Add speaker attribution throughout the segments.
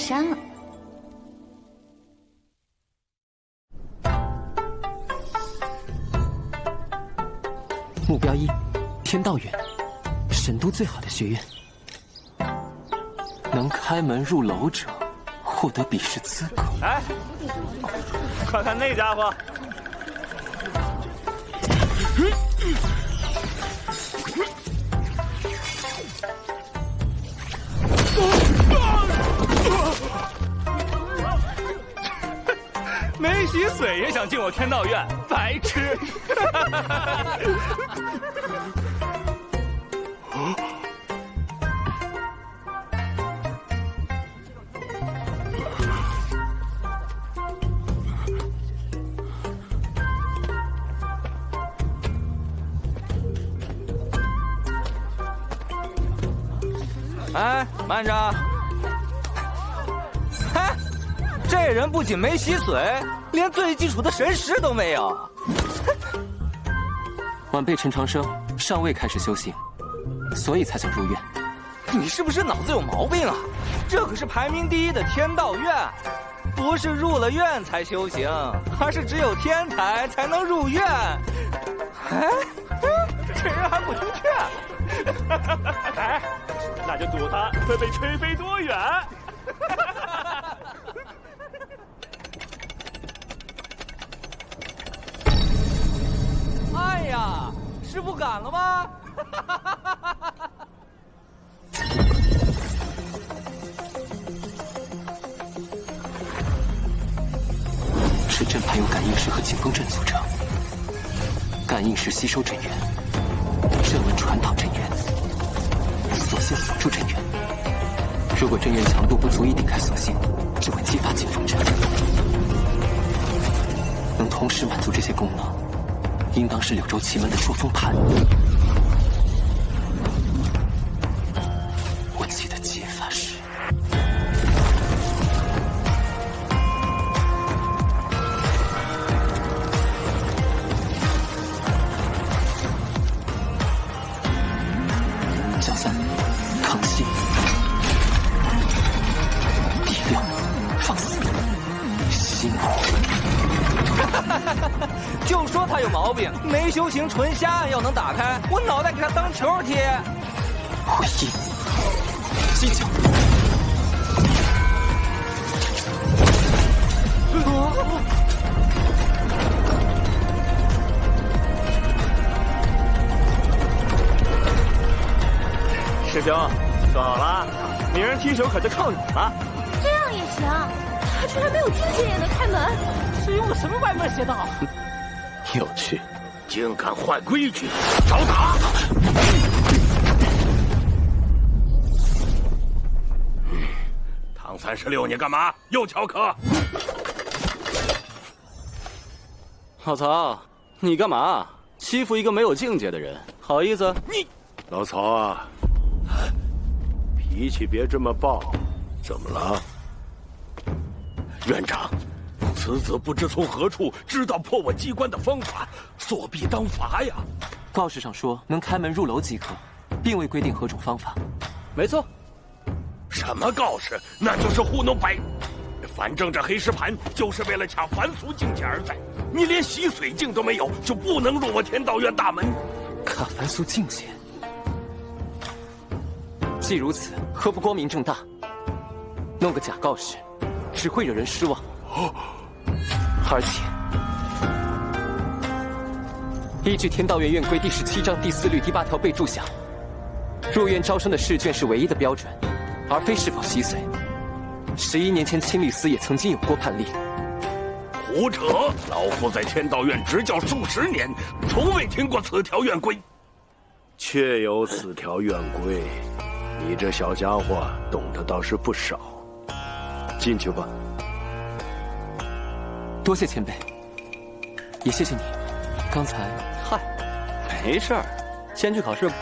Speaker 1: 山了。
Speaker 2: 目标1：天道院，神都最好的学院。能开门入楼者，获得比试资格。
Speaker 3: 哎，快看那家伙！没洗髓也想进我天道院，白痴！哎，慢着！嗨，这人不仅没洗髓，连最基础的神识都没有。
Speaker 2: 晚辈陈长生尚未开始修行，所以才想入院。
Speaker 3: 你是不是脑子有毛病啊？这可是排名第1的天道院，不是入了院才修行，而是只有天才才能入院。哎，这人还不听劝。
Speaker 4: 哎，那就赌他会被吹飞多远。
Speaker 3: 哎呀，是不敢了吗？
Speaker 2: 此阵盘由感应石和景风阵组成，感应石吸收阵源，阵纹传导阵源，锁性锁住阵源。如果阵源强度不足以顶开锁性，就会激发景风阵。能同时满足这些功能，应当是柳州奇门的捉风盘。我记得解法是。角3，抗性。第6，放肆。心火。
Speaker 3: 就说他有毛病，没修行纯瞎按要能打开，我脑袋给他当球贴。
Speaker 2: 回应。击角。
Speaker 4: 师兄，说好了，女人踢手可就靠你了。
Speaker 1: 这样也行？他居然没有境界也能开门，是用了什么歪门邪道？
Speaker 4: 有趣，竟敢坏规矩，找打！唐36，你干嘛？又翘课？
Speaker 5: 老曹，你干嘛欺负一个没有境界的人？好意思？
Speaker 4: 你，
Speaker 6: 老曹啊，脾气别这么暴，怎么了？
Speaker 4: 院长，此子不知从何处知道破我机关的方法，作弊当罚呀！
Speaker 2: 告示上说能开门入楼即可，并未规定何种方法。
Speaker 5: 没错。
Speaker 4: 什么告示？那就是糊弄白。反正这黑石盘就是为了抢凡俗境界而在。你连洗髓境都没有，就不能入我天道院大门。
Speaker 2: 卡凡俗境界，既如此，何不光明正大？弄个假告示，只会惹人失望。而且，依据天道院院规第17章第4律第8条备注下，入院招生的试卷是唯一的标准，而非是否洗髓。11年前青律司也曾经有过判例。
Speaker 4: 胡扯！老夫在天道院执教数10年，从未听过此条院规。
Speaker 6: 确有此条院规，你这小家伙懂得倒是不少。进去吧。
Speaker 2: 多谢前辈，也谢谢你。刚才，
Speaker 5: 嗨，没事儿，先去考试吧。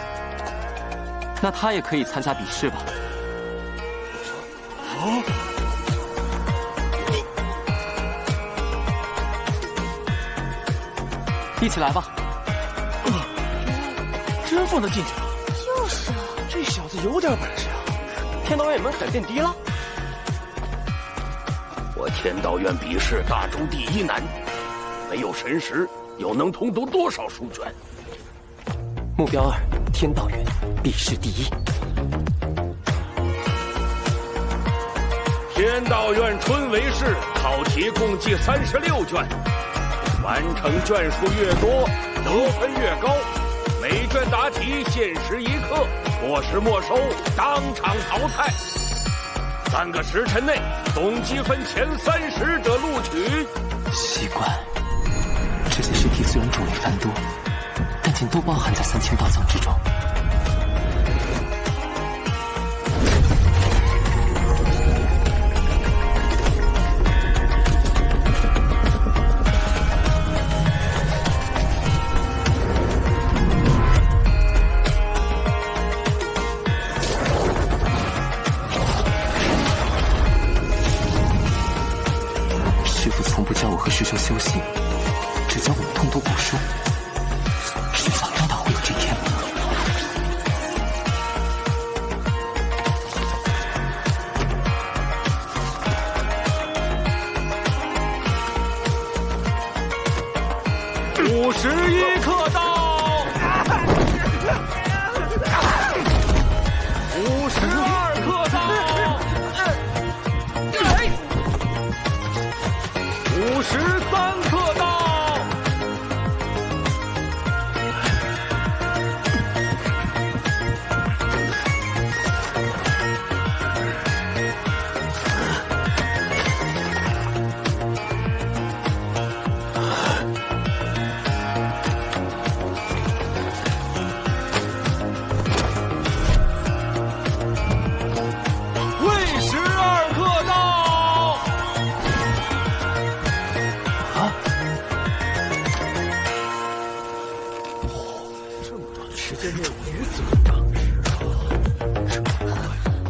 Speaker 2: 那他也可以参加比试吧？
Speaker 4: 哦，
Speaker 2: 一起来吧。
Speaker 4: 真放他进去了？
Speaker 1: 就是啊，
Speaker 4: 这小子有点本事啊！天道院门槛变低了。我天道院比试大中第一难，没有神识，又能通读多少书卷？
Speaker 2: 目标2，天道院比试第一。
Speaker 4: 天道院春闱试考题共计36卷，完成卷数越多，得分越高。每卷答题限时1刻，错时没收，当场淘汰。3个时辰内总积分前30者录取。
Speaker 2: 奇怪，这些试题虽然种类繁多，但竟都包含在3000道藏之中。师父从不教我和师兄修行，只教我们通读古书。迟早真的会有这天。
Speaker 3: 51刻到，52刻到，53刻到。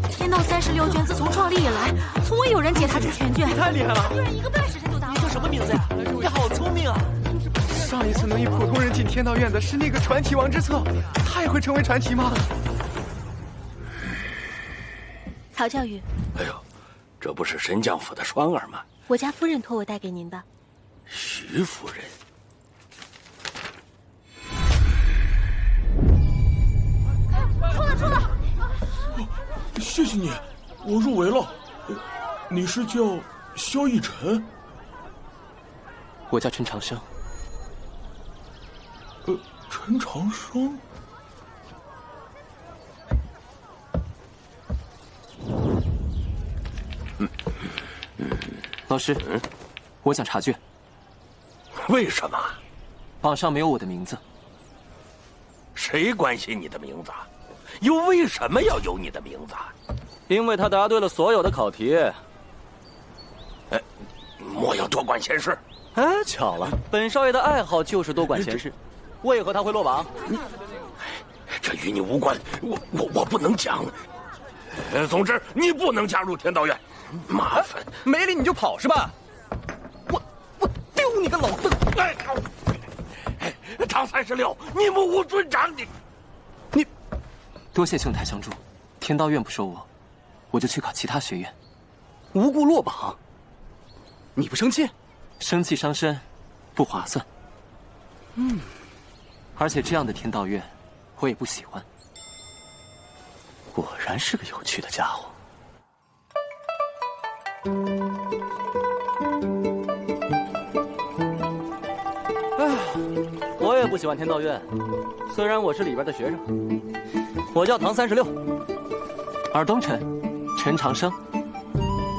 Speaker 1: 天道36卷自从创立以来，从未有人解答出全卷。
Speaker 3: 太厉害了！
Speaker 1: 居然1个半时辰就答完。
Speaker 3: 你叫什么名字呀？你好聪明啊！
Speaker 7: 上一次能以普通人进天道院的是那个传奇王之策，他也会成为传奇吗？
Speaker 1: 曹教育，
Speaker 4: 哎呦，这不是神将府的双儿吗？
Speaker 1: 我家夫人托我带给您的。
Speaker 4: 徐夫人。
Speaker 1: 出了！
Speaker 8: 谢谢你，我入围了。你是叫萧逸晨？
Speaker 2: 我叫陈长生。
Speaker 8: 陈长生。
Speaker 2: 老师，我想查卷。
Speaker 4: 为什么？
Speaker 2: 榜上没有我的名字。
Speaker 4: 谁关心你的名字？又为什么要有你的名字？
Speaker 5: 因为他答对了所有的考题。
Speaker 4: 莫要多管闲事。
Speaker 5: 哎，巧了，本少爷的爱好就是多管闲事。为何他会落榜？
Speaker 4: 这与你无关，我不能讲。总之，你不能加入天道院，麻烦。
Speaker 7: 没理你就跑是吧？我丢你个老邓！
Speaker 4: 唐36，你目无尊长，你
Speaker 2: 多谢兄台相助，天道院不收我，我就去考其他学院。
Speaker 5: 无故落榜，你不生气？
Speaker 2: 生气伤身，不划算。而且这样的天道院，我也不喜欢。
Speaker 5: 果然是个有趣的家伙。我也不喜欢天道院，虽然我是里边的学生。我叫唐36，
Speaker 2: 尔东辰，陈长生。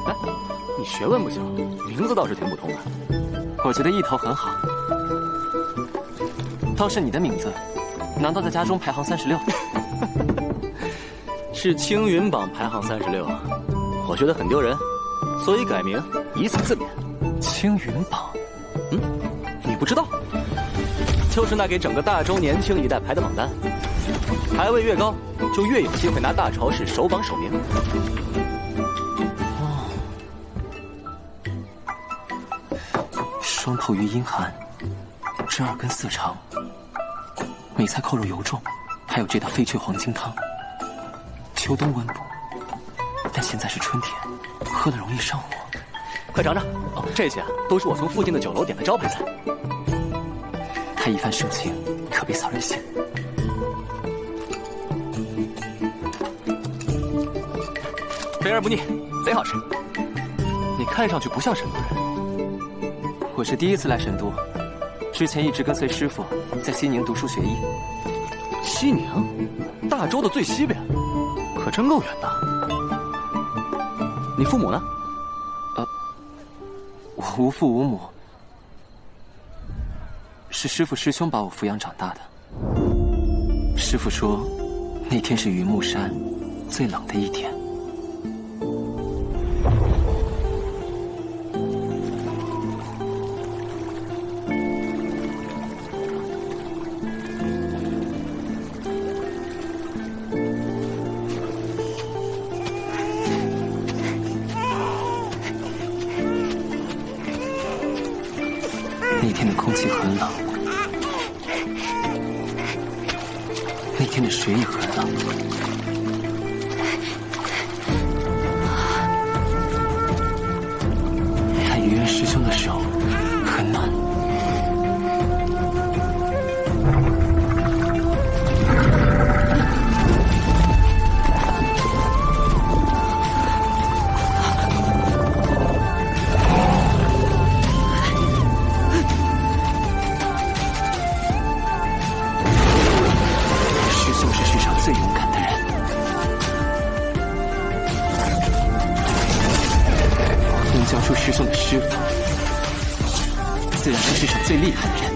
Speaker 5: 哎，你学问不行，名字倒是挺普通的。
Speaker 2: 我觉得意头很好。倒是你的名字，难道在家中排行36？
Speaker 5: 是青云榜排行36，我觉得很丢人，所以改名以此自勉。
Speaker 2: 青云榜，
Speaker 5: 你不知道？就是那给整个大周年轻一代排的榜单，排位越高，就越有机会拿大朝市首榜首名。
Speaker 2: 双头鱼阴寒，这2根色肠，梅菜扣肉油重，还有这道飞雀黄金汤。秋冬温补，但现在是春天，喝了容易上火。
Speaker 5: 快尝尝。哦，这些啊，都是我从附近的酒楼点的招牌菜。
Speaker 2: 他一番盛情，可别扫人性。
Speaker 5: 肥而不腻，贼好吃。你看上去不像神都人。
Speaker 2: 我是第一次来神都，之前一直跟随师傅在西宁读书学艺。
Speaker 5: 西宁，大周的最西边，可真够远的。你父母呢？
Speaker 2: 我无父无母，是师傅师兄把我抚养长大的。师傅说，那天是云木山最冷的一天。那天的空气很冷，那天的水也很冷。看愚人师兄的手很暖。最勇敢的人，能教出师兄的师傅，自然是世上最厉害的人。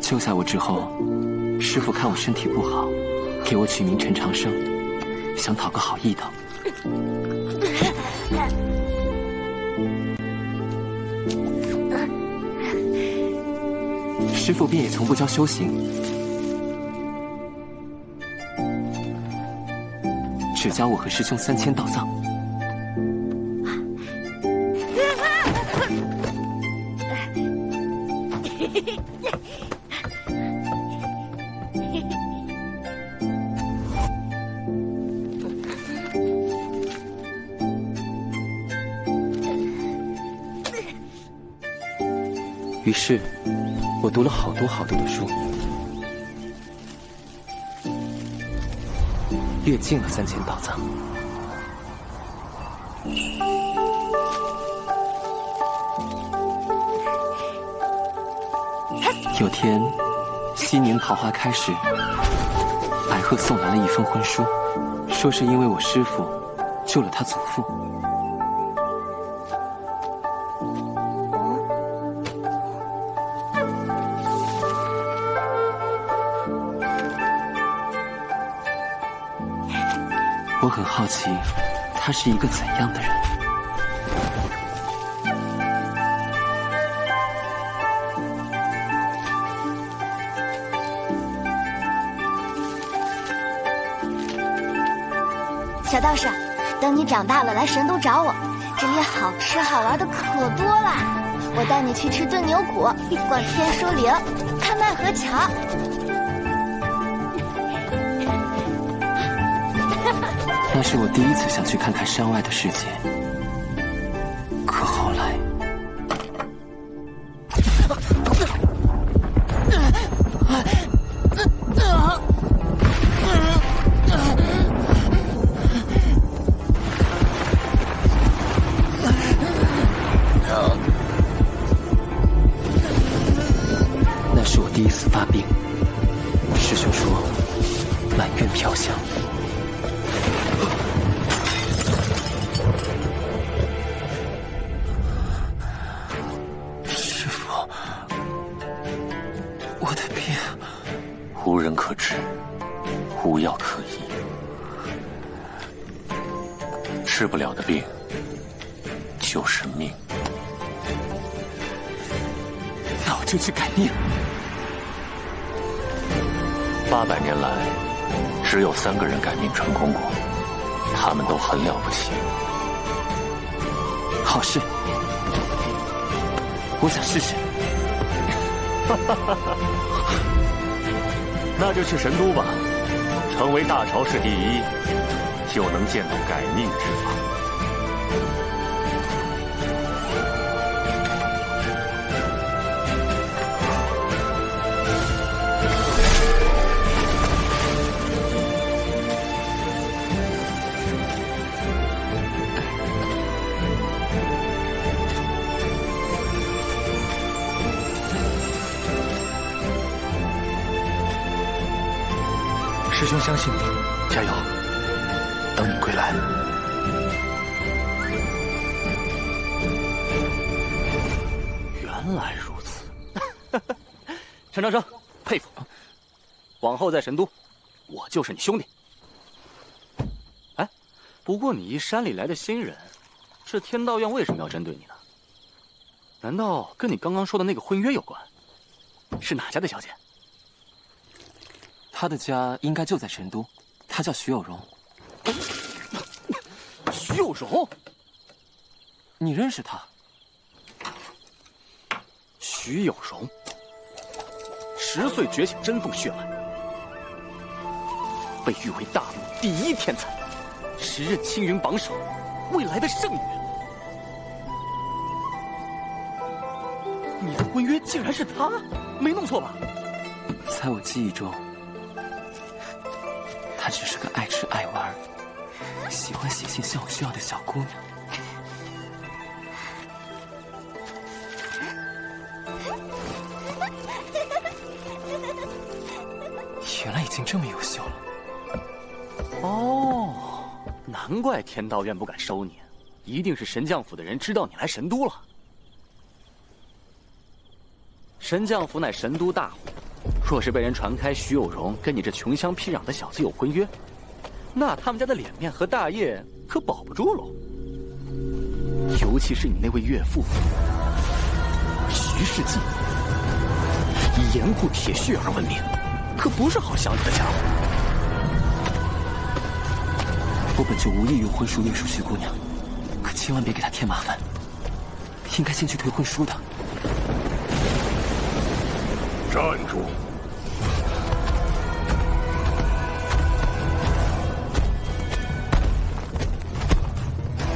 Speaker 2: 救下我之后，师傅看我身体不好，给我取名陈长生，想讨个好意头。师傅便也从不教修行，只教我和师兄3000道藏。于是，我读了好多好多的书，阅尽了3000道藏。有天，西宁桃花开时，白鹤送来了一封婚书，说是因为我师父救了他祖父。我很好奇，他是一个怎样的人。
Speaker 9: 小道士，等你长大了来神都找我，这里好吃好玩的可多了。我带你去吃炖牛骨，逛天书陵，看奈何桥。
Speaker 2: 那是我第一次想去看看山外的世界，可后来，那是我第一次发病。师兄说，满院飘香。
Speaker 6: 无人可治，无药可医，治不了的病就是命。
Speaker 2: 那我就去改命。
Speaker 5: 800年来，只有3个人改命成功过，他们都很了不起。
Speaker 2: 好事，我想试试。
Speaker 5: 那就去神都吧，成为大朝氏第一，就能见到改命之法。
Speaker 7: 师兄相信你，加油！等你归来。
Speaker 5: 原来如此，陈长生，佩服。往后在神都，我就是你兄弟。哎，不过你一山里来的新人，这天道院为什么要针对你呢？难道跟你刚刚说的那个婚约有关？是哪家的小姐？
Speaker 2: 他的家应该就在神都，他叫徐有容。
Speaker 5: 徐有容，
Speaker 2: 你认识他？
Speaker 5: 徐有容，10岁觉醒真凤血脉，被誉为大陆第1天才，10任青云榜首，未来的圣女。你的婚约竟然是他，没弄错吧？
Speaker 2: 在我记忆中，她只是个爱吃爱玩、喜欢写信向我需要的小姑娘。原来已经这么优秀了。
Speaker 5: 哦，难怪天道院不敢收你，一定是神将府的人知道你来神都了。神将府乃神都大户，若是被人传开徐有容跟你这穷乡僻壤的小子有婚约，那他们家的脸面和大业可保不住喽。尤其是你那位岳父徐世进，以严固铁血而闻名，可不是好相处的家伙。
Speaker 2: 我本就无意用婚书约束徐姑娘，可千万别给她添麻烦。应该先去退婚书的。
Speaker 6: 站住！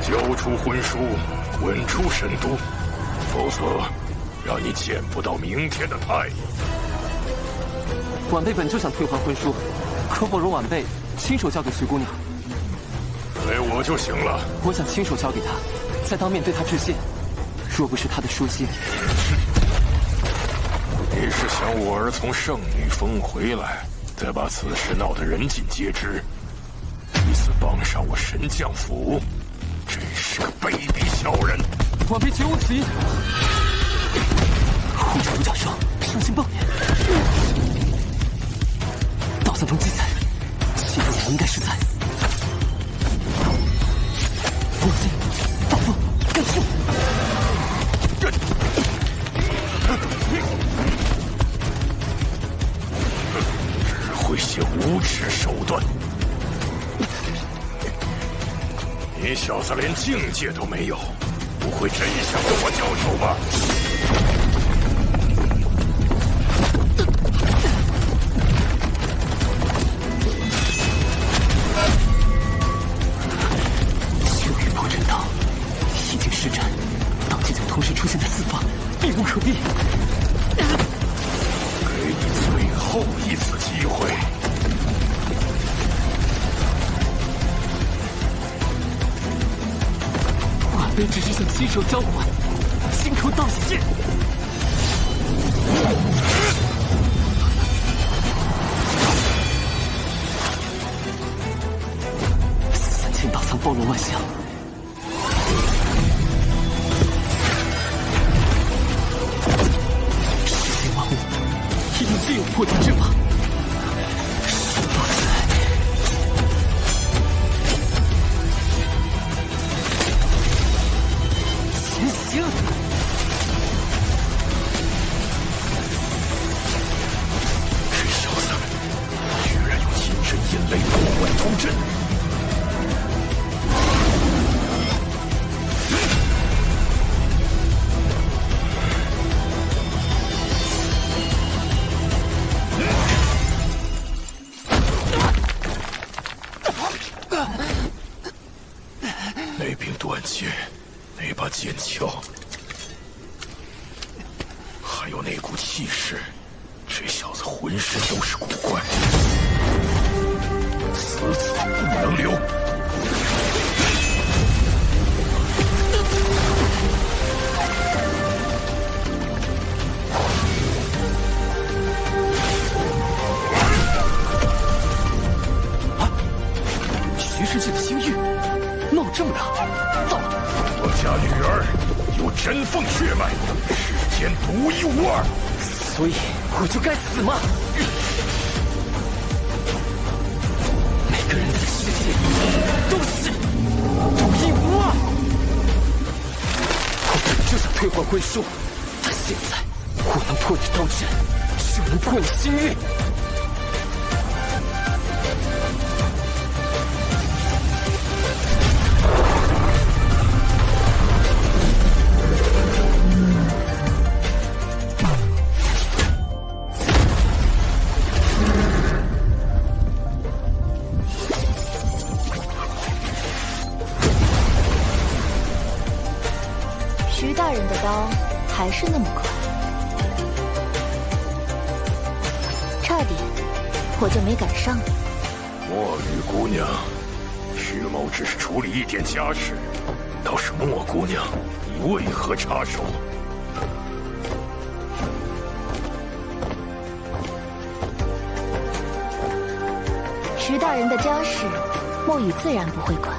Speaker 6: 交出婚书，滚出神都，否则让你见不到明天的太阳。
Speaker 2: 晚辈本就想退还婚书，可否容晚辈亲手交给徐姑娘？
Speaker 6: 给我就行了。
Speaker 2: 我想亲手交给她，再当面对她致谢。若不是她的书信，
Speaker 6: 你是想我儿从圣女峰回来，再把此事闹得人尽皆知，以此帮上我神将府？真是个卑鄙小人！
Speaker 2: 晚辈绝无此意。护着独角兽，伤心暴言。道藏中记载，谢姑娘应该是在我心大风干秀。
Speaker 6: 只会些无耻手段。你小子连境界都没有，不会真想跟我交手吧？
Speaker 2: 秋雨破阵道已经施展，道气就同时出现在四方，避无可避。
Speaker 6: 给你最后一次机会。
Speaker 2: 晚辈只是想亲手交还，心头道谢。3000道藏包罗万象，世间万物一定自有破解之法。说到此来，前行。
Speaker 6: 这小子那柄断剑，那把剑鞘，还有那股气势，这小子浑身都是古怪，此不能留。
Speaker 2: 徐世界的星域闹这么大，糟了！
Speaker 6: 我家女儿有真凤血脉，世间独一无二，
Speaker 2: 所以我就该死吗？每个人在世界里都是独一无二。我本就想退换魂术，但现在我能破你刀阵，就能破你星域。
Speaker 9: 徐大人的刀还是那么快，差点我就没赶上你。
Speaker 6: 墨雨姑娘，徐某只是处理一点家事，倒是莫姑娘，你为何插手？
Speaker 9: 徐大人的家事，墨雨自然不会管，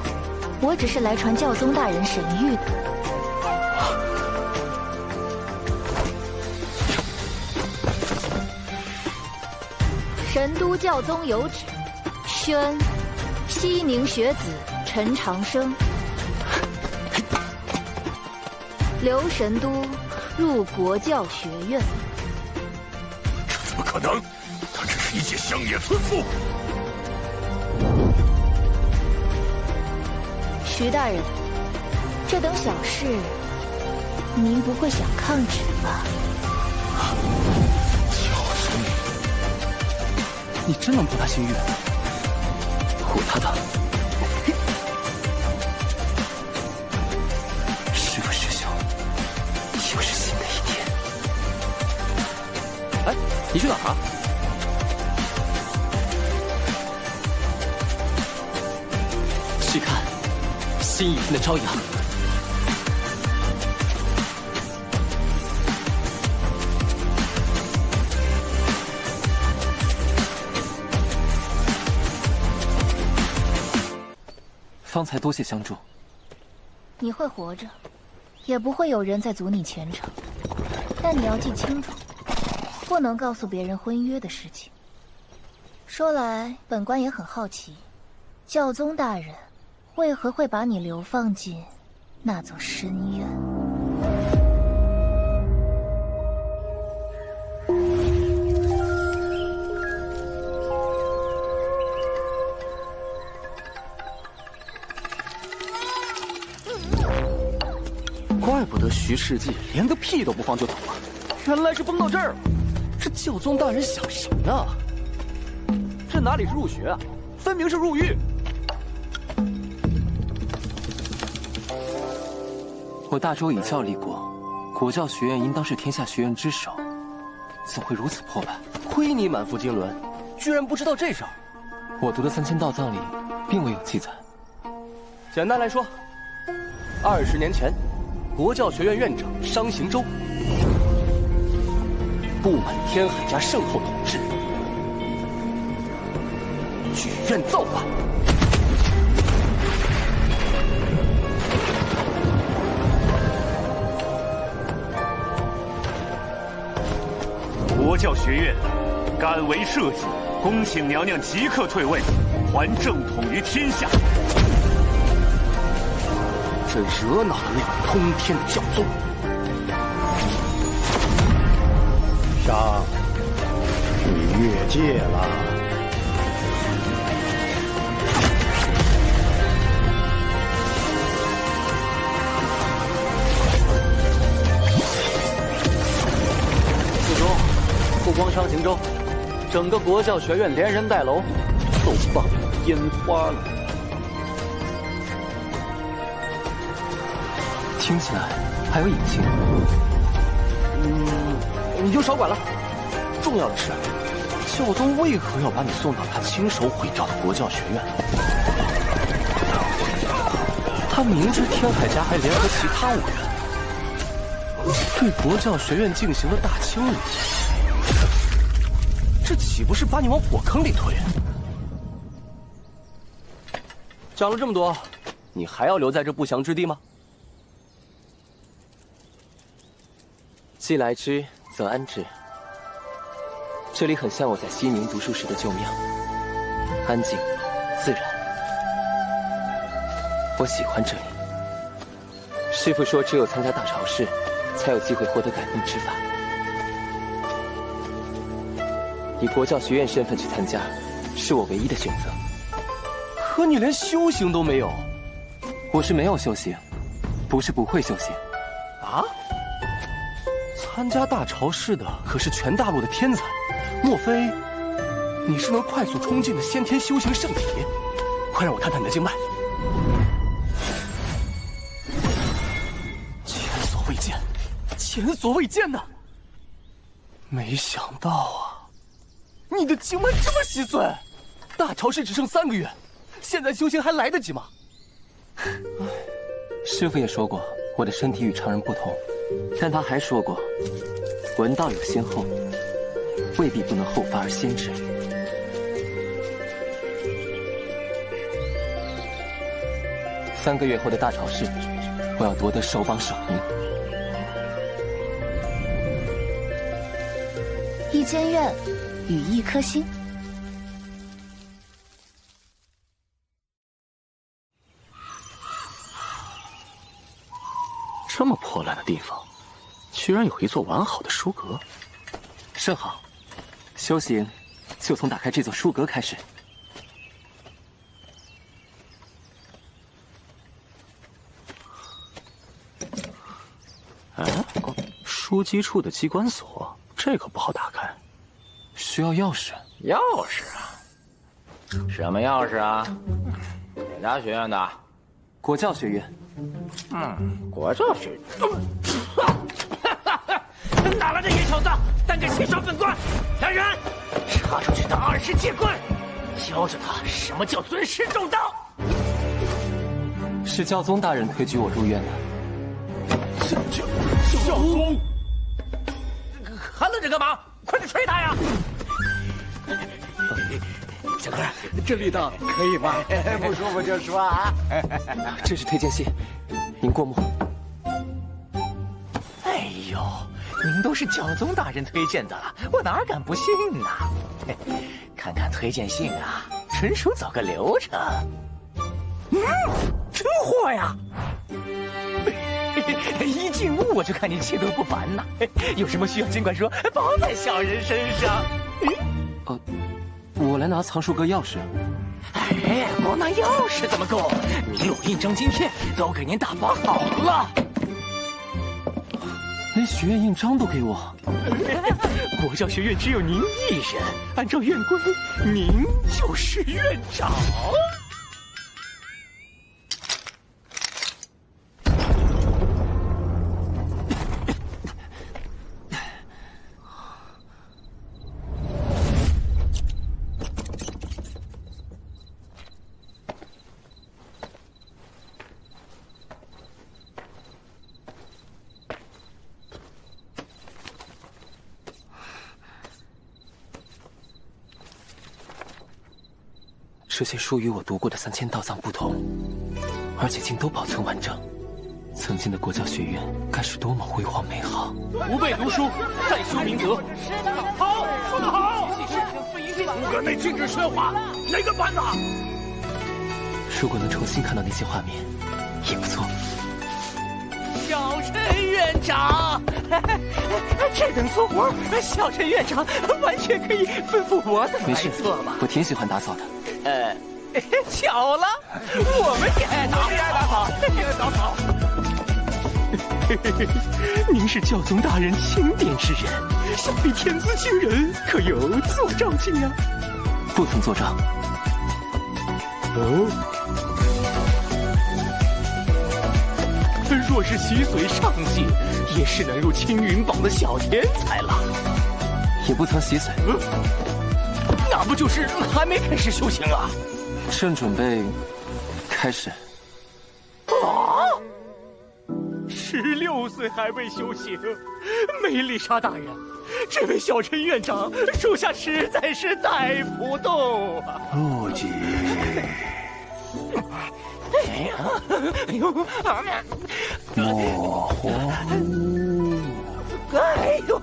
Speaker 9: 我只是来传教宗大人神谕的。神都教宗有旨，宣西宁学子陈长生留神都入国教学院。
Speaker 6: 这怎么可能？他只是一介乡野村妇。
Speaker 9: 徐大人，这等小事，您不会想抗旨吧？
Speaker 2: 你真能破他星域？破他的！师傅师兄，又是新的一天。
Speaker 5: 哎，你去哪儿啊？
Speaker 2: 去看新一天的朝阳。方才多谢相助。
Speaker 9: 你会活着，也不会有人再阻你前程。但你要记清楚，不能告诉别人婚约的事情。说来，本官也很好奇，教宗大人为何会把你流放进那座深渊？
Speaker 5: 怪不得徐世纪连个屁都不放就走了，原来是崩到这儿了。这教宗大人想什么呢？这哪里是入学啊，分明是入狱！
Speaker 2: 我大周已教立过，国教学院应当是天下学院之首，怎会如此破败？
Speaker 5: 亏你满腹经纶，居然不知道这事儿。
Speaker 2: 我读的3000道藏里并未有记载。
Speaker 5: 简单来说，20年前，国教学院院长商行周不满天海家圣后统治，举院造反。
Speaker 10: 国教学院敢为社稷，恭请娘娘即刻退位，还正统于天下。
Speaker 5: 这惹恼了那个通天的教宗。
Speaker 11: 商，你越界了。
Speaker 5: 四周，不光商行州，整个国教学院连人带楼都放烟花了。
Speaker 2: 听起来还有隐情。
Speaker 5: 你就少管了。重要的是，教宗为何要把你送到他亲手毁掉的国教学院？他明知天海家还联合其他5人，对国教学院进行了大清理，这岂不是把你往火坑里推？讲了这么多，你还要留在这不祥之地吗？
Speaker 2: 既来之，则安之。这里很像我在西宁读书时的旧庙，安静、自然。我喜欢这里。师父说，只有参加大朝试，才有机会获得改命之法。以国教学院身份去参加，是我唯一的选择。
Speaker 5: 可你连修行都没有。
Speaker 2: 我是没有修行，不是不会修行。
Speaker 5: 啊？参加大朝试的可是全大陆的天才，莫非你是能快速冲进的先天修行圣体？快让我看看你的经脉。前所未见，前所未见呐！没想到啊，你的经脉这么稀碎。大朝试只剩3个月，现在修行还来得及吗？
Speaker 2: 师父也说过，我的身体与常人不同，但他还说过，文道有先后，未必不能后发而先至。3个月后的大朝试，我要夺得首榜首名。
Speaker 9: 一间院，与一颗心。
Speaker 5: 这么破烂的地方，居然有一座完好的书阁，
Speaker 2: 甚好。修行就从打开这座书阁开始。
Speaker 5: 哎，书机处的机关锁，这可不好打开，
Speaker 2: 需要钥匙。
Speaker 12: 钥匙啊？什么钥匙啊？哪家学院的？
Speaker 2: 国教学院。
Speaker 12: 国教学院。哪来的野小子，胆敢侵犯本官！来人，查出去的20戒棍，教着他什么叫尊师重道。
Speaker 2: 是教宗大人推举我入院的。
Speaker 12: 教宗，还愣着干嘛？快点吹他呀！小哥，
Speaker 7: 这力道可以吗？
Speaker 12: 不舒服就说啊。
Speaker 2: 这是推荐信，您过目。
Speaker 12: 哎呦，您都是教宗大人推荐的了，我哪敢不信呢？看看推荐信啊，纯属走个流程。真货呀！一进屋我就看你气度不凡呐，有什么需要尽管说，包在小人身上。
Speaker 2: 我来拿藏书阁钥匙。
Speaker 12: 哎，光拿钥匙怎么够？您有印章晶片都给您打包好了。
Speaker 2: 连学院印章都给我。
Speaker 12: 国教学院只有您一人，按照院规，您就是院长。
Speaker 2: 这些书与我读过的3000道藏不同，而且竟都保存完整。曾经的国教学院该是多么辉煌美好！
Speaker 10: 吾辈读书，再修明德。
Speaker 12: 好，说得好。
Speaker 8: 不敢内禁止喧哗，哪个办呐？
Speaker 2: 如果能重新看到那些画面，也不错。
Speaker 12: 小陈院长，这等粗活，小陈院长完全可以吩咐我怎么来做嘛。
Speaker 2: 我挺喜欢打扫的。
Speaker 12: 巧了，我们也爱打扫，也爱打扫。您是教宗大人钦点之人，想必天资惊人，可有作诏请啊？
Speaker 2: 不曾作诏。
Speaker 12: 若是徐随上戏，也是能入青云榜的小天才了。
Speaker 2: 也不曾洗髓，
Speaker 12: 那不就是还没开始修行啊？
Speaker 2: 正准备开始。
Speaker 12: 啊！16岁还未修行，梅丽莎大人，这位小陈院长，属下实在是带不动啊！
Speaker 11: 不急。
Speaker 12: 哎呀，哎呦，
Speaker 11: 模糊。
Speaker 12: 哎呦，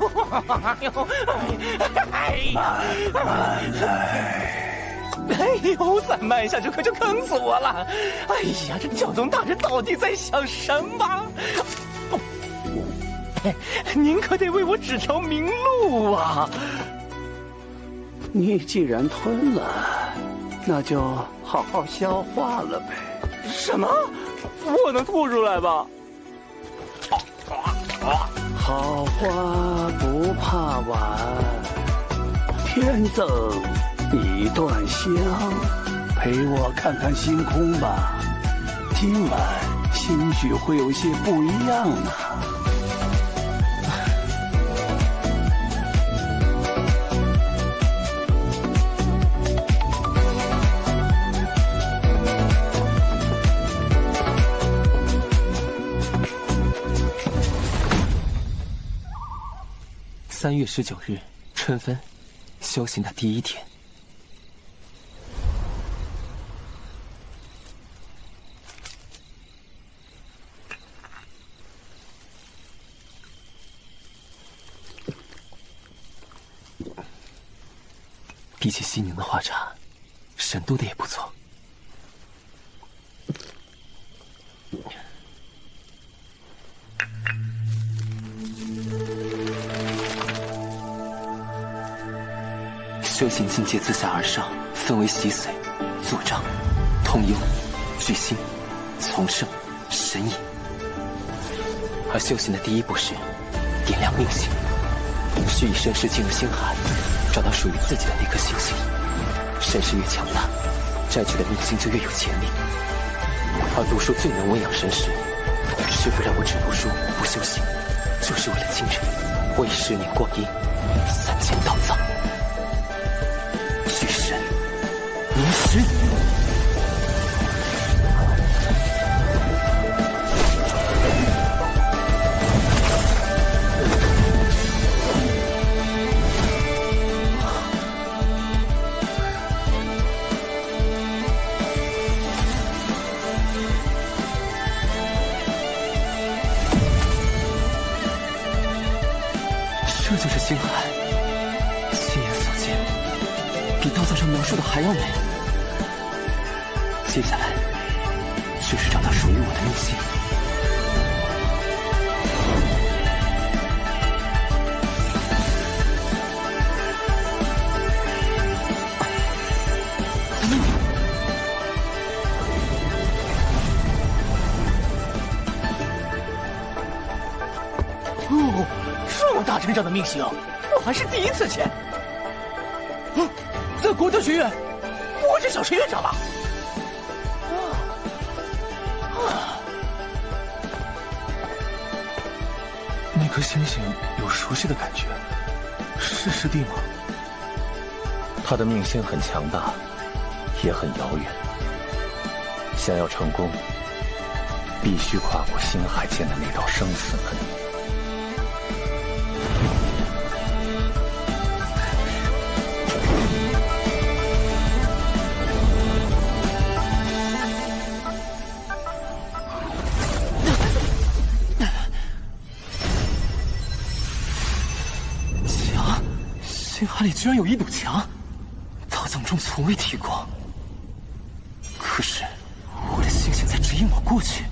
Speaker 12: 哎呦，哎呀，
Speaker 11: 慢来。
Speaker 12: 哎呦，再慢下去可就坑死我了！哎呀，这教宗大人到底在想什么？您可得为我指条明路啊！
Speaker 11: 你既然吞了，那就好好消化了呗。
Speaker 12: 什么？我能吐出来吧？
Speaker 11: 好花不怕晚，天赠你一段香，陪我看看星空吧。今晚兴许会有些不一样呢。
Speaker 2: 3月19日，春分，修行的第一天。比起西宁的花茶，神都的也不错。修行境界自下而上，分为习髓、祖章、通幽、聚心、从圣、神隐。而修行的第一步是点亮命星，需以身世进入星海，找到属于自己的那颗星星。身世越强大，摘取的命星就越有潜力。而读书最能温养神识，师父让我只读书不修行，就是为了今日。我以10年光阴3000道藏。聚神凝石，这就是星海。亲眼所见，比刀藏上描述的还要美。接下来就是找到属于我的命星。
Speaker 12: 哦，这么大阵仗的命星，我还是第一次见。在国德学院，我是小陈院长了。
Speaker 8: 那颗星星有熟悉的感觉，是师弟吗？
Speaker 13: 他的命星很强大，也很遥远。想要成功，必须跨过星海间的那道生死门。
Speaker 2: 星海里居然有一堵墙，道藏中从未提过。可是我的星星在指引我过去。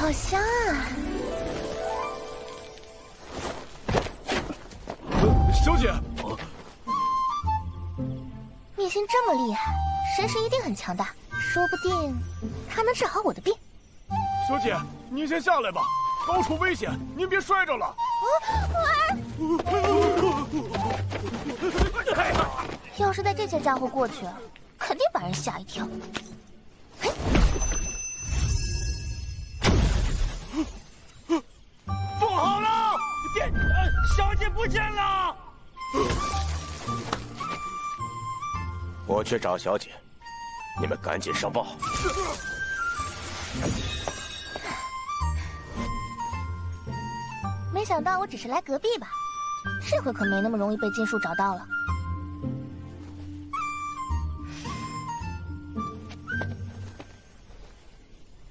Speaker 9: 好香啊！
Speaker 8: 小姐，
Speaker 9: 灭星这么厉害，神识一定很强大，说不定他能治好我的病。
Speaker 8: 小姐，您先下来吧，高处危险，您别摔着了。
Speaker 9: 要是带这些家伙过去，肯定把人吓一跳。
Speaker 10: 不好了，小姐不见了！
Speaker 6: 我去找小姐，你们赶紧上报。
Speaker 9: 没想到我只是来隔壁吧，这回可没那么容易被金树找到了。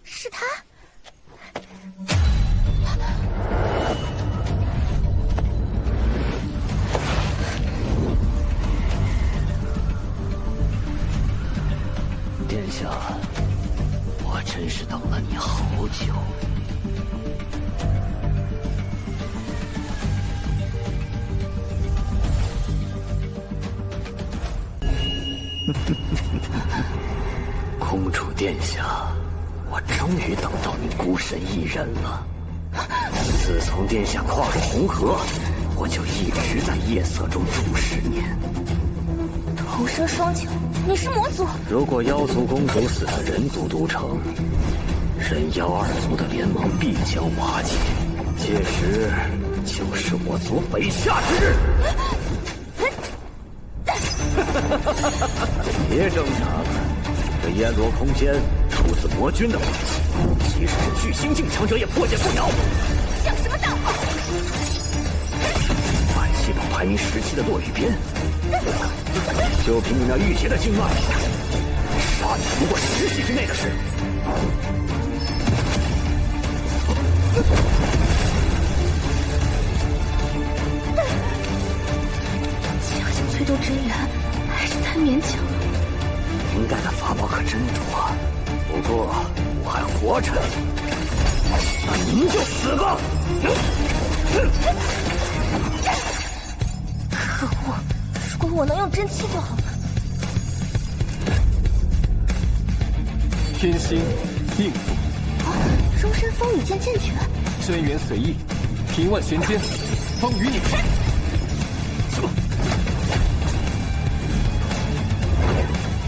Speaker 9: 是他。
Speaker 2: 殿下，我真是等了你好久。公主殿下，我终于等到你孤身一人了。自从殿下跨过红河，我就一直在夜色中注视您。
Speaker 9: 头蛇双脚，你是魔族？
Speaker 2: 如果妖族公主死在人族都城，人妖二族的联盟必将瓦解，届时就是我族北下之日。别挣扎了，这烟罗空间出自魔君的武器，即使是巨星境强者也破解不了。
Speaker 9: 讲什么大话！
Speaker 2: 反气泡排名17的落雨鞭，就凭你那御邪的经脉，杀你不过10息之内的事。
Speaker 9: 强行催动真元，还是太勉强了。
Speaker 2: 您带的法宝可真多，不过我还活着，那您就死吧！
Speaker 9: 可恶！如果我能用真气就好了。
Speaker 13: 天心应付，ró
Speaker 9: 山风雨剑剑诀，
Speaker 13: 真元随意，平万玄间，风与你。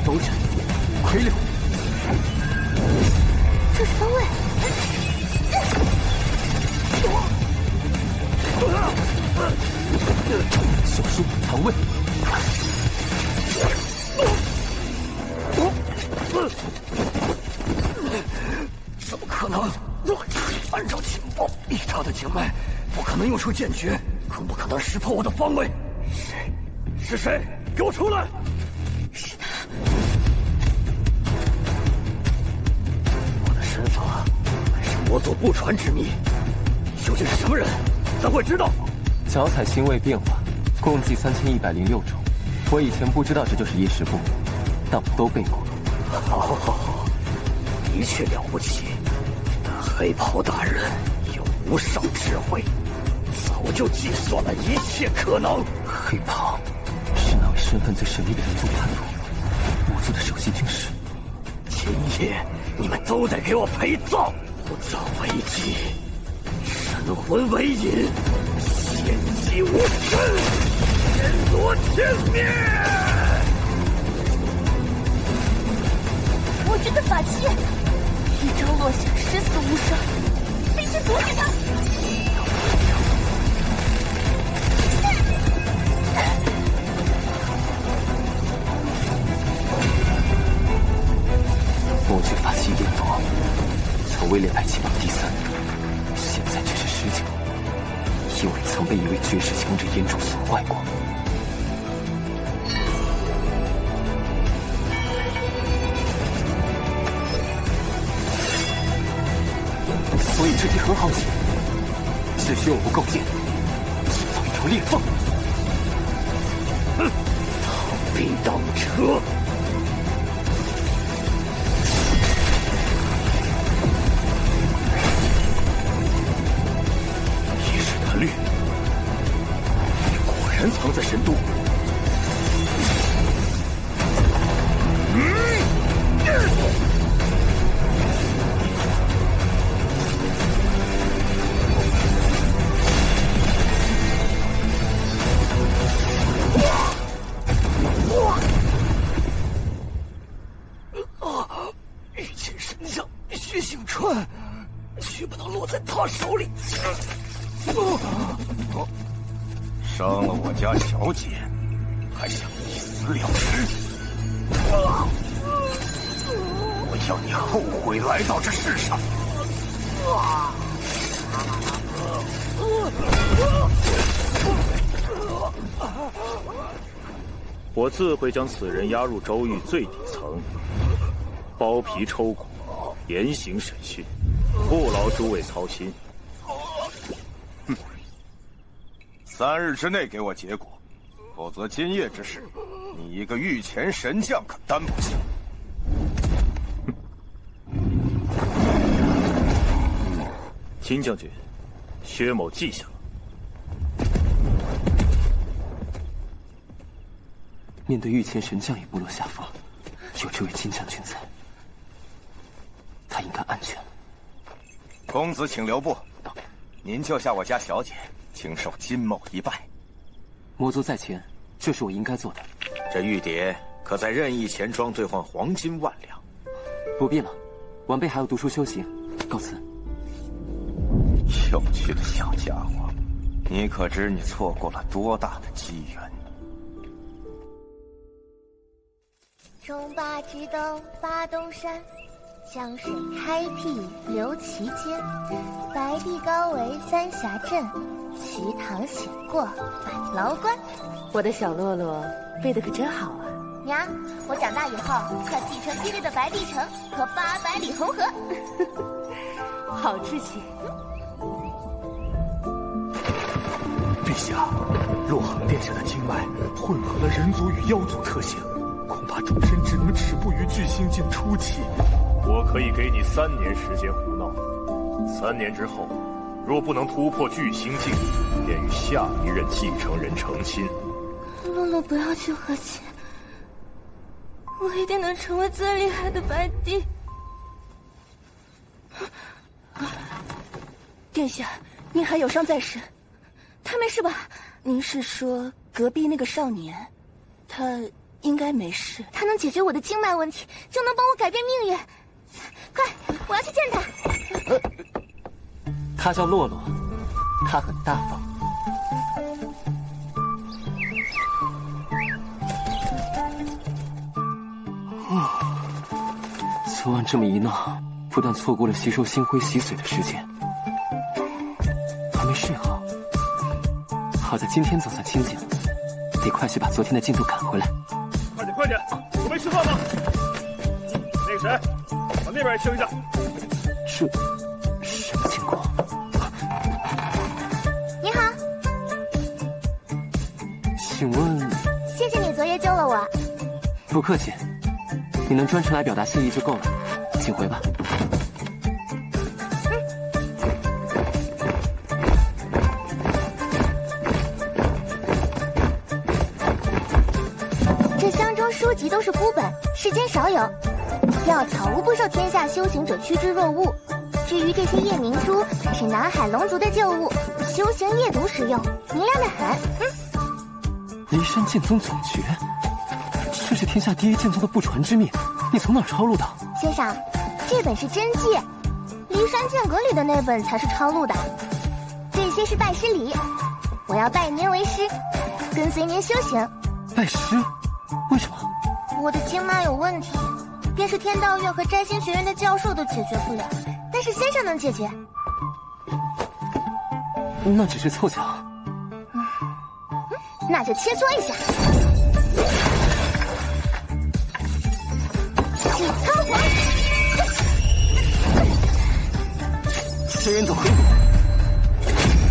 Speaker 13: 斗忍，魁柳，
Speaker 9: 这是方位。
Speaker 13: 小叔唐位。
Speaker 2: 怎么可能？按照情报，以他的经脉，不可能用出剑诀，更不可能识破我的方位。谁？是谁？给我出来！我的身法乃是魔族不传之秘，究竟是什么人？怎会知道？
Speaker 13: 脚踩星位变化，共计3106种。我以前不知道这就是衣食部，但我都背过。
Speaker 2: 好，的确了不起。但黑袍大人有无上智慧，早就计算了一切可能。黑袍是那位身份最神秘的人族叛徒，魔族的首席军师。今夜你们都得给我陪葬！不葬为祭，神魂为饮，献祭无声，天罗天灭！
Speaker 9: 我军的法器，一招落下，十死无生，必须阻止他！
Speaker 2: 魔君法器烟罗，曾位列排气榜第3，现在只是19，因为曾被一位绝世强者烟柱所坏过。所以这题很好解，只需我不够劲，制造一条裂缝。逃兵当车。
Speaker 6: 我手里。伤了我家小姐，还想一死了之？我要你后悔来到这世上！
Speaker 10: 我自会将此人押入州狱最底层，剥皮抽骨，严刑审讯，不劳诸位操心。
Speaker 6: 3日之内给我结果，否则今夜之事，你一个御前神将可担不起。
Speaker 10: 金将军，薛某记下了。
Speaker 2: 面对御前神将也不落下风，有这位金将军在，他应该安全。
Speaker 6: 公子请留步，您救下我家小姐，请受金某一拜。
Speaker 2: 魔族在前，这是我应该做的。
Speaker 6: 这玉蝶可在任意钱庄兑换黄金10000两。
Speaker 2: 不必了，晚辈还要读书修行，告辞。
Speaker 6: 有趣的小家伙，你可知你错过了多大的机缘？
Speaker 9: 中八直斗八东山，江水开辟流其间。白帝高为3峡镇，瞿塘险过返牢关。
Speaker 1: 我的小洛洛背得可真好啊！
Speaker 9: 娘，我长大以后要继承爹爹的白帝城和800里红河。
Speaker 1: 好志气。
Speaker 11: 陛下，洛恒殿下的经脉混合了人族与妖族特性，恐怕终身只能止步于巨星境初期。
Speaker 10: 我可以给你3年时间胡闹，3年之后，若不能突破巨星境，便与下一任继承人成亲。
Speaker 9: 洛洛不要去和亲，我一定能成为最厉害的白帝。
Speaker 14: 殿下，您还有伤在身，他没事吧？您是说隔壁那个少年？他应该没事。
Speaker 9: 他能解决我的经脉问题，就能帮我改变命运。快，我要去见他。
Speaker 2: 他叫洛洛，他很大方。昨晚这么一闹，不但错过了吸收星辉洗髓的时间，还没睡好。好在今天总算清静，得快些把昨天的进度赶回来。
Speaker 10: 快点，快点！我没吃饭吗？那个谁，往那边清一下。
Speaker 2: 这什么情况？
Speaker 9: 你好，
Speaker 2: 请问？
Speaker 9: 谢谢你昨夜救了我。
Speaker 2: 不客气，你能专程来表达谢意就够了，请回吧。
Speaker 9: 这箱中书籍都是孤本，世间少有。药草无不受天下修行者趋之若鹜。至于这些夜明珠，才是南海龙族的旧物，修行夜读时用，明亮的很。
Speaker 2: 骊山剑宗总诀，这是天下第一剑宗的不传之秘，你从哪儿抄录的？
Speaker 9: 先生，这本是真迹，骊山剑阁里的那本才是抄录的。这些是拜师礼，我要拜您为师，跟随您修行。
Speaker 2: 拜师？为什么？
Speaker 9: 我的经脉有问题，便是天道院和摘星学院的教授都解决不了，但是先生能解决。
Speaker 2: 那只是凑巧。
Speaker 9: 那就切磋一下。洗汤皇，
Speaker 2: 轩辕走河谷，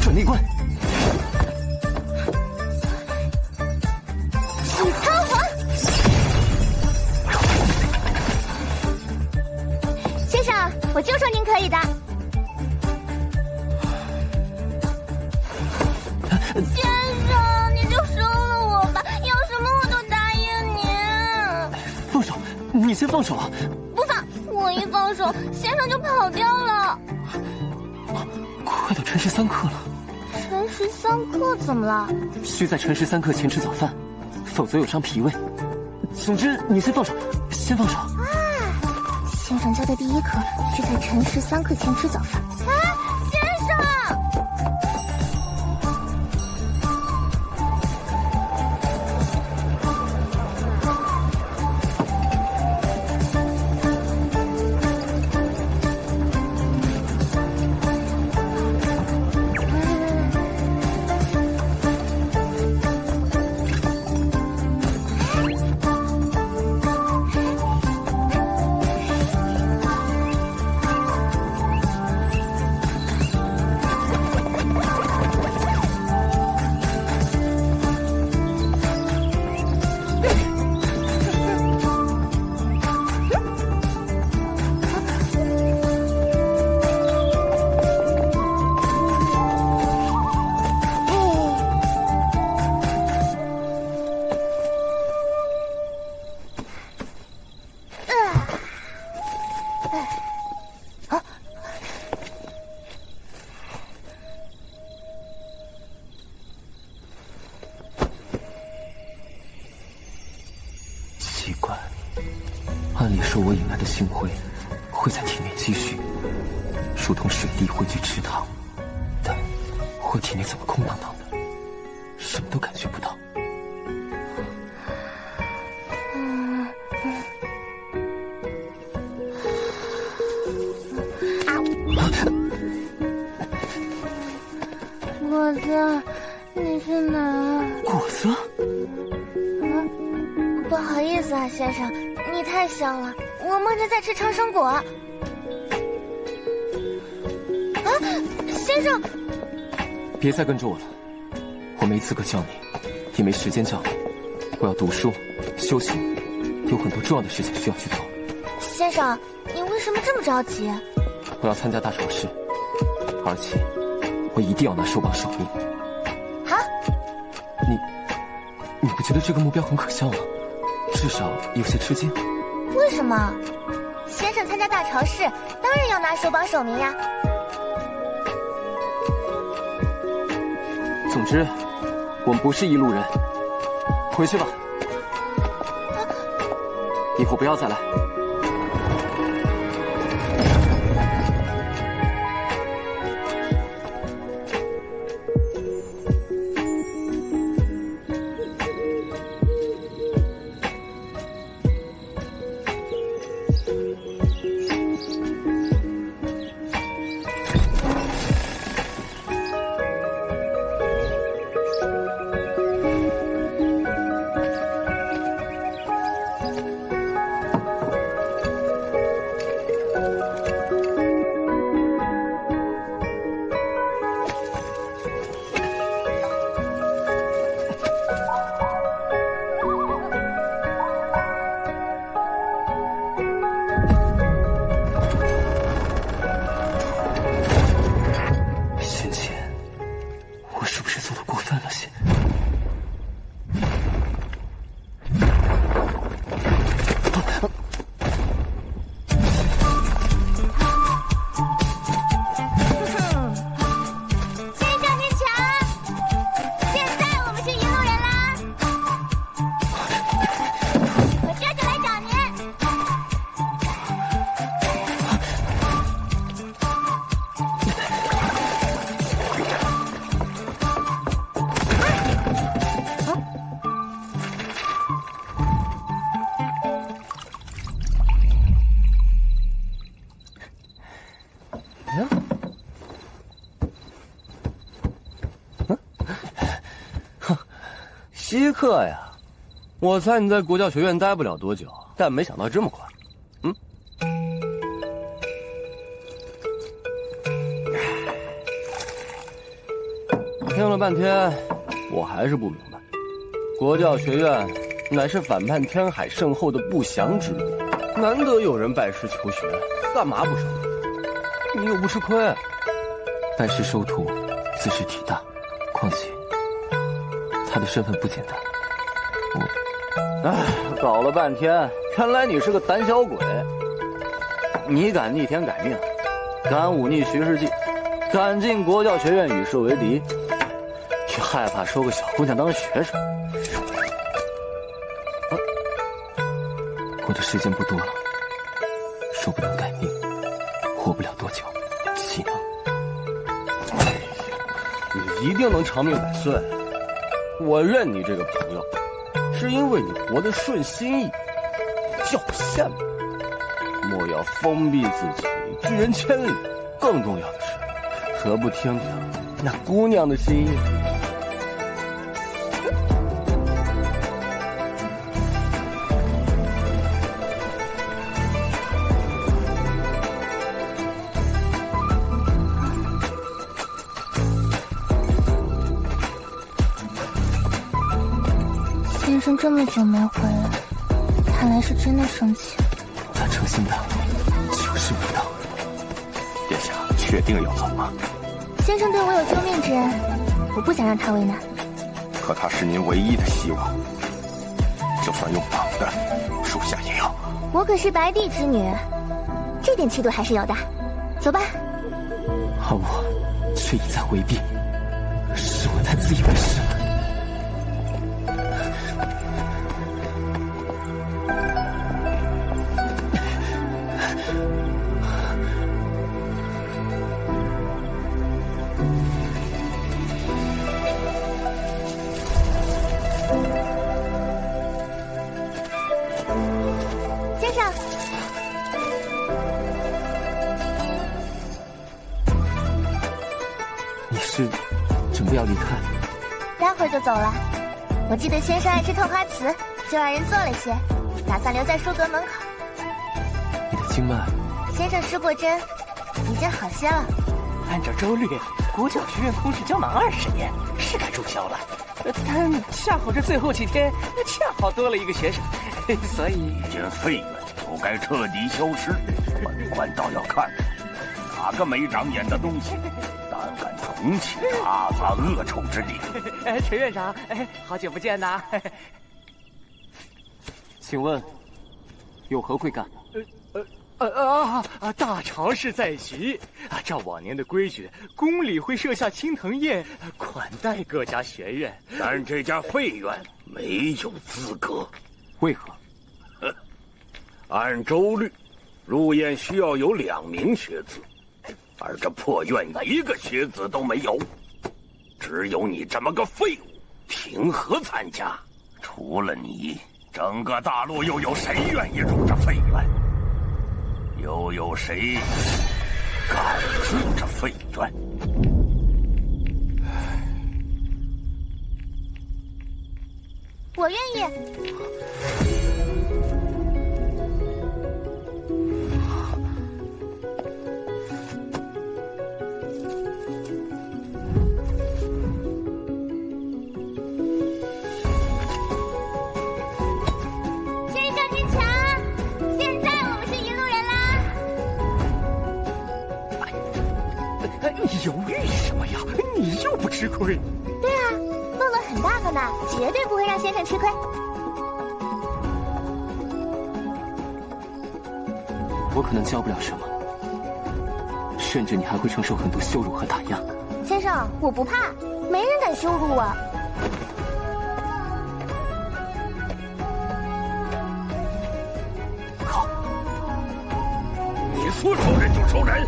Speaker 2: 转内关。
Speaker 9: 洗汤皇，先生，我就说您可以的。先生，你就收了我吧，有什么我都答应您。
Speaker 2: 放手，你先放手。
Speaker 9: 不放，我一放手，先生就跑掉了。
Speaker 2: 快到辰时3刻了。
Speaker 9: 辰时3刻怎么了？
Speaker 2: 需在辰时3刻前吃早饭，否则有伤脾胃。总之，你先放手，先放手。
Speaker 9: 啊，先生教的第一课是在辰时3刻前吃早饭。啊，先生。
Speaker 2: 受我引来的星辉会在体内积蓄，如同水滴汇聚池塘，但我体内怎么空荡荡的，什么都感觉不到。
Speaker 9: 果子，你去哪儿？
Speaker 2: 果子？
Speaker 9: 不好意思啊，先生，你太小了，我梦见在吃长生果。啊，先生，
Speaker 2: 别再跟着我了，我没资格叫你，也没时间叫你。我要读书、修行，有很多重要的事情需要去做。
Speaker 9: 先生，你为什么这么着急？
Speaker 2: 我要参加大考试，而且我一定要拿兽榜首名。
Speaker 9: 啊？
Speaker 2: 你不觉得这个目标很可笑吗？至少有些吃惊。
Speaker 9: 为什么？先生参加大潮试，当然要拿首榜首名呀。
Speaker 2: 总之，我们不是一路人。回去吧，以后不要再来。
Speaker 15: 稀客呀，我猜你在国教学院待不了多久，但没想到这么快。听了半天，我还是不明白，国教学院乃是反叛天海圣后的不祥之地，难得有人拜师求学，干嘛不收你？你又不吃亏。
Speaker 2: 拜师收徒，自是体大，况且他的身份不简单。
Speaker 5: 搞了半天，原来你是个胆小鬼。你敢逆天改命，敢忤逆徐世纪，敢进国教学院与世为敌，却害怕收个小姑娘当学生。
Speaker 2: 我的时间不多了，说不能改命，活不了多久，岂能？
Speaker 15: 你一定能长命百岁。我认你这个朋友，是因为你活得顺心意，叫我羡慕。莫要封闭自己，拒人千里。更重要的是，何不听听那姑娘的心意？
Speaker 9: 先生这么久没回来，看来是真的生气。
Speaker 2: 他诚心的，就是不到。
Speaker 6: 殿下确定要走吗？
Speaker 9: 先生对我有救命之恩，我不想让他为难。
Speaker 6: 可他是您唯一的希望，就算用绑的，属下也要。
Speaker 9: 我可是白帝之女，这点气度还是有的。走吧。
Speaker 2: 而我却一再回避，是我太自以为是了。你是准备要离开？
Speaker 9: 待会儿就走了。我记得先生爱吃透花瓷，就让人做了些，打算留在书阁门口。
Speaker 2: 你的经脉，
Speaker 9: 先生施过针，已经好些了。
Speaker 12: 按照周律，国教学院空室将满20年，是该注销了。但恰好这最后几天，恰好多了一个学生，所以
Speaker 11: 一间废院就该彻底消失。本官倒要看看，哪个没长眼的东西，胆敢重启阿发恶臭之地。
Speaker 12: 陈院长，好久不见呐！
Speaker 2: 请问有何贵干？
Speaker 12: 大朝是在即，照往年的规矩，宫里会设下青藤宴，款待各家学院。
Speaker 11: 但这家废院没有资格。
Speaker 2: 为何？
Speaker 11: 按周律，入宴需要有2名学子，而这破院1个学子都没有，只有你这么个废物，凭何参加？除了你，整个大陆又有谁愿意入这废院？又有谁敢入这废院？
Speaker 9: 我愿意。先生您瞧，现在我们是一路人啦。
Speaker 12: 你犹豫什么呀？你又不吃亏。
Speaker 9: 对啊，乐乐很大个呢，绝对不会让先生吃亏。
Speaker 2: 我可能教不了什么，甚至你还会承受很多羞辱和打压。
Speaker 9: 先生，我不怕，没人敢羞辱我。
Speaker 2: 好，
Speaker 11: 你说收人就收人。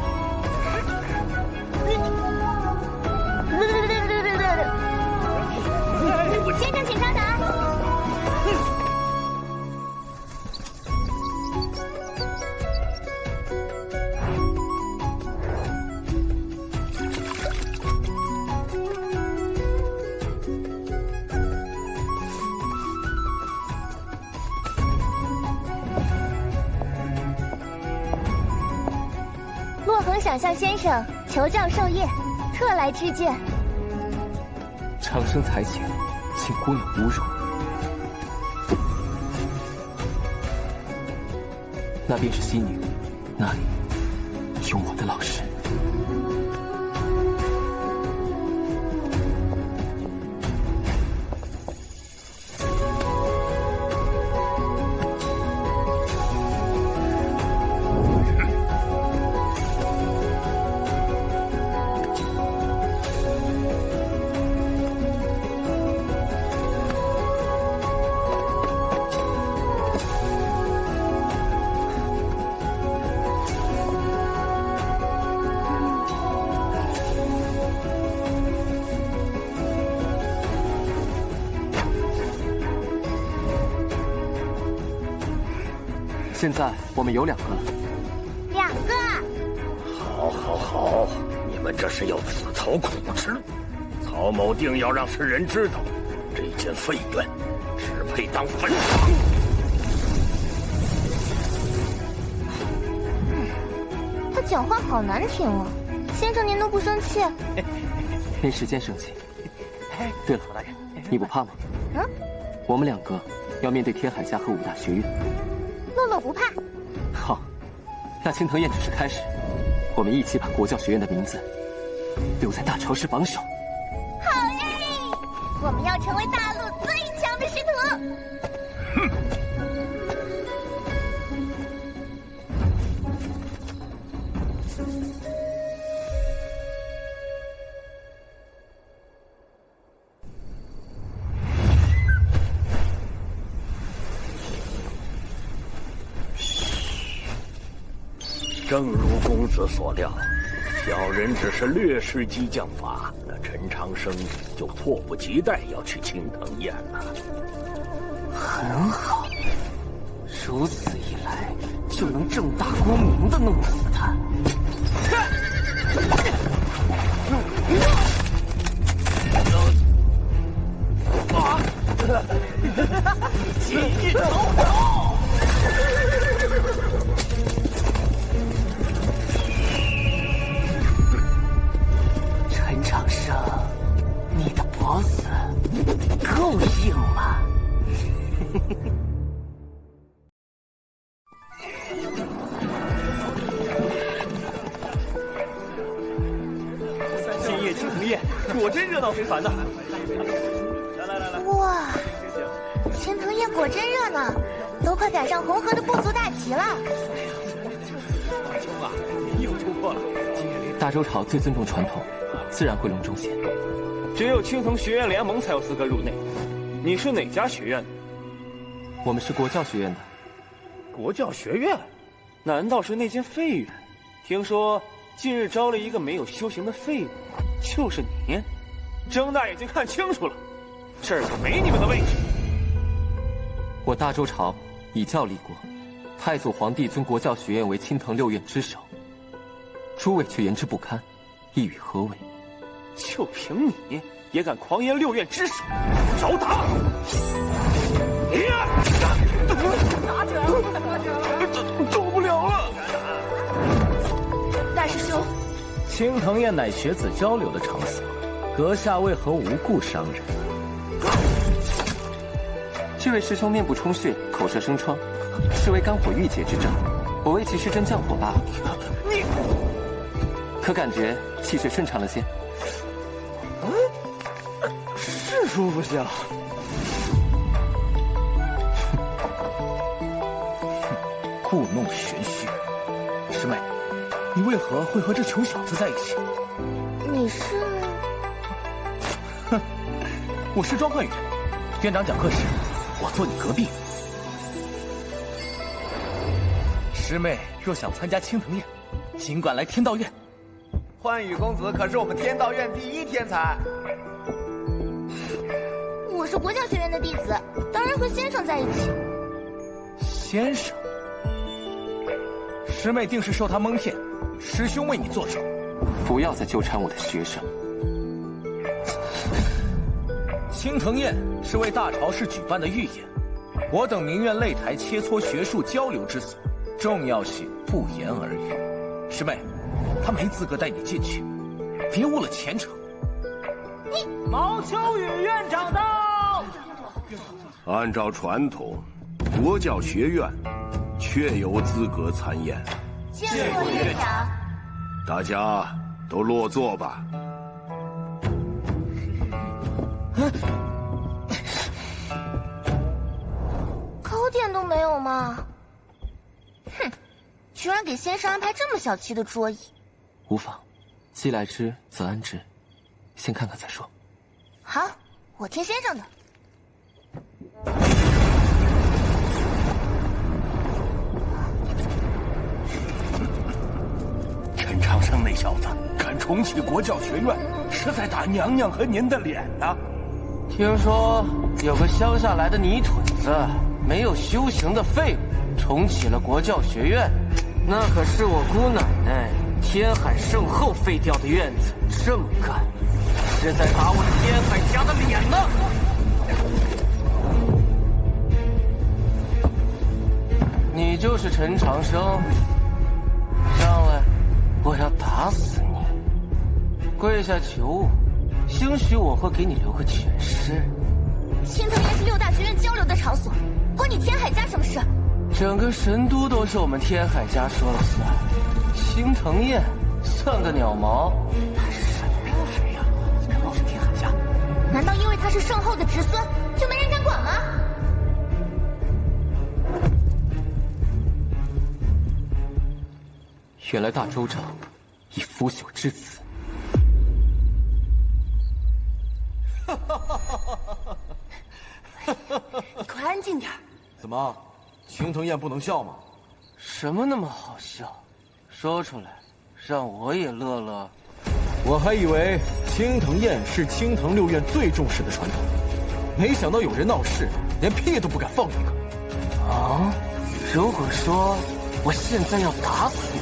Speaker 9: 先生，请稍等。洛恒想向先生求教授业，特来致见。
Speaker 2: 长生才情，请姑娘侮辱。那便是西宁，那里有我的老师。现在我们有2个了。
Speaker 9: 2个。
Speaker 11: 好，好，好，你们这是要自讨苦吃。曹某定要让世人知道，这间废院只配当坟场。
Speaker 9: 他讲话好难听啊！先生您都不生气？
Speaker 2: 没时间生气。对了，你不怕吗？我们2个要面对天海家和5大学院。
Speaker 9: 乐乐不怕。
Speaker 2: 好，那青藤宴只是开始，我们一起把国教学院的名字留在大朝氏榜首。
Speaker 9: 好耶！我们要成为大陆最强的师徒。
Speaker 11: 正如公子所料，小人只是略施激将法，那陈长生就迫不及待要去青藤宴了。
Speaker 2: 很好，如此一来，就能正大光明的弄死他。
Speaker 15: 今夜青藤宴果真热闹非凡呐！
Speaker 9: 哇，青藤宴果真热闹，都快赶上红河的部族大旗了。
Speaker 15: 又突破了！
Speaker 2: 大周朝最尊重传统，自然会隆重些。
Speaker 15: 只有青藤学院联盟才有资格入内。你是哪家学院的？
Speaker 2: 我们是国教学院的。
Speaker 15: 国教学院？难道是那间废院？听说近日招了一个没有修行的废物，就是你。睁大眼睛看清楚了，这儿可没你们的位置。
Speaker 2: 我大周朝以教立国，太祖皇帝尊国教学院为青藤六院之首，诸位却言之不堪，意与何为？
Speaker 15: 就凭你也敢狂言六院之首，找打！
Speaker 1: 打起来了！打起来了！
Speaker 15: 受不了了！
Speaker 14: 大师兄，
Speaker 13: 青藤宴乃学子交流的场所，阁下为何无故伤人？
Speaker 2: 这位师兄面部充血，口舌生疮，是为肝火郁结之症。我为其施针降火罢了。
Speaker 15: 你
Speaker 2: 可感觉气血顺畅了些？
Speaker 15: 是舒服些了。
Speaker 13: 故弄玄虚，师妹，你为何会和这穷小子在一起？
Speaker 9: 你是？
Speaker 13: 哼，我是庄焕宇，院长讲课时，我坐你隔壁。师妹若想参加青藤宴，尽管来天道院。
Speaker 7: 焕宇公子可是我们天道院第一天才。
Speaker 9: 我是国教学院的弟子，当然和先生在一起。
Speaker 13: 先生，师妹定是受他蒙骗，师兄为你做主。
Speaker 2: 不要再纠缠我的学生。
Speaker 13: 青藤宴是为大朝氏举办的御宴，我等明院擂台切磋学术交流之所，重要性不言而喻。师妹，他没资格带你进去，别误了前程。
Speaker 12: 毛秋雨院长到。
Speaker 8: 按照传统，国教学院确有资格参宴。
Speaker 9: 见过院长。
Speaker 8: 大家都落座吧。
Speaker 9: 考点都没有吗？哼，居然给先生安排这么小气的桌椅。
Speaker 2: 无妨，既来之则安之，先看看再说。
Speaker 9: 好，我听先生的。
Speaker 11: 陈长生那小子敢重启国教学院，是在打娘娘和您的脸呢。
Speaker 15: 听说有个乡下来的泥腿子，没有修行的废物，重启了国教学院，那可是我姑奶奶天海圣后废掉的院子，这么干，是在打我天海家的脸呢。你就是陈长生，上来，我要打死你！跪下求我，兴许我会给你留个全尸。
Speaker 9: 青藤宴是六大学院交流的场所，关你天海家什么事？
Speaker 15: 整个神都都是我们天海家说了算，青藤宴算个鸟毛！
Speaker 2: 他是什么人呀？怎么是天海家？
Speaker 9: 难道因为他是圣后的侄孙，就没人敢管吗？
Speaker 2: 原来大周长已腐朽至此。
Speaker 14: 你快安静点。
Speaker 7: 怎么，青藤宴不能笑吗？
Speaker 15: 什么那么好笑？说出来，让我也乐乐。
Speaker 7: 我还以为青藤宴是青藤六院最重视的传统，没想到有人闹事，连屁都不敢放一个。
Speaker 15: 啊！如果说我现在要打死你，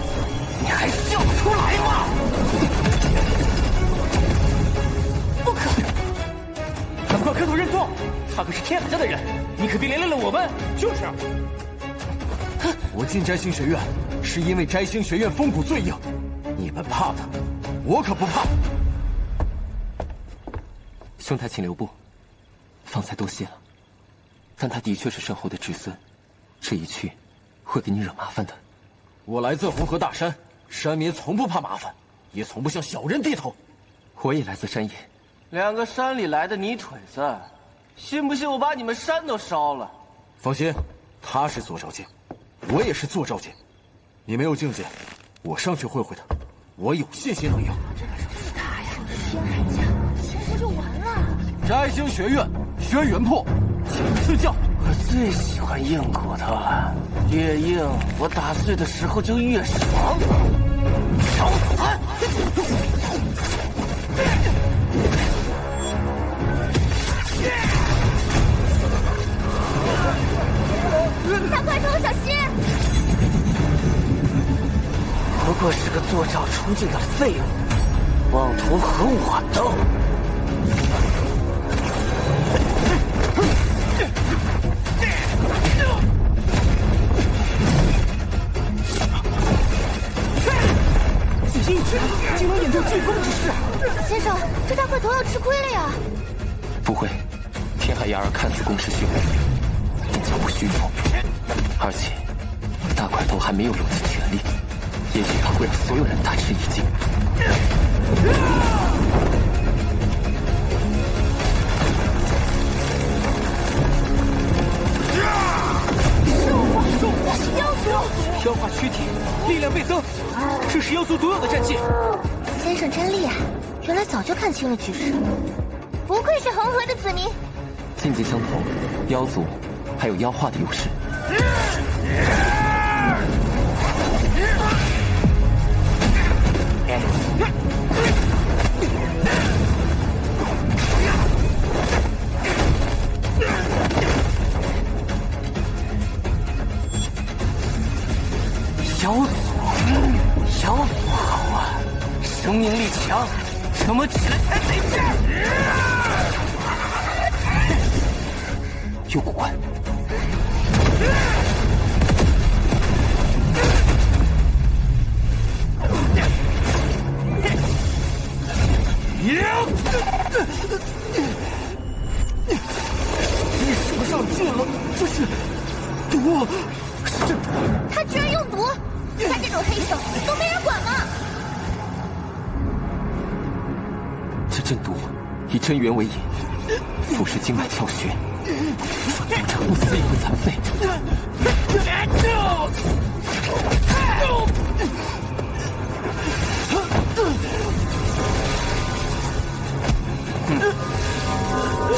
Speaker 15: 你还笑得出来吗？不可能！赶快磕头认错，他可是天海家的人，你可别连累了我们。就是。
Speaker 7: 我进摘星学院，是因为摘星学院风骨最硬，你们怕他，我可不怕。
Speaker 2: 兄台请留步，方才多谢了。但他的确是身后的至尊，这一去会给你惹麻烦的。
Speaker 7: 我来自红河大山，山民从不怕麻烦，也从不向小人低头。
Speaker 2: 我也来自山野，
Speaker 15: 两个山里来的泥腿子，信不信我把你们山都烧了？
Speaker 7: 放心，他是坐照剑，我也是坐照剑。你没有境界，我上去会会他，我有信心能赢。
Speaker 9: 他呀，天海家，现在就完了。
Speaker 7: 摘星学院，轩辕破，请赐教。
Speaker 15: 我最喜欢硬骨头了，越硬我打碎的时候就越爽。找死！
Speaker 9: 大块头，小心！
Speaker 15: 不过是个坐照出镜的废物，妄图和我斗。
Speaker 12: 紫金之竟能演出飓风之势！
Speaker 9: 先生，这大块头要吃亏了呀！
Speaker 2: 不会，天海牙儿看似攻势虚伪，但脚不虚浮，而且大块头还没有用尽全力，也许他会让所有人大吃一惊。
Speaker 12: 妖族，消化躯体，力量倍增，这是妖族独有的战技。
Speaker 9: 先生真厉害，原来早就看清了局势，不愧是红河的子民。
Speaker 2: 境界相同，妖族还有妖化的优势。
Speaker 15: 妖族好啊，生命力强，怎么起来才得劲儿？
Speaker 2: 有古怪。
Speaker 12: 你使不上劲了，这是毒！是
Speaker 9: 他居然用毒！他这种黑手都没人管吗？
Speaker 2: 这阵毒以真元为引，腐蚀经脉窍穴，说不成不死也会残废。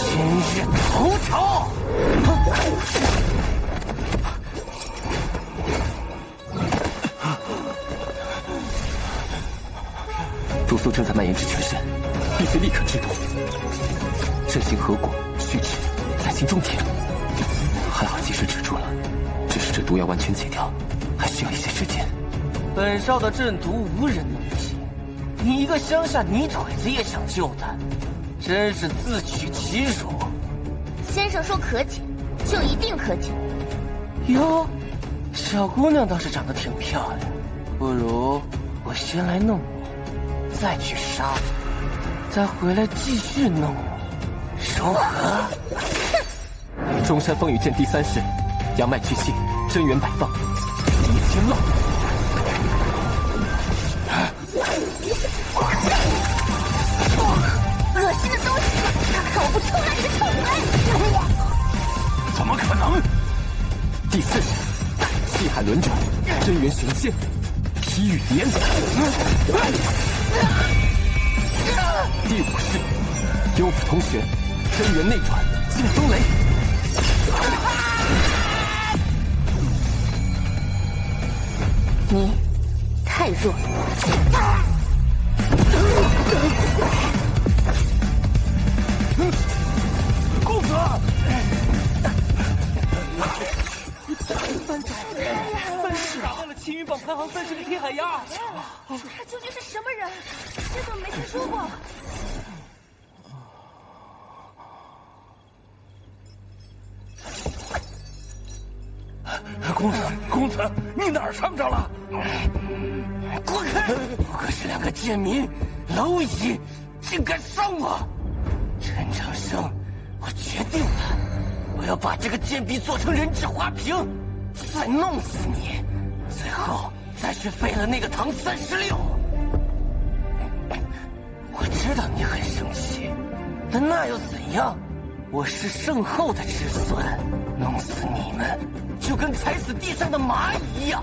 Speaker 15: 今日头朝！
Speaker 2: 毒素正在蔓延至全身，必须立刻制毒。阵型合谷续指在心中点，还好及时止住了。只是这毒要完全解掉，还需要一些时间。
Speaker 15: 本少的阵毒无人能解，你一个乡下泥腿子也想救他，真是自取其辱。
Speaker 9: 先生说可解，就一定可解。
Speaker 15: 哟，小姑娘倒是长得挺漂亮，不如我先来弄你，再去杀你，再回来继续弄你，如何？
Speaker 2: 中山风雨阵第3式，阳脉聚气，真元摆放，一千浪。
Speaker 9: 恶心的东西，看我不抽烂你的臭嘴！
Speaker 6: 怎么可能？
Speaker 2: 第4式，气海轮转，真元玄仙，劈雨连。第5式，幽府通玄，真元内转，劲风雷。
Speaker 9: 你太弱了。
Speaker 12: 公子，三世打败了青云榜排行30的天海牙。
Speaker 14: 他究竟是什么人？这怎么没听说过？
Speaker 6: 公子，你哪儿伤着了？
Speaker 15: 滚开！不过是2个贱民，蝼蚁，竟敢伤我！陈长生，我决定了，我要把这个贱婢做成人质花瓶，再弄死你，最后再去废了那个唐36。我知道你很生气，但那又怎样？我是圣后的侄孙，弄死你们就跟踩死地上的蚂蚁一样。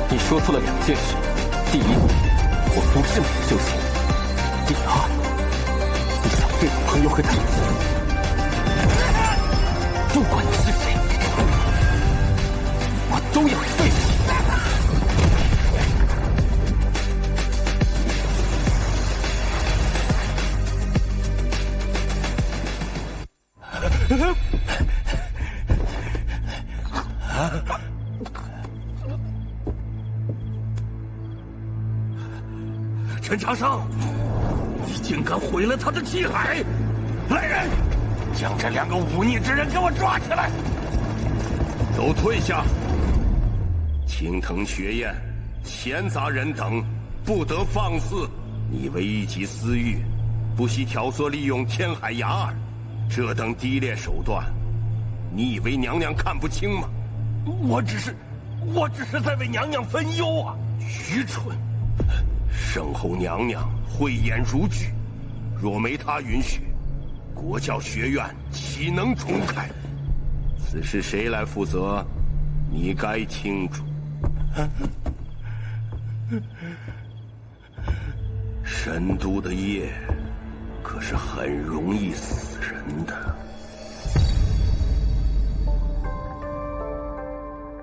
Speaker 2: 你说错了2件事：第一，我不是没有救星；第二，你想废我朋友和弟子。不管你是谁，我都要废你。
Speaker 4: 陈长生，你竟敢毁了他的气海！来人，将这2个忤逆之人给我抓起来！都退下！青藤学院、闲杂人等不得放肆！你为一己私欲，不惜挑唆利用天海牙儿，这等低劣手段，你以为娘娘看不清吗？我只是在为娘娘分忧啊！愚蠢！圣后娘娘慧眼如炬，若没她允许，国教学院岂能重开？此事谁来负责？你该清楚。神都的夜可是很容易死人的。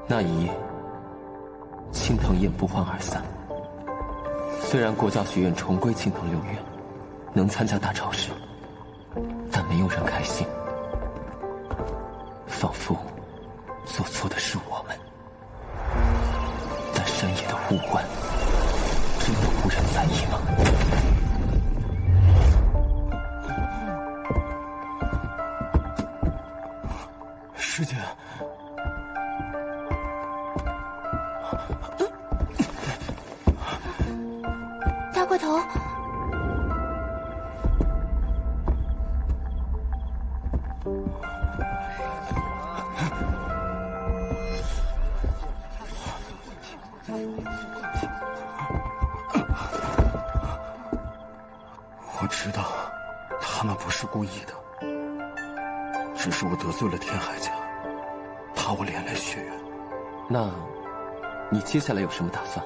Speaker 2: 那一夜，青藤宴不欢而散。虽然国教学院重归青藤6院，能参加大朝试，但没有人开心，仿佛做错的是我们。但山野的物冠，真的无人在意吗？
Speaker 7: 师姐，
Speaker 9: 大块头，
Speaker 7: 我知道他们不是故意的，只是我得罪了天海家，怕我连累学院。
Speaker 2: 那，你接下来有什么打算？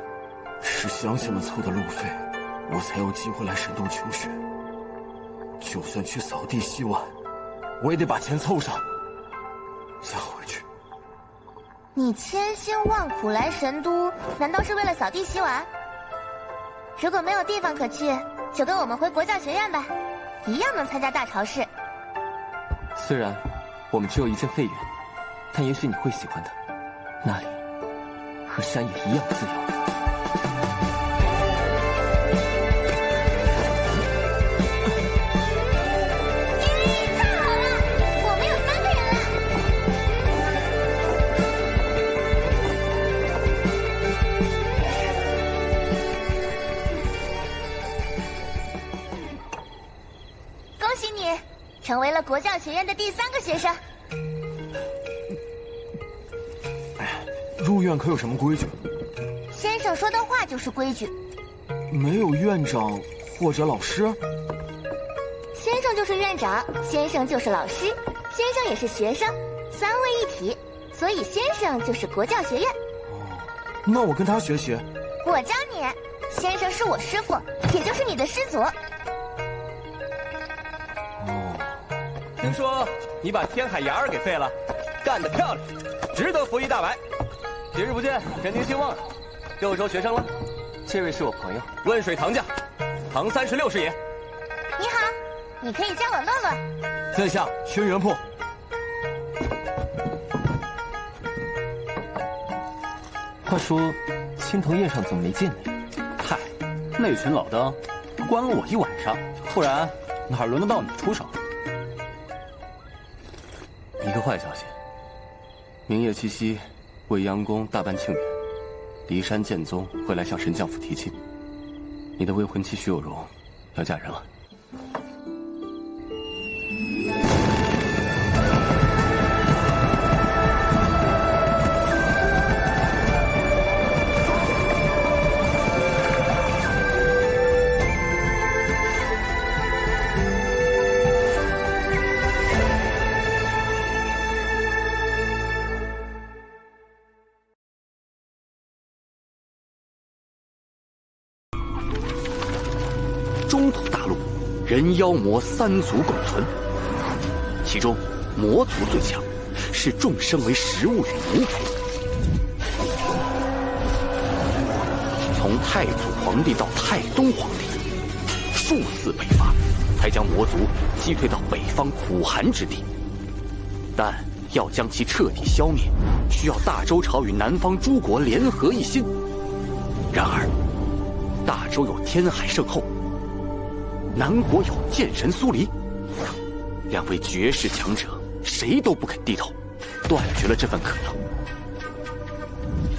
Speaker 7: 是乡亲们凑的路费，我才有机会来神都求学。就算去扫地洗碗，我也得把钱凑上，再回去。
Speaker 9: 你千辛万苦来神都，难道是为了扫地洗碗？如果没有地方可去，就跟我们回国教学院吧，一样能参加大朝试。
Speaker 2: 虽然我们只有一间废园，但也许你会喜欢的，那里和山野一样自由。
Speaker 9: 成为了国教学院的第3个学生。
Speaker 7: 入院可有什么规矩？
Speaker 9: 先生说的话就是规矩。
Speaker 7: 没有院长或者老师？
Speaker 9: 先生就是院长，先生就是老师，先生也是学生，3位一体，所以先生就是国教学院。
Speaker 7: 那我跟他学习。
Speaker 9: 我教你，先生是我师傅，也就是你的师祖。
Speaker 13: 听说你把天海牙儿给废了，干得漂亮，值得服一大白。几日不见，人丁兴旺，又收学生了。
Speaker 2: 这位是我朋友，
Speaker 13: 温水堂将，唐36师爷。
Speaker 9: 你好，你可以叫我洛洛。
Speaker 7: 在下轩辕破。
Speaker 2: 话说，青藤宴上怎么没见你？
Speaker 5: 嗨，那群老登关了我一晚上，不然哪轮得到你出手？
Speaker 2: 一个坏消息，明夜七夕，未央宫大办庆典，
Speaker 15: 骊山剑宗会来向神将府提亲，你的未婚妻徐有容要嫁人了。
Speaker 5: 中土大陆，人妖魔三族共存，其中魔族最强，视众生为食物与奴仆。从太祖皇帝到太宗皇帝，数次北伐，才将魔族击退到北方苦寒之地。但要将其彻底消灭，需要大周朝与南方诸国联合一心。然而，大周有天海圣后，南国有剑神苏黎，两位绝世强者，谁都不肯低头，断绝了这份可能。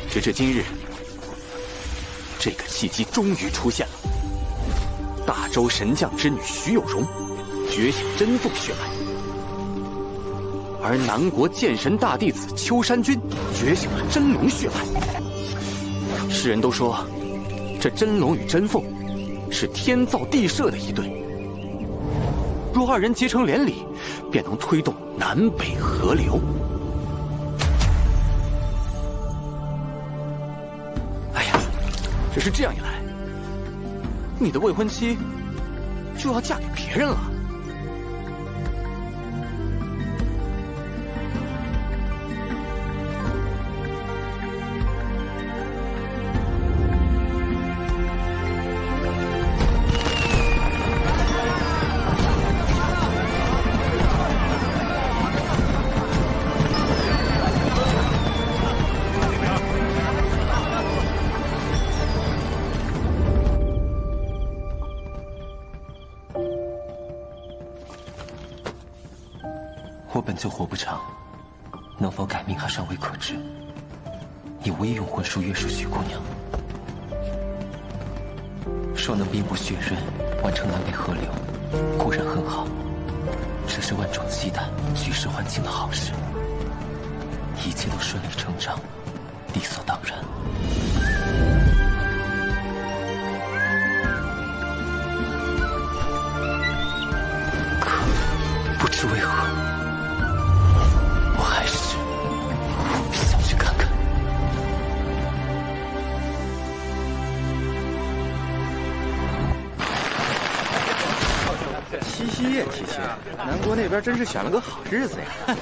Speaker 5: 直至今日，这个契机终于出现了。大周神将之女徐有容觉醒真凤血脉，而南国剑神大弟子秋山君觉醒了真龙血脉。世人都说，这真龙与真凤是天造地设的一对，若二人结成连理，便能推动南北河流。哎呀，只是这样一来，你的未婚妻就要嫁给别人了。
Speaker 2: 我本就活不长，能否改命还尚未可知。你无意用婚书约束徐姑娘，若能弥补血刃，完成南北河流，固然很好。这是万众期待、举世欢庆的好事，一切都顺理成章，理所当然。可不知为何，我还是想去看看。
Speaker 12: 七夕夜，七夕，南国那边真是选了个好日子呀！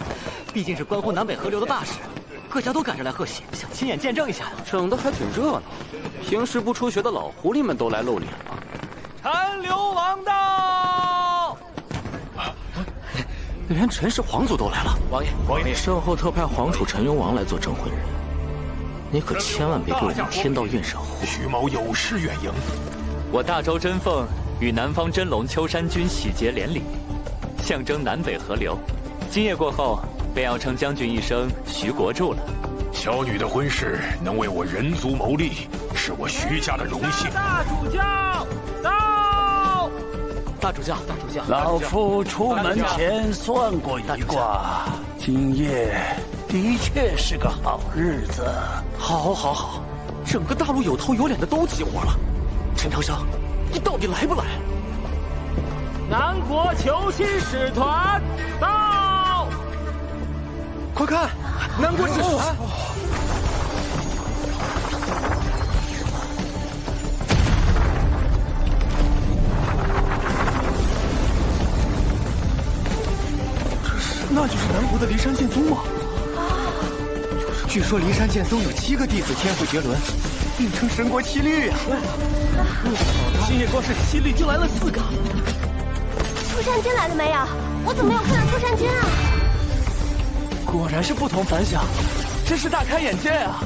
Speaker 12: 毕竟是关乎南北河流的大事，各家都赶着来贺喜，想亲眼见证一下。
Speaker 5: 整得还挺热闹，平时不出血的老狐狸们都来露脸了。
Speaker 3: 陈留王到，
Speaker 5: 连陈氏皇族都来了。
Speaker 12: 王爷，身后特派皇储陈留王来做证婚人，你可千万别给我们天道院上祸。
Speaker 6: 徐某有失远迎。
Speaker 16: 我大周真凤与南方真龙秋山君喜结连理，象征南北河流。今夜过后，便要称将军一声徐国柱了。
Speaker 6: 小女的婚事能为我人族谋利，是我徐家的荣幸。
Speaker 3: 大主教到，
Speaker 12: 大主教，
Speaker 11: 老夫出门前算过一卦，今夜的确是个好日子。
Speaker 5: 好，整个大陆有头有脸的都齐活了。陈长生，你到底来不来？
Speaker 3: 南国求亲使团到，
Speaker 5: 快看，南国使团！
Speaker 7: 那就是南国的骊山剑宗吗？据说骊山剑宗有7个弟子天赋绝伦，并称神国7律啊！
Speaker 12: 今夜光是7律就来了4个。
Speaker 14: 秋山君来了没有？我怎么没有看到秋山君啊？
Speaker 7: 果然是不同凡响，真是大开眼界啊！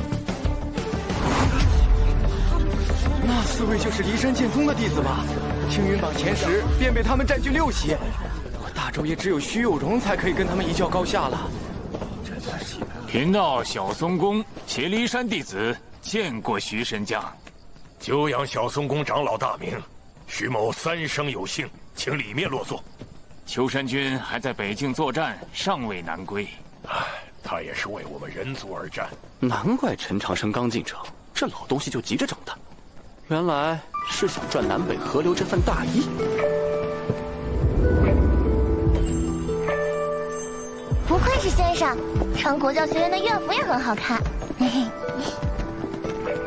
Speaker 7: 那4位就是骊山剑宗的弟子吧？青云榜前10便被他们占据6席，我大周也只有徐有容才可以跟他们一较高下了。
Speaker 17: 贫道小松公携骊山弟子
Speaker 6: 见过徐神将。久仰小松宫长老大名，徐某3生有幸，请里面落座。
Speaker 4: 秋山君还在北境作战，尚未南归。
Speaker 6: 他也是为我们人族而战。
Speaker 5: 难怪陈长生刚进城，这老东西就急着整他，原来是想赚南北河流这份大义。
Speaker 9: 不愧是先生，穿国教学院的院服也很好看。嘿嘿，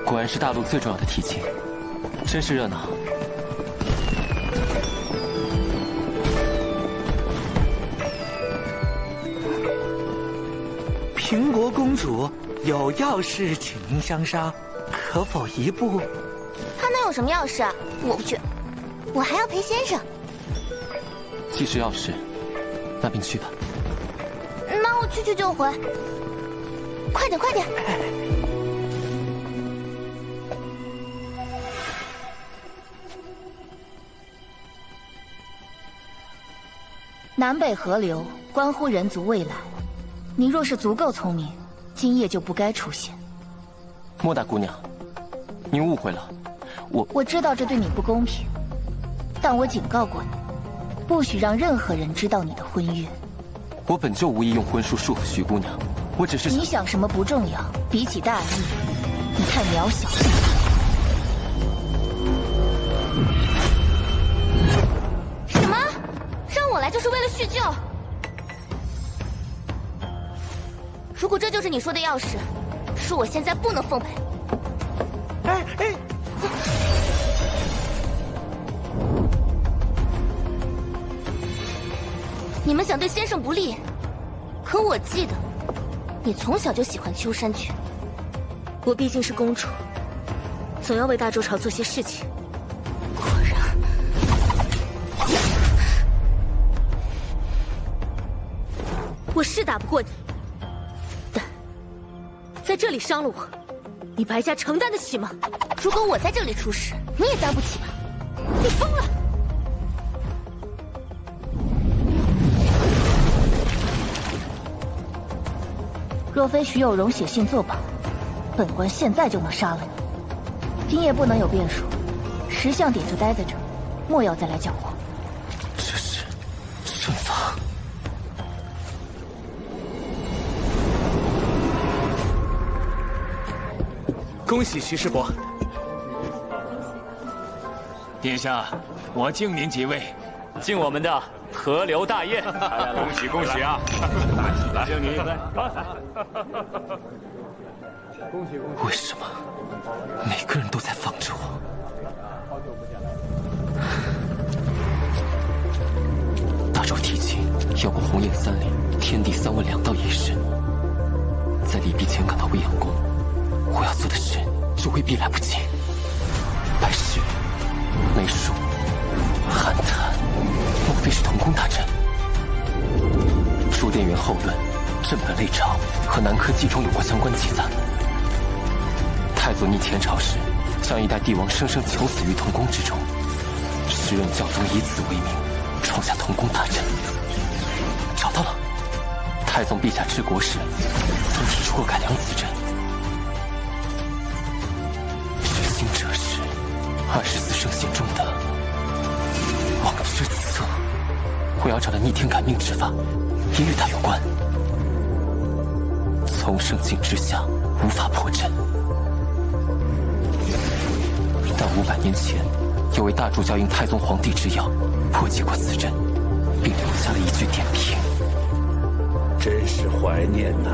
Speaker 2: 果然是大陆最重要的提亲，真是热闹。
Speaker 12: 平国公主有要事请您相商，可否一步？
Speaker 9: 他能有什么要事？我不去，我还要陪先生。
Speaker 2: 既是要事，那便去吧。
Speaker 9: 那我去就回。快点，快点！南北河流关乎人族未来，你若是足够聪明，今夜就不该出现。
Speaker 2: 莫大姑娘，您误会了，
Speaker 9: 我知道这对你不公平，但我警告过你，不许让任何人知道你的婚约。
Speaker 2: 我本就无意用婚书束缚徐姑娘，我只是……
Speaker 9: 你想什么不重要，比起大义，你太渺小。什么？让我来就是为了叙旧？如果这就是你说的要事，恕我现在不能奉陪。你们想对先生不利，可我记得你从小就喜欢秋山君。我毕竟是公主，总要为大周朝做些事情。果然，我是打不过你，但在这里伤了我，你白家承担得起吗？如果我在这里出事，你也担不起吧？你疯了！若非徐有容写信作保，本官现在就能杀了你。今夜不能有变数，识相点就待在这儿，莫要再来搅和。
Speaker 2: 这是阵法。
Speaker 13: 恭喜徐师伯。
Speaker 4: 殿下，我敬您几位，
Speaker 16: 敬我们的河流大宴。
Speaker 4: 恭喜恭喜啊！来，敬您一杯。
Speaker 2: 为什么每个人都在防着我？大周提亲要过红叶3里天地3问2道仪式，在礼毕前赶到未央宫，我要做的事就未必来不及。拜师、美术、寒潭，莫非是同宫大阵？书店员后论《镇本类钞》和《南柯记》中有过相关记载。太祖逆前朝时，将一代帝王生生囚死于同宫之中，时任教宗以此为名，创下同宫大阵。找到了，太宗陛下治国时曾提出过改良此阵。执行者是24圣贤中的王之策，我要找的逆天改命之法也与他有关。从圣境之下无法破阵，但500年前有位大主教应太宗皇帝之要破解过此阵，并留下了一句点评。
Speaker 11: 真是怀念呐！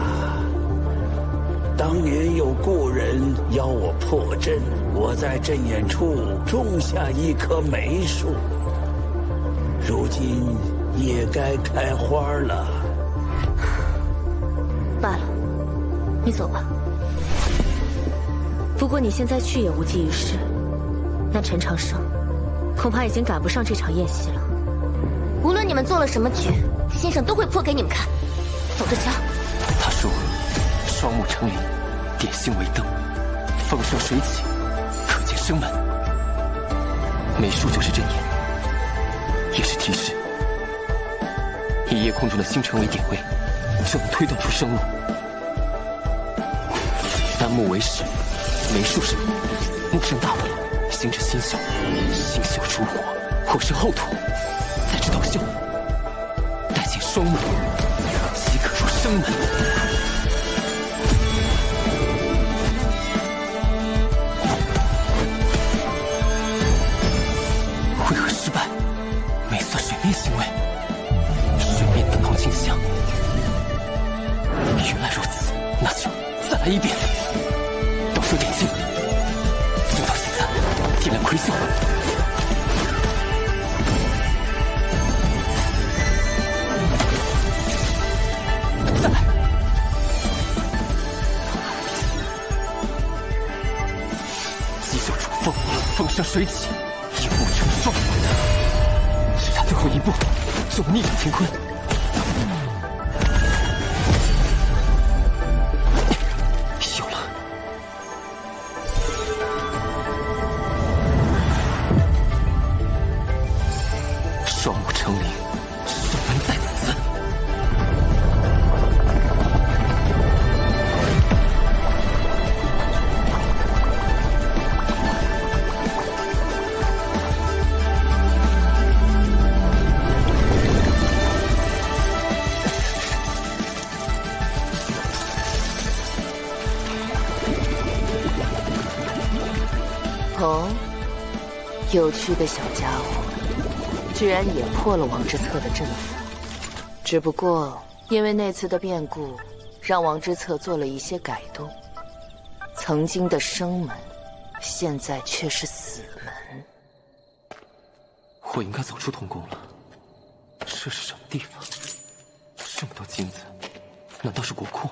Speaker 11: 当年有故人邀我破阵，我在阵眼处种下一棵梅树，如今也该开花了。
Speaker 14: 罢了，你走吧。不过你现在去也无济于事，那陈长生恐怕已经赶不上这场宴席了。
Speaker 9: 无论你们做了什么局，先生都会破给你们看。走着瞧。
Speaker 2: 他说：“双目成林，点星为灯，风生水起，可见生门。”美术就是阵眼，也是提示。以夜空中的星辰为点位，就能推断出生路。丹木为始，梅树是木，木生大伟，形至星宿，星宿出火，火生后土，再至斗秀，待见双门，即可入生门。回合失败，没算水面行为，水面等同镜像。原来如此，那就再来一遍。斗秀点睛，直到现在，点亮魁秀。再来。急秀出风，风生水起，一步成双。只差最后一步，就逆转乾坤。有了。双目成灵，守门在此。
Speaker 17: 哦，有趣的小家伙，居然也破了王之策的阵符。只不过因为那次的变故，让王之策做了一些改动。曾经的生门，现在却是死门。
Speaker 2: 我应该走出童宫了。这是什么地方？这么多金子，难道是国库？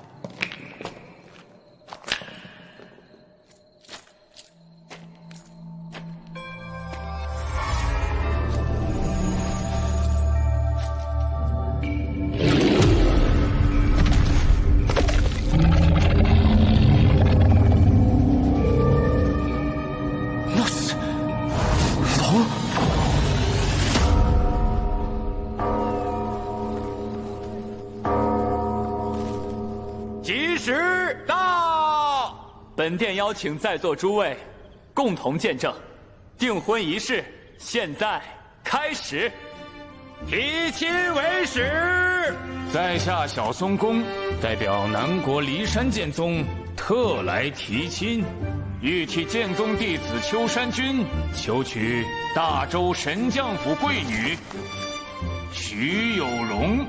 Speaker 16: 本殿邀请在座诸位共同见证，订婚仪式现在开始。
Speaker 4: 提亲为始，在下小松公代表南国骊山剑宗特来提亲，欲替剑宗弟子秋山君求娶大周神将府贵女徐有容。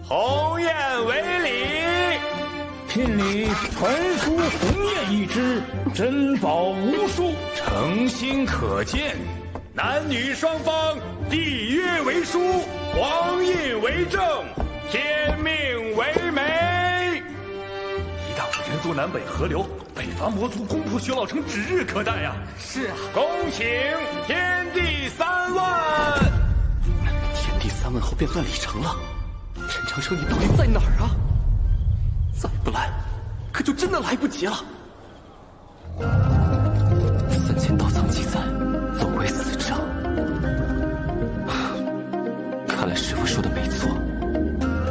Speaker 4: 鸿雁为礼。聘礼传书鸿雁一只，珍宝无数，诚心可见。男女双方缔约为书，黄印为证，天命为媒。一大伙人族南北合流，北伐魔族攻破玄老城指日可待呀！是啊，恭请天地3万。
Speaker 5: 天地3万后便算礼成了。陈长生，你到底在哪儿啊？再不来，可就真的来不及了。
Speaker 2: 3000道藏记载，龙为死者。看来师父说的没错，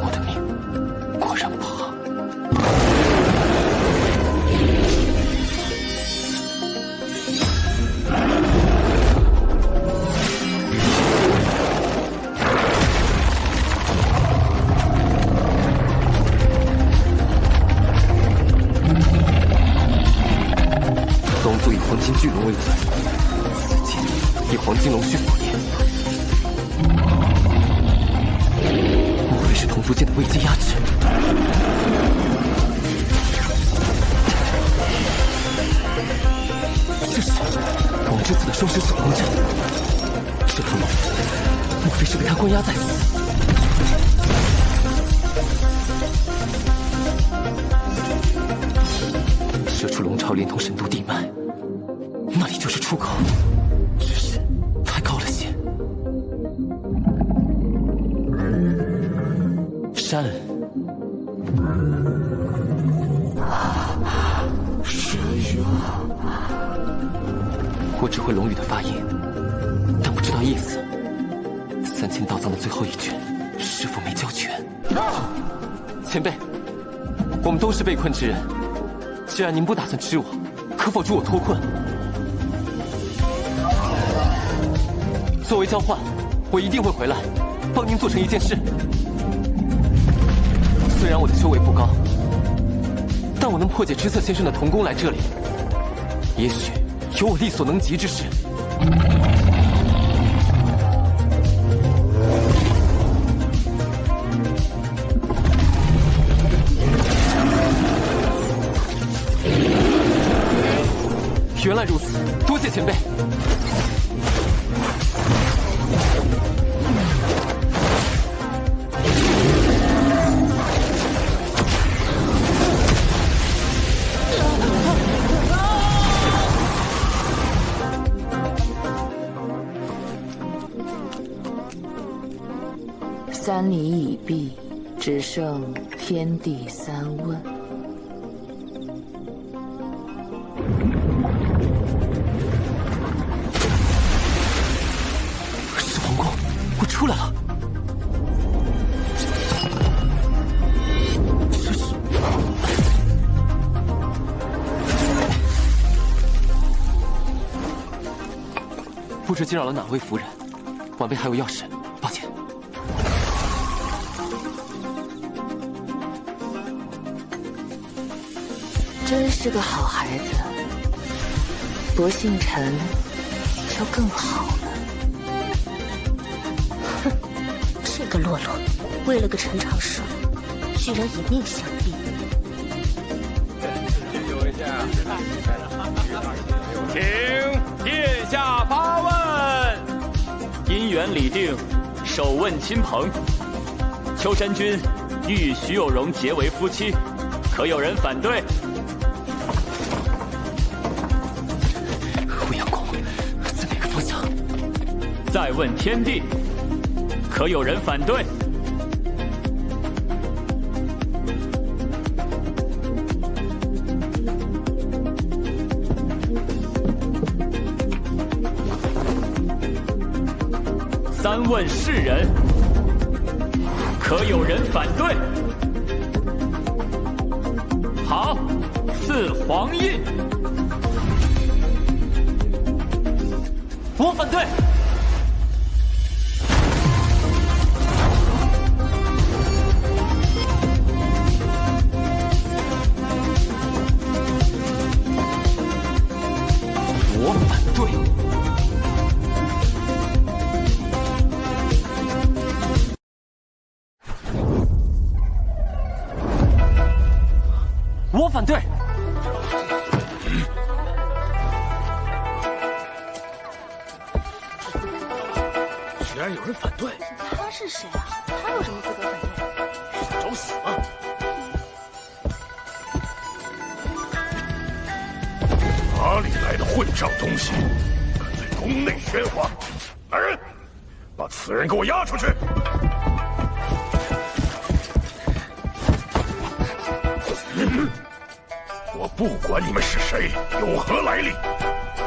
Speaker 2: 我的命果然不好。龙族以黄金巨龙为尊，此剑以黄金龙须所炼。莫非是同族间的危机压制？这是王之子的双生守龙阵，这头龙莫非是被他关押在此？射出龙巢连通神都地脉，那里就是出口，只是太高了些。山
Speaker 8: 神语，
Speaker 2: 我只会龙语的发音，但不知道意思。3000道藏的最后一卷，师父没教全。前辈，我们都是被困之人。既然您不打算吃我，可可否助我脱困？作为交换，我一定会回来，帮您做成一件事。虽然我的修为不高，但我能破解知策先生的童工来这里，也许有我力所能及之事。原来如此，多谢前辈。
Speaker 17: 3礼已毕，只剩天地3问。
Speaker 2: 是皇宫，我出来了。这是……不知惊扰了哪位夫人？晚辈还有要事，抱歉。
Speaker 17: 真是个好孩子，不姓陈就更好了。
Speaker 1: 哼，这个洛洛，为了个陈长寿，居然以命相逼。
Speaker 16: 请殿下发问。姻缘已定，首问亲朋。秋山君欲与徐有容结为夫妻，可有人反对？
Speaker 2: 未央宫在哪个方向？
Speaker 16: 再问天地，可有人反对？三问世人，可有人反对？好，赐皇印。
Speaker 2: 我反对。我反对。我反对。
Speaker 6: 居然有人反对！
Speaker 1: 他是谁啊？他有什么资格反对？
Speaker 6: 想找死吗？哪里来的混账东西，敢在宫内喧哗！来人，把此人给我押出去！我不管你们是谁，有何来历，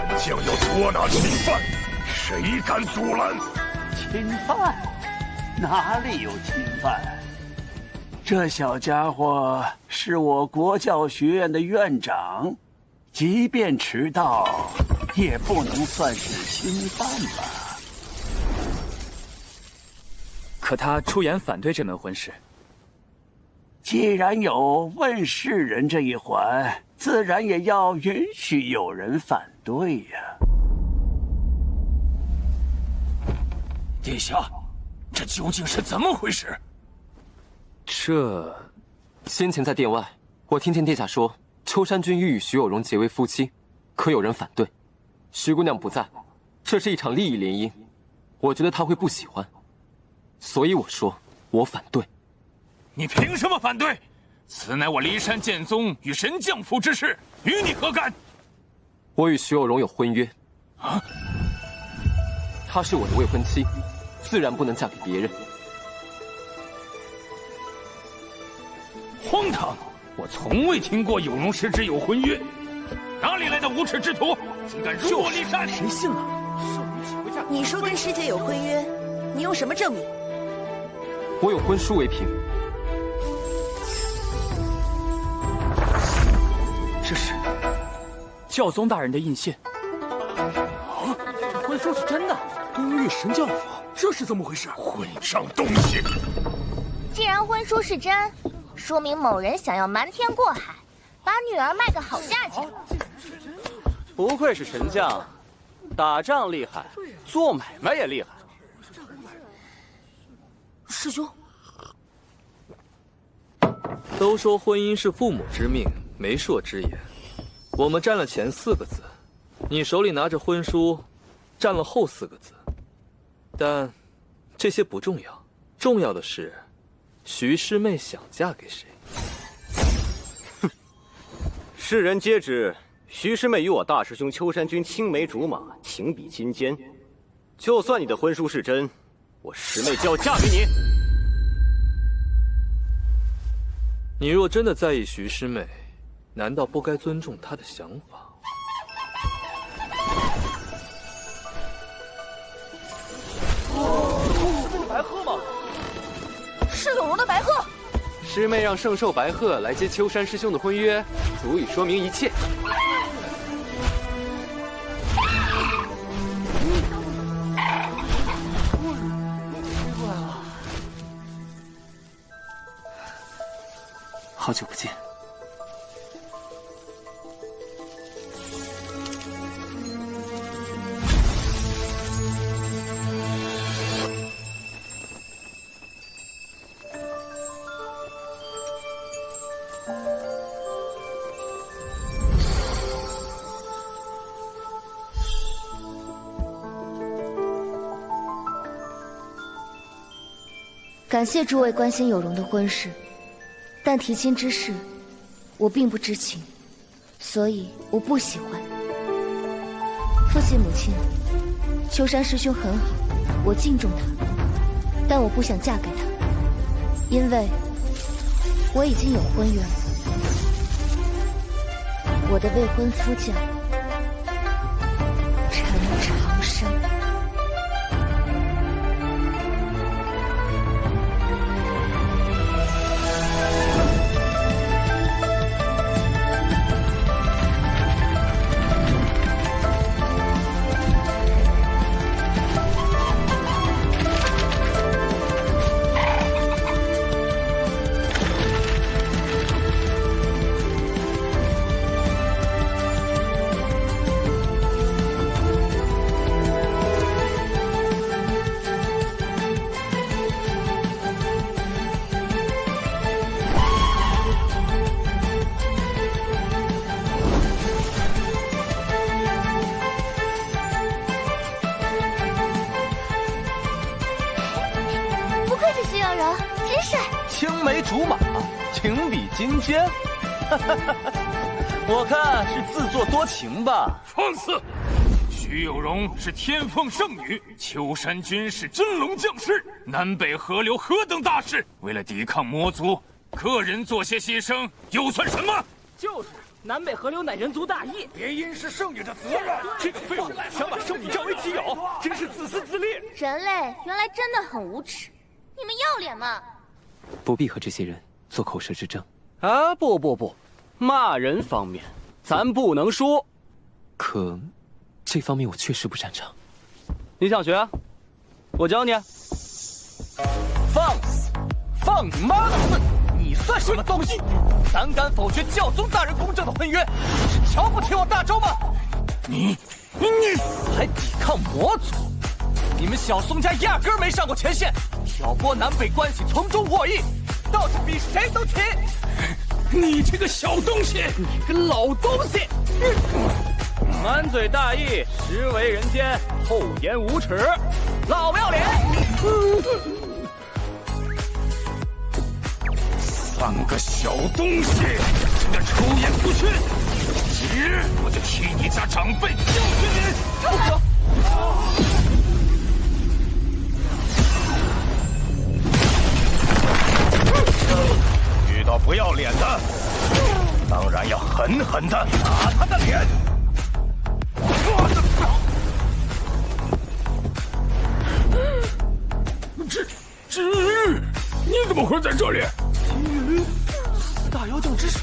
Speaker 6: 本将要捉拿侵犯，谁敢阻拦？
Speaker 11: 侵犯？哪里有侵犯？这小家伙是我国教学院的院长，即便迟到，也不能算是侵犯吧？
Speaker 16: 可他出言反对这门婚事。
Speaker 11: 既然有问世人这一环，自然也要允许有人反对呀。
Speaker 6: 殿下，这究竟是怎么回事？
Speaker 2: 先前在殿外，我听见殿下说秋山君欲与徐有容结为夫妻，可有人反对。徐姑娘不在，这是一场利益联姻，我觉得她会不喜欢，所以我说我反对。
Speaker 6: 你凭什么反对？此乃我骊山剑宗与神将府之事，与你何干？
Speaker 2: 我与徐有容有婚约。啊？她是我的未婚妻，自然不能嫁给别人。
Speaker 6: 荒唐！我从未听过有容师之有婚约，哪里来的无耻之徒，竟敢辱我骊山！
Speaker 2: 谁信呢？
Speaker 14: 你说跟师姐有婚约，你用什么证明？
Speaker 2: 我有婚书为凭。
Speaker 5: 教宗大人的印信。
Speaker 8: 啊，婚书是真的，东域神教府，这是怎么回事？
Speaker 6: 混账东西！
Speaker 9: 既然婚书是真，说明某人想要瞒天过海，把女儿卖个好价钱。
Speaker 5: 不愧是神将，打仗厉害，做买卖也厉害。
Speaker 14: 师兄，
Speaker 3: 都说婚姻是父母之命，媒妁之言。我们占了前4个字，你手里拿着婚书，占了后4个字。但这些不重要，重要的是徐师妹想嫁给谁。
Speaker 15: 世人皆知，徐师妹与我大师兄秋山君青梅竹马，情比金坚。就算你的婚书是真，我师妹就要嫁给你。
Speaker 3: 你若真的在意徐师妹，难道不该尊重她的想法？
Speaker 5: 白鹤吗？
Speaker 14: 是有容的白鹤。
Speaker 5: 师妹让圣兽白鹤来接秋山师兄的婚约，足以说明一切。
Speaker 2: 好久不见。
Speaker 9: 感谢诸位关心有容的婚事，但提亲之事，我并不知情，所以我不喜欢。父亲母亲，秋山师兄很好，我敬重他，但我不想嫁给他，因为我已经有婚约了。我的未婚夫叫陈长生。
Speaker 13: 青梅竹马，情比金坚。我看是自作多情吧。
Speaker 6: 放肆！徐有容是天凤圣女，秋山君是真龙将士，南北河流何等大事，为了抵抗魔族，个人做些牺牲，又算什么？
Speaker 12: 就是南北河流乃人族大义，
Speaker 6: 别因是圣女的责任。这个废物想把圣女占为己有，真是自私自利。
Speaker 9: 人类原来真的很无耻，你们要脸吗？
Speaker 2: 不必和这些人做口舌之争。
Speaker 5: 啊，不，骂人方面咱不能说。
Speaker 2: 可这方面我确实不擅长。
Speaker 5: 你想学？我教你。
Speaker 13: 放肆！放你妈的肆！你算什么东西？胆敢否决教宗大人公正的婚约，是瞧不起我大周吗？你还抵抗魔族？你们小宋家压根儿没上过前线，挑拨南北关系，从中获益，倒是比谁都勤。
Speaker 6: 你这个小东西，
Speaker 5: 你个老东西！满嘴大义，实为人间，厚颜无耻，老不要脸！3
Speaker 6: 个小东西，真的出言不逊！今日我就替你家长辈教训你！住手！遇到不要脸的，当然要狠狠的打他的脸。知玉，你怎么会在这里？
Speaker 13: 金鱼，四大妖将之首，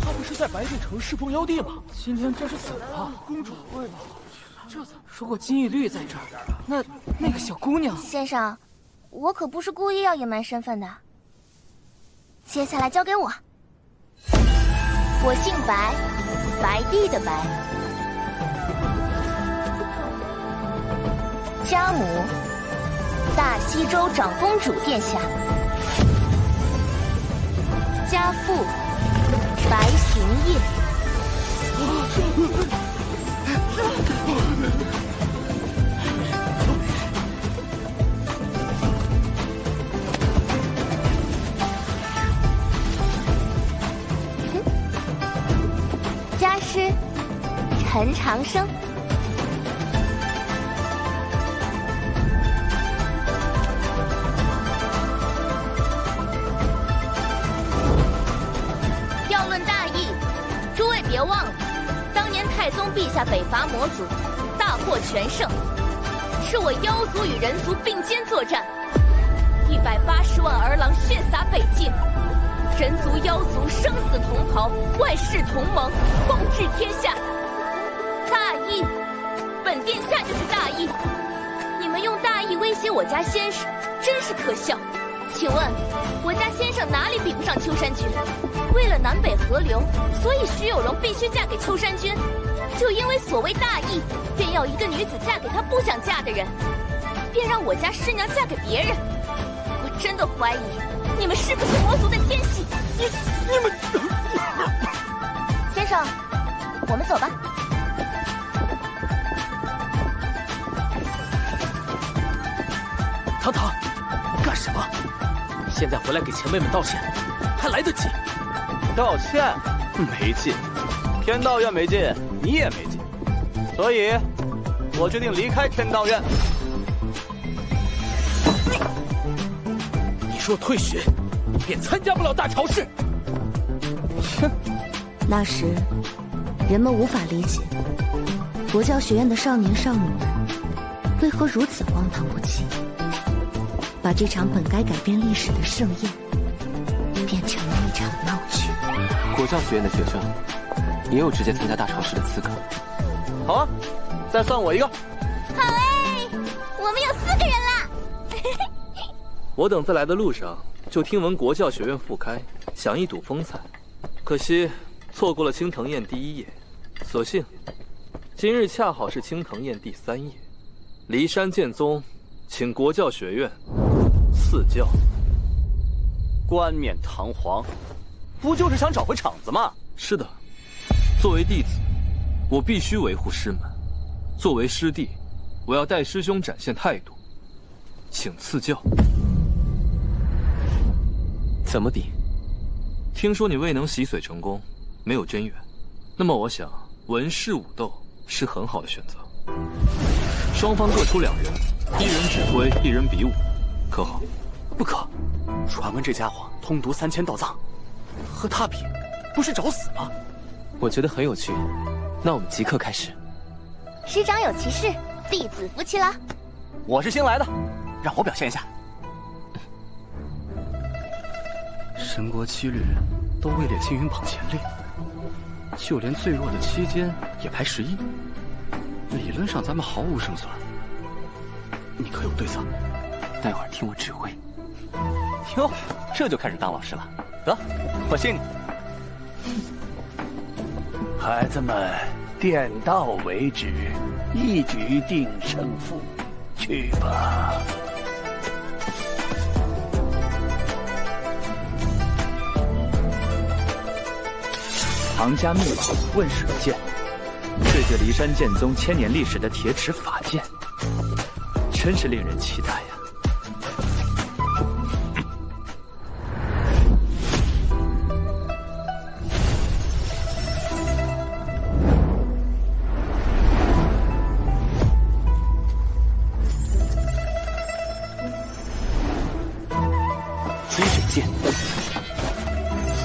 Speaker 13: 他不是在
Speaker 12: 白帝城侍奉妖帝吗？今天真是死了！公主，如果金玉律在这儿，那个小姑娘……
Speaker 9: 先生，我可不是故意要隐瞒身份的。接下来交给我。我姓白，白帝的白。家母，大西州长公主殿下。家父，白行业。家师，陈长生。要论大义，诸位别忘了，当年太宗陛下北伐魔族，大获全胜，是我妖族与人族并肩作战，180万儿郎血洒北境。人族妖族生死同袍，万世同盟，共治天下。大义，本殿下就是大义。你们用大义威胁我家先生，真是可笑。请问，我家先生哪里比不上秋山君？为了南北河流，所以徐有容必须嫁给秋山君。就因为所谓大义，便要一个女子嫁给她不想嫁的人，便让我家师娘嫁给别人。我真的怀疑。你们是不是魔族的奸细？你们，先生，我们走吧。
Speaker 12: 堂堂，干什么？现在回来给前辈们道歉，还来得及。
Speaker 5: 道歉？没劲。天道院没劲，你也没劲，所以，我决定离开天道院。
Speaker 12: 你若退学，便参加不了大朝事。
Speaker 17: 哼，那时人们无法理解国教学院的少年少女们为何如此荒唐不羁，把这场本该改变历史的盛宴变成了一场闹剧。
Speaker 2: 国教学院的学生也有直接参加大朝事的资格。
Speaker 5: 好啊，再算我一个。
Speaker 9: 好哎，我们有4个人啦！
Speaker 5: 我等在来的路上就听闻国教学院复开，想一睹风采，可惜错过了青藤宴第1夜。所幸今日恰好是青藤宴第3夜，骊山剑宗请国教学院赐教。
Speaker 16: 冠冕堂皇，不就是想找回场子吗？
Speaker 5: 是的，作为弟子，我必须维护师门；作为师弟，我要带师兄展现态度，请赐教。
Speaker 2: 怎么比？
Speaker 5: 听说你未能洗髓成功，没有真元，那么我想文士武斗是很好的选择。双方各出2人，一人指挥，一人比武，可好？
Speaker 12: 不可！传闻这家伙通读3000道藏，和他比，不是找死吗？
Speaker 2: 我觉得很有趣，那我们即刻开始。
Speaker 9: 师长有其事，弟子服气了。
Speaker 12: 我是新来的，让我表现一下。神国7律都位列青云榜前列，就连最弱的7间也排11，理论上咱们毫无胜算。你可有对策？
Speaker 2: 待会儿听我指挥。
Speaker 16: 哟，这就开始当老师了。得，我信你。
Speaker 11: 孩子们，点到为止，一局定胜负，去吧。
Speaker 16: 唐家秘宝问世剑，这届骊山剑宗1000年历史的铁齿法剑，真是令人期待呀！
Speaker 12: 积水剑，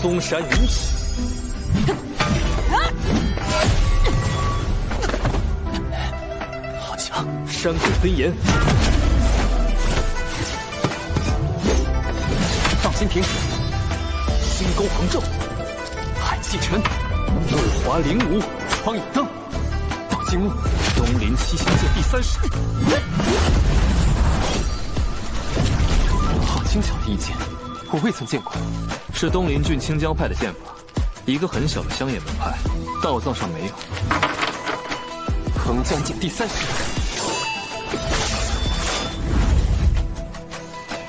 Speaker 5: 嵩山云起。
Speaker 12: 好强！
Speaker 5: 山谷分岩，
Speaker 12: 荡心亭，星宫横咒，海气沉，怒华灵武，窗影灯，到金木，东林七星剑第30。
Speaker 2: 好轻巧的一剑，我未曾见过。
Speaker 18: 是东林郡清江派的剑法，一个很小的乡野门派，道藏上没有。
Speaker 2: 横江剑第30。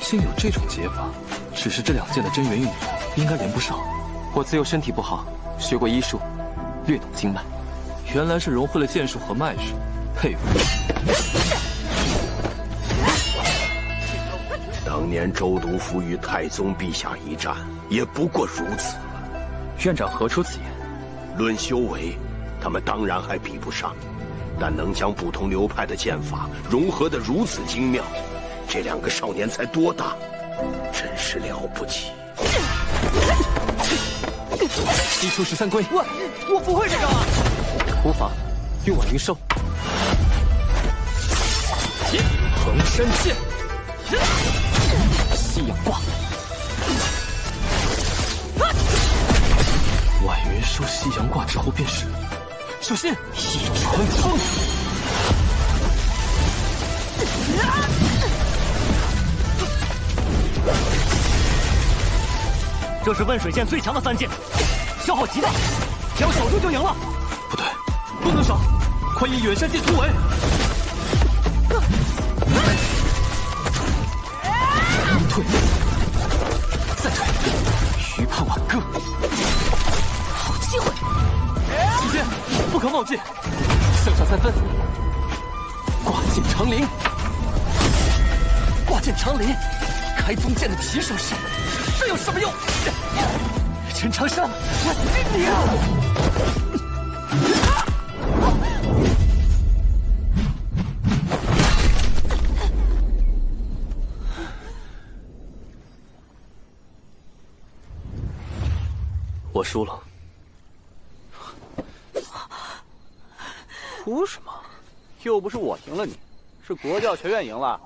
Speaker 18: 竟有这种解法，只是这2剑的真元运用应该连不上。
Speaker 2: 我自幼身体不好，学过医术，略懂经脉。
Speaker 18: 原来是融会了剑术和脉术，佩服。
Speaker 10: 当年周督府与太宗陛下一战，也不过如此了。
Speaker 12: 院长何出此言？
Speaker 10: 论修为，他们当然还比不上，但能将不同流派的剑法融合得如此精妙，这2个少年才多大，真是了不起。
Speaker 2: 西出13归，
Speaker 3: 我不会这个啊！
Speaker 2: 无妨，用我云收。
Speaker 12: 横山剑，
Speaker 2: 西洋挂。
Speaker 18: 晚云收西洋挂之后便是，
Speaker 2: 小心一传风。
Speaker 19: 这是问水剑最强的3剑，消耗极大，只要守住就赢了。
Speaker 18: 不对，不能守，快以远山剑突围！
Speaker 2: 退，再退，余盼挽歌。好机会！
Speaker 18: 时间不可冒进，
Speaker 2: 剩下3分。挂剑长林，挂剑长林，开宗剑的提手式，这有什么用？陈长生，我敬你啊！
Speaker 12: 我输了。哭什么？又不是我赢了你，是国教学院赢了。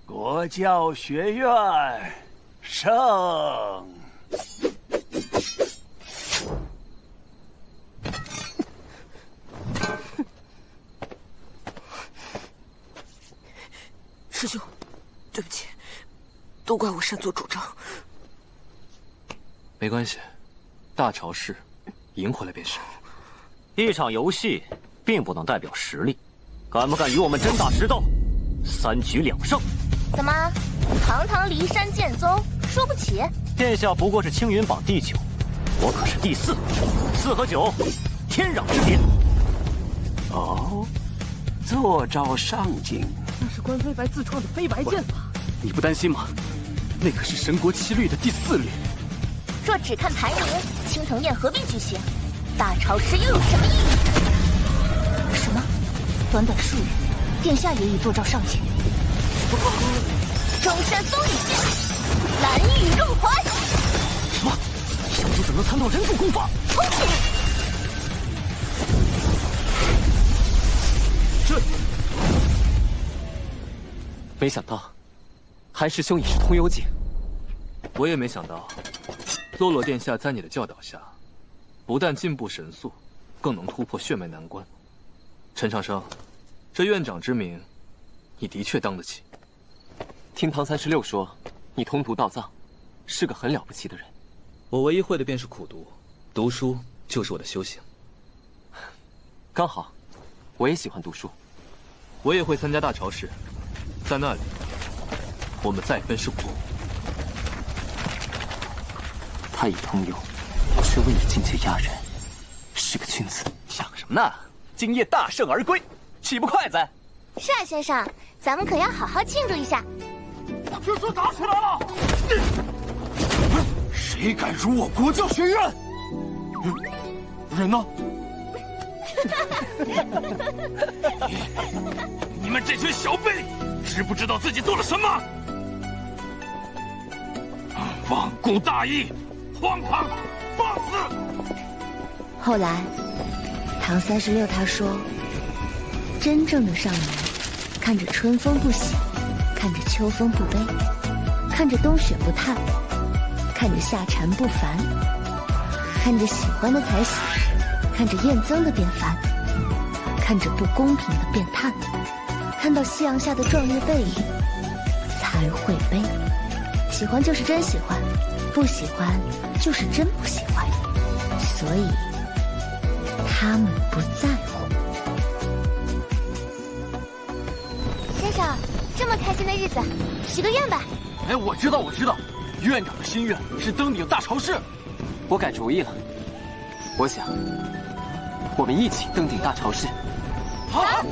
Speaker 11: 国教学院胜。
Speaker 14: 师兄，对不起，都怪我擅作主张。
Speaker 18: 没关系，大潮市赢回来便是。
Speaker 19: 一场游戏并不能代表实力，敢不敢与我们真打实斗？3局2胜。
Speaker 9: 怎么，堂堂骊山剑宗输不起？
Speaker 19: 殿下不过是青云榜第9，我可是第4，4和9，天壤之别。
Speaker 11: 哦，坐招上京。
Speaker 1: 那是关飞白自创的飞白剑法。
Speaker 12: 你不担心吗？那可是神国7律的第4律。
Speaker 9: 若只看排名，青藤宴何必举行？大潮师又有什么意义？什么？短短数日，殿下也已坐诏上前。中山风雨剑，蓝雨入怀。
Speaker 19: 什么？小主怎能参透人族功法？
Speaker 2: 这，没想到，韩师兄已是通幽境。
Speaker 18: 我也没想到，洛洛殿下在你的教导下，不但进步神速，更能突破血脉难关。陈长生，这院长之名，你的确当得起。
Speaker 2: 听唐36说，你通读道藏，是个很了不起的人。
Speaker 18: 我唯一会的便是苦读，读书就是我的修行。
Speaker 2: 刚好，我也喜欢读书。
Speaker 18: 我也会参加大潮市，在那里，我们再分胜负。
Speaker 2: 他已通幽，却未以境界压人，是个君子。
Speaker 12: 想什么呢？今夜大胜而归，岂不快哉？
Speaker 9: 是啊，先生，咱们可要好好庆祝一下。
Speaker 11: 这说打起来了！谁敢辱我国教学院？人呢？
Speaker 6: 你们这群小辈，知不知道自己做了什么？罔顾大义，荒唐放肆！
Speaker 9: 后来，唐36他说，真正的少年，看着春风不喜，看着秋风不悲，看着冬雪不叹，看着夏蝉不烦，看着喜欢的才喜，看着厌憎的变烦，看着不公平的变叹，看到夕阳下的壮烈背影，才会悲。喜欢就是真喜欢，不喜欢就是真不喜欢，所以他们不在乎。
Speaker 20: 先生，这么开心的日子，许个愿吧。
Speaker 7: 哎，我知道，院长的心愿是登顶大朝市。
Speaker 2: 我改主意了，我想，我们一起登顶大朝市。
Speaker 7: 好。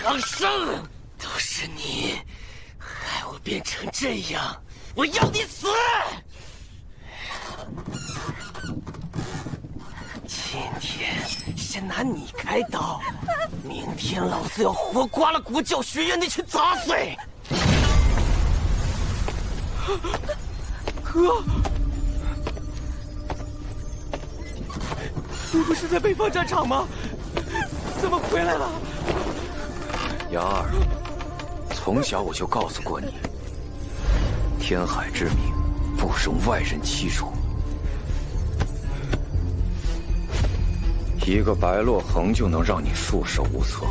Speaker 10: 长生，都是你，害我变成这样，我要你死！今天先拿你开刀，明天老子要活刮了国教学院那群杂碎！
Speaker 7: 哥，你不是在北方战场吗？怎么回来了？
Speaker 21: 杨二，从小我就告诉过你，天海之名不容外人欺辱。一个白落恒就能让你束手无策，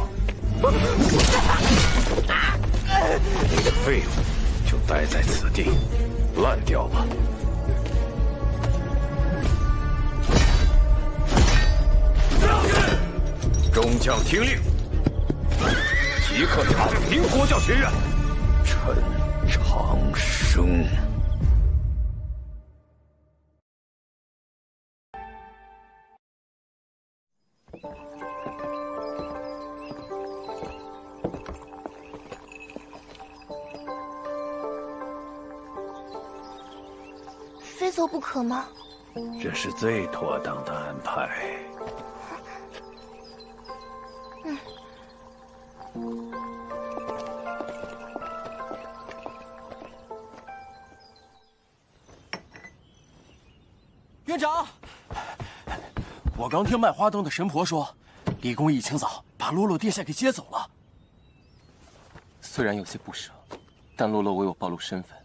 Speaker 21: 你的废物就待在此地，烂掉吧。众将听令，即刻铲平国教学院。陈长生。
Speaker 9: 非走不可吗？
Speaker 21: 这是最妥当的安排。
Speaker 7: 院长，我刚听卖花灯的神婆说，李公一清早把洛洛殿下给接走了。
Speaker 2: 虽然有些不舍，但洛洛为我暴露身份，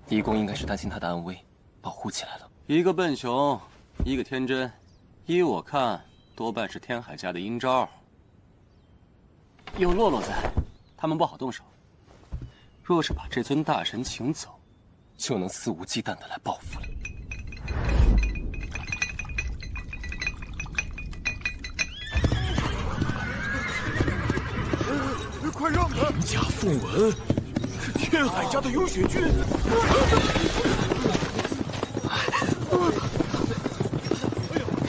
Speaker 2: 李公应该是担心他的安危，保护起来了。
Speaker 12: 一个笨熊，一个天真，依我看，多半是天海家的阴招。有洛洛在，他们不好动手。若是把这尊大神请走，
Speaker 2: 就能肆无忌惮的来报复了。
Speaker 8: 快让开！人家凤文是天海家的优血军。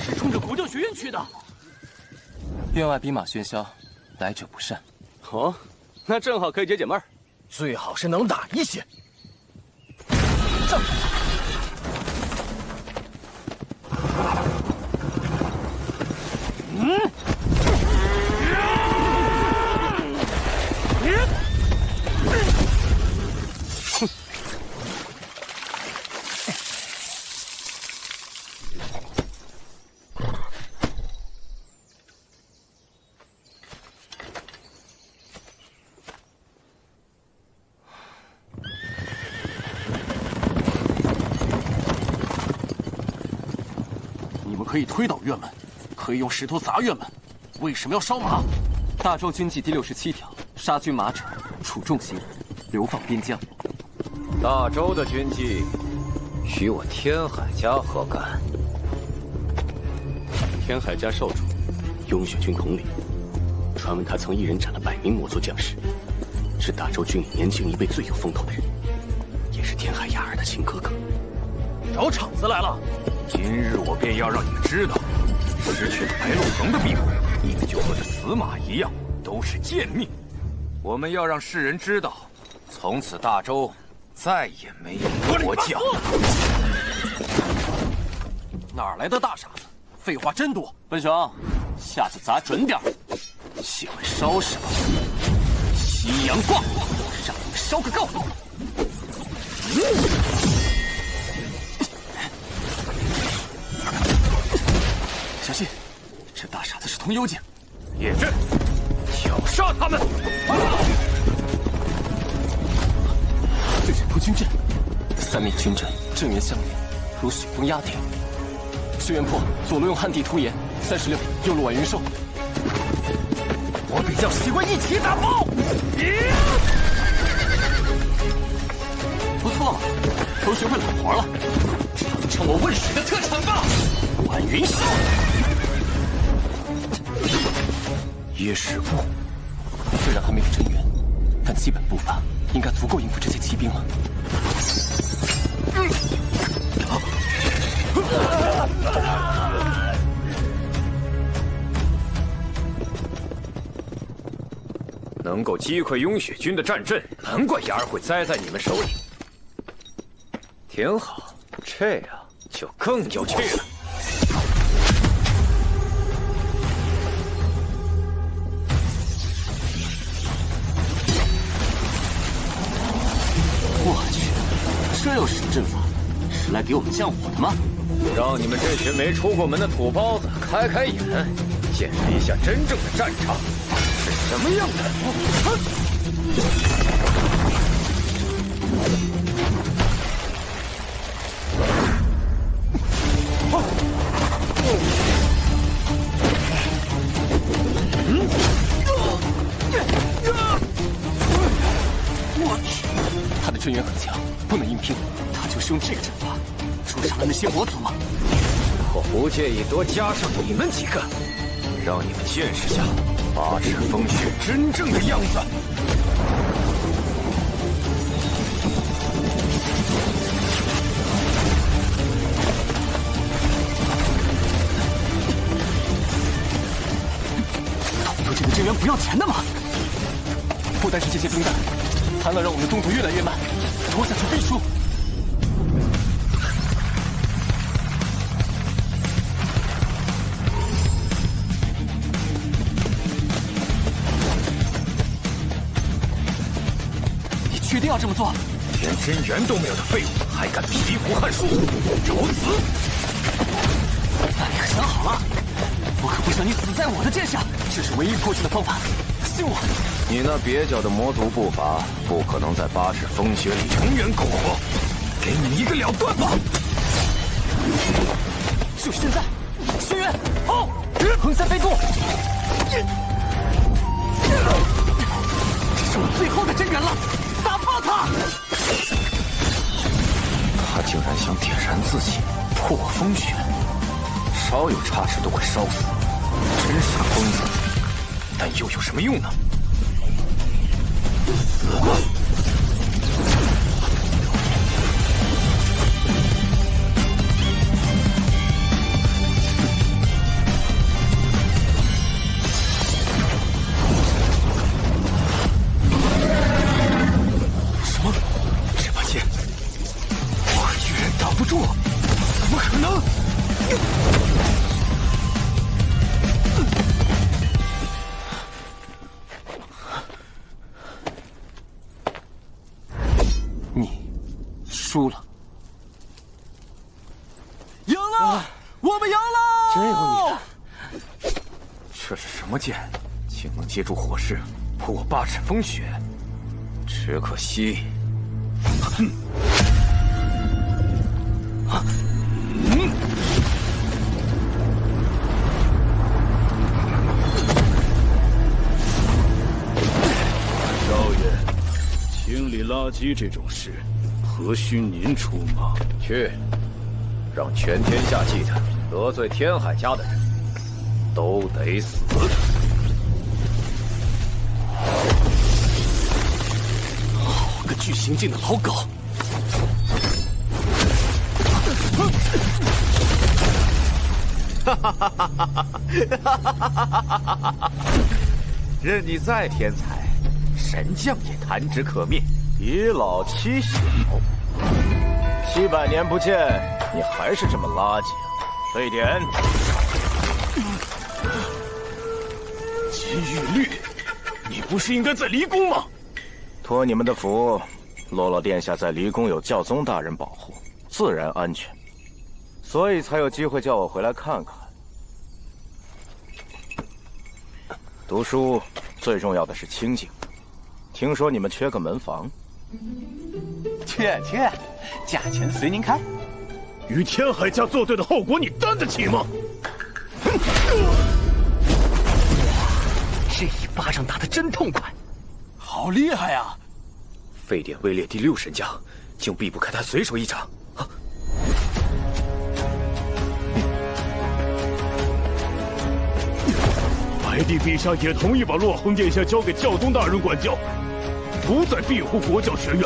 Speaker 7: 是冲着国教学院去的。
Speaker 2: 院外兵马喧嚣，来者不善。
Speaker 12: 哦，那正好可以解解闷儿。
Speaker 7: 最好是能打一些。上！可以推倒院门，可以用石头砸院门，为什么要烧马？
Speaker 2: 大周军纪第67条，杀军马者处重刑，流放边疆。
Speaker 21: 大周的军纪与我天海家何干？
Speaker 15: 天海家少主，雍雪军统领，传闻他曾一人斩了100名魔族将士，是大周军里年轻一辈最有风头的人，也是天海雅儿的亲哥哥。
Speaker 7: 找场子来了！
Speaker 4: 今日我便要让你们知道，失去白鹿恒的庇护，你们就和这死马一样，都是贱命。我们要让世人知道，从此大周再也没有国教。
Speaker 7: 哪来的大傻子？废话真多！
Speaker 12: 笨熊，下次砸准点。
Speaker 2: 喜欢烧是吧？西洋挂，让你们烧个够！小心，这大傻子是通幽境。
Speaker 21: 叶震，挑杀他们！
Speaker 2: 对人突军阵，3面军阵，正源相连，如雪崩压顶。支援破，左路用旱地突岩，36，右路挽云兽。我比较喜欢一起打炮。不错嘛，都学会揽活了，尝尝我问水的特产吧！挽云兽。
Speaker 21: 耶师傅，
Speaker 2: 虽然还没有真元，但基本步伐应该足够应付这些骑兵了。
Speaker 21: 能够击溃雍雪军的战阵，难怪牙儿会栽在你们手里。挺好，这样就更有趣了。
Speaker 2: 我去，这又是什么阵法？是来给我们降火的吗？
Speaker 21: 让你们这群没出过门的土包子开开眼，见识一下真正的战场是什么样的。
Speaker 2: 我去，他的阵源很强，不能硬拼。他就是用这个阵法捉杀了那些魔族吗？
Speaker 21: 我不介意多加上你们几个，让你们见识下8尺风雪真正的样子。
Speaker 2: 统督这个支援不要钱的吗？不单是这些兵弹，还能让我们的中途越来越慢，拖下去必输。确定要这么做？
Speaker 21: 连真元都没有的废物，还敢披胡撼树，找死！
Speaker 2: 那你可想好了？我可不想你死在我的剑下，这是唯一破阵的方法，信我！
Speaker 21: 你那蹩脚的魔族步伐，不可能在8尺风雪里永远苟活。给你一个了断吧！
Speaker 2: 就是现在！轩辕，好，横三飞渡！这是我最后的真元了！打爆他！
Speaker 21: 他竟然想点燃自己，破风雪，稍有差池都会烧死，真傻疯子！但又有什么用呢？死吧！
Speaker 2: 输了，赢了！我们赢了！
Speaker 21: 真有你的！这是什么剑？竟能接住火势，破8尺风雪？只可惜，哼！
Speaker 4: 少爷，清理垃圾这种事。何须您出马？
Speaker 21: 去，让全天下记得，得罪天海家的人，都得死。
Speaker 2: 好个巨行境的老狗！
Speaker 21: 哈哈哈哈哈！任你再天才，神将也弹指可灭。以老欺小，700年不见，你还是这么垃圾啊！沸点，
Speaker 8: 玉律，你不是应该在离宫吗？
Speaker 13: 托你们的福，洛洛殿下在离宫有教宗大人保护，自然安全，所以才有机会叫我回来看看。读书最重要的是清静，听说你们缺个门房。
Speaker 2: 缺，价钱随您开。
Speaker 8: 与天海家作对的后果，你担得起吗？
Speaker 2: 这一巴掌打得真痛快，
Speaker 21: 好厉害啊！沸点位列第6神将，竟避不开他随手一掌。
Speaker 8: 白帝陛下也同意把洛恒殿下交给教宗大人管教，不再庇护国教学院。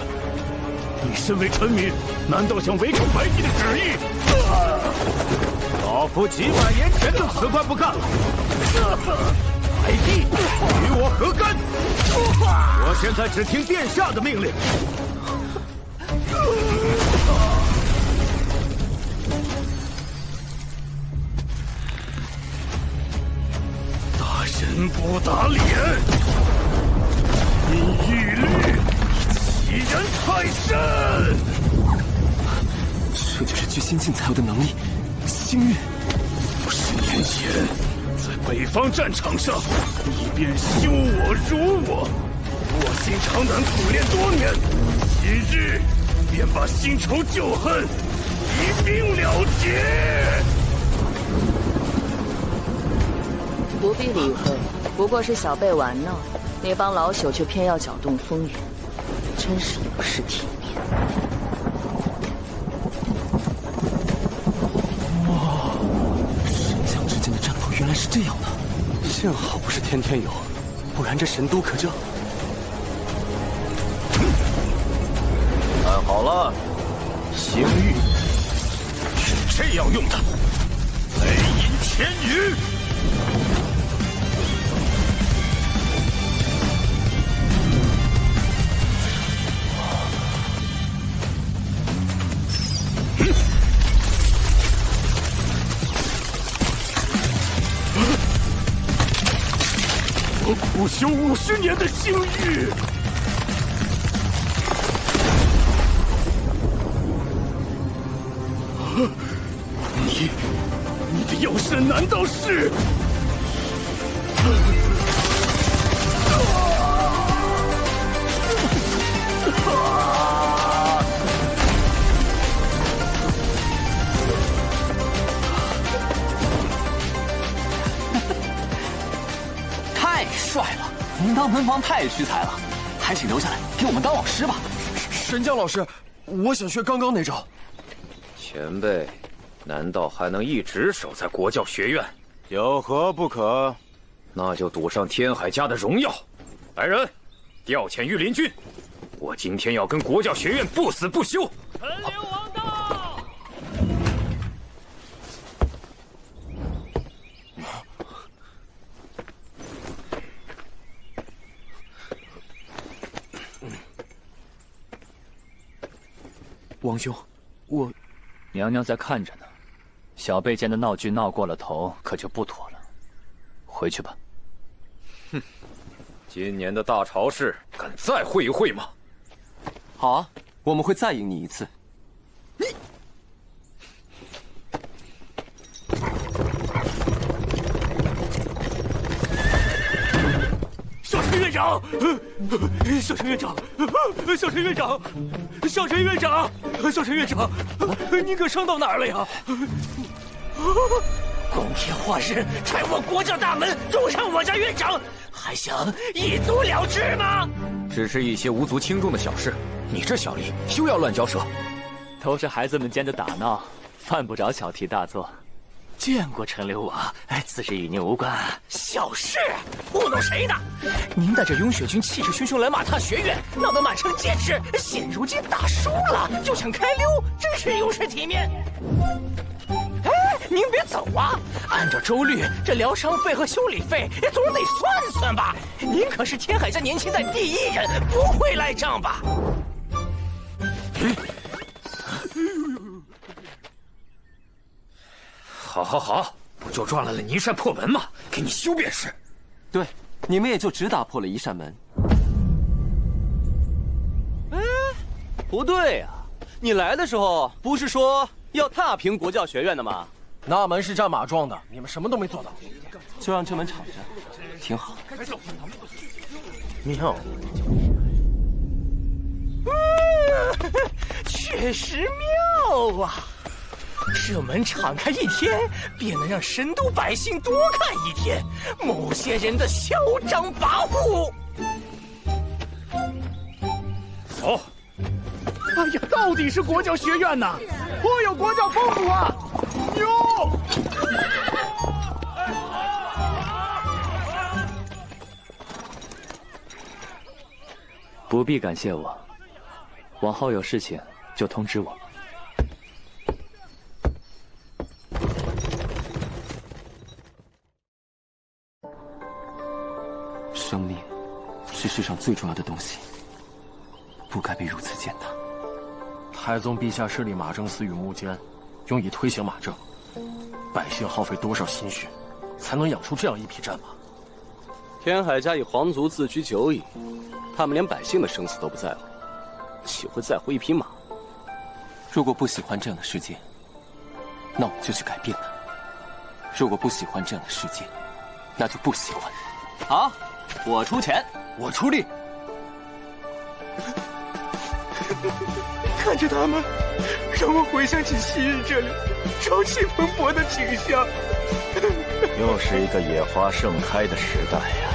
Speaker 8: 你身为臣民，难道想违抗白帝的旨意？
Speaker 21: 老夫几百年前就辞官不干了。白帝与我何干？我现在只听殿下的命令。
Speaker 8: 大人不打脸，因玉律欺人太甚。
Speaker 2: 这就是具心境才有的能力，星运。
Speaker 8: 50年前，在北方战场上，你便羞我辱我，卧薪尝胆苦练多年，今日便把新仇旧恨一并了结。
Speaker 17: 不必理会，不过是小辈玩闹，那帮老朽却偏要搅动风云，真是有失体面。
Speaker 2: 哇，神将之间的战斗原来是这样的，幸好不是天天有，不然这神都可就……
Speaker 13: 看好了，星域
Speaker 8: 是这样用的，雷银千余。我苦修50年的星域，你的药神难道是？
Speaker 2: 太帅了！您当门房太屈才了，还请留下来给我们当老师吧。
Speaker 7: 神将老师，我想学刚刚那招。
Speaker 21: 前辈，难道还能一直守在国教学院？
Speaker 13: 有何不可？
Speaker 21: 那就赌上天海家的荣耀。来人，调遣御林军！我今天要跟国教学院不死不休。
Speaker 6: 陈留王到。
Speaker 12: 王兄，我……娘娘在看着呢，小辈间的闹剧闹过了头，可就不妥了。回去吧。
Speaker 21: 哼，今年的大潮事，敢再会一会吗？
Speaker 2: 好啊，我们会再赢你一次。
Speaker 8: 小陈院长，小陈院长，小陈院长，小陈院长，小陈院长，你可伤到哪儿了呀？
Speaker 22: 光天化日踹我国教大门，重伤我家院长，还想一足了之吗？
Speaker 21: 只是一些无足轻重的小事，你这小吏休要乱交涉。
Speaker 12: 都是孩子们间的打闹，犯不着小题大做。见过陈留王，此事与您无关。
Speaker 22: 小事，糊弄谁呢？您带着雍雪军气势汹汹来马踏学院，闹得满城皆知。现如今打输了，就想开溜，真是有失体面。哎，您别走啊！按照周律，这疗伤费和修理费总得算算吧。您可是天海家年轻代第1人，不会赖账吧？
Speaker 21: 好，不就撞烂了泥扇破门吗？给你修便是。
Speaker 2: 对，你们也就只打破了一扇门。
Speaker 12: 哎，不对呀、你来的时候不是说要踏平国教学院的吗？
Speaker 15: 那门是战马撞的，你们什么都没做到，
Speaker 2: 就让这门敞着，挺好。
Speaker 15: 妙。
Speaker 22: 确实妙啊！这门敞开一天，便能让神都百姓多看一天某些人的嚣张跋扈。
Speaker 21: 走。哎呀，到底是国教学院呐，颇有国教风骨啊！牛！
Speaker 18: 不必感谢我，往后有事情就通知我。
Speaker 2: 生命是世上最重要的东西，不该被如此践踏。
Speaker 15: 太宗陛下设立马政司与幕监，用以推行马政，百姓耗费多少心血，才能养出这样一匹战马？
Speaker 12: 天海家以皇族自居久矣，他们连百姓的生死都不在乎，岂会在乎一匹马？
Speaker 2: 如果不喜欢这样的世界，那我们就去改变它；如果不喜欢这样的世界，那就不喜欢。
Speaker 12: 好，我出钱，
Speaker 15: 我出力。
Speaker 21: 看着他们，让我回想起昔日这里朝气蓬勃的景象。
Speaker 13: 又是一个野花盛开的时代呀！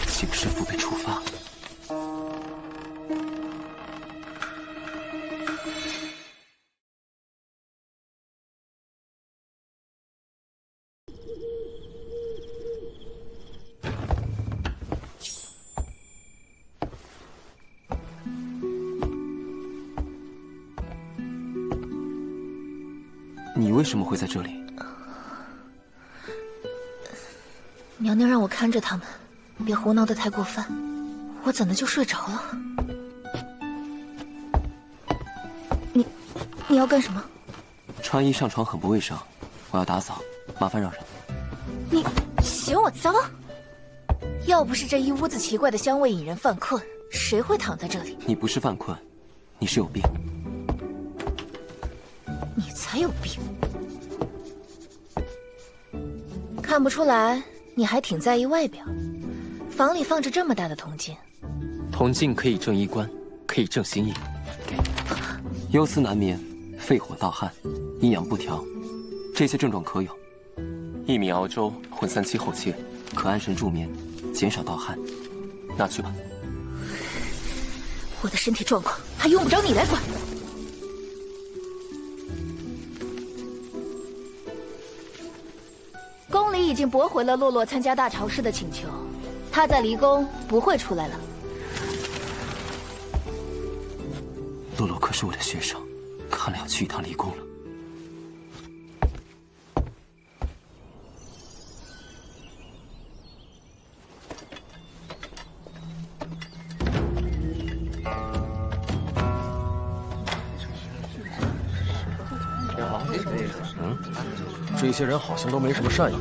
Speaker 2: 请师父被处罚。你为什么会在这里？
Speaker 9: 娘娘让我看着他们，别胡闹得太过分，我怎的就睡着了？你要干什么？
Speaker 2: 穿衣上床很不卫生，我要打扫，麻烦让让。
Speaker 9: 你嫌我脏？要不是这一屋子奇怪的香味引人犯困，谁会躺在这里？
Speaker 2: 你不是犯困，你是有病。
Speaker 9: 你才有病！看不出来，你还挺在意外表。房里放着这么大的铜镜，
Speaker 2: 铜镜可以正衣冠，可以正心意。给，忧思难眠，肺火盗汗，阴阳不调，这些症状可有。一米熬粥混3七后切，可安神助眠，减少盗汗。拿去吧。
Speaker 9: 我的身体状况还用不着你来管。宫里已经驳回了洛洛参加大朝试的请求，他在离宫不会出来了。
Speaker 2: 洛洛可是我的学生，看来要去一趟离宫了。
Speaker 15: 这些人好像都没什么善意。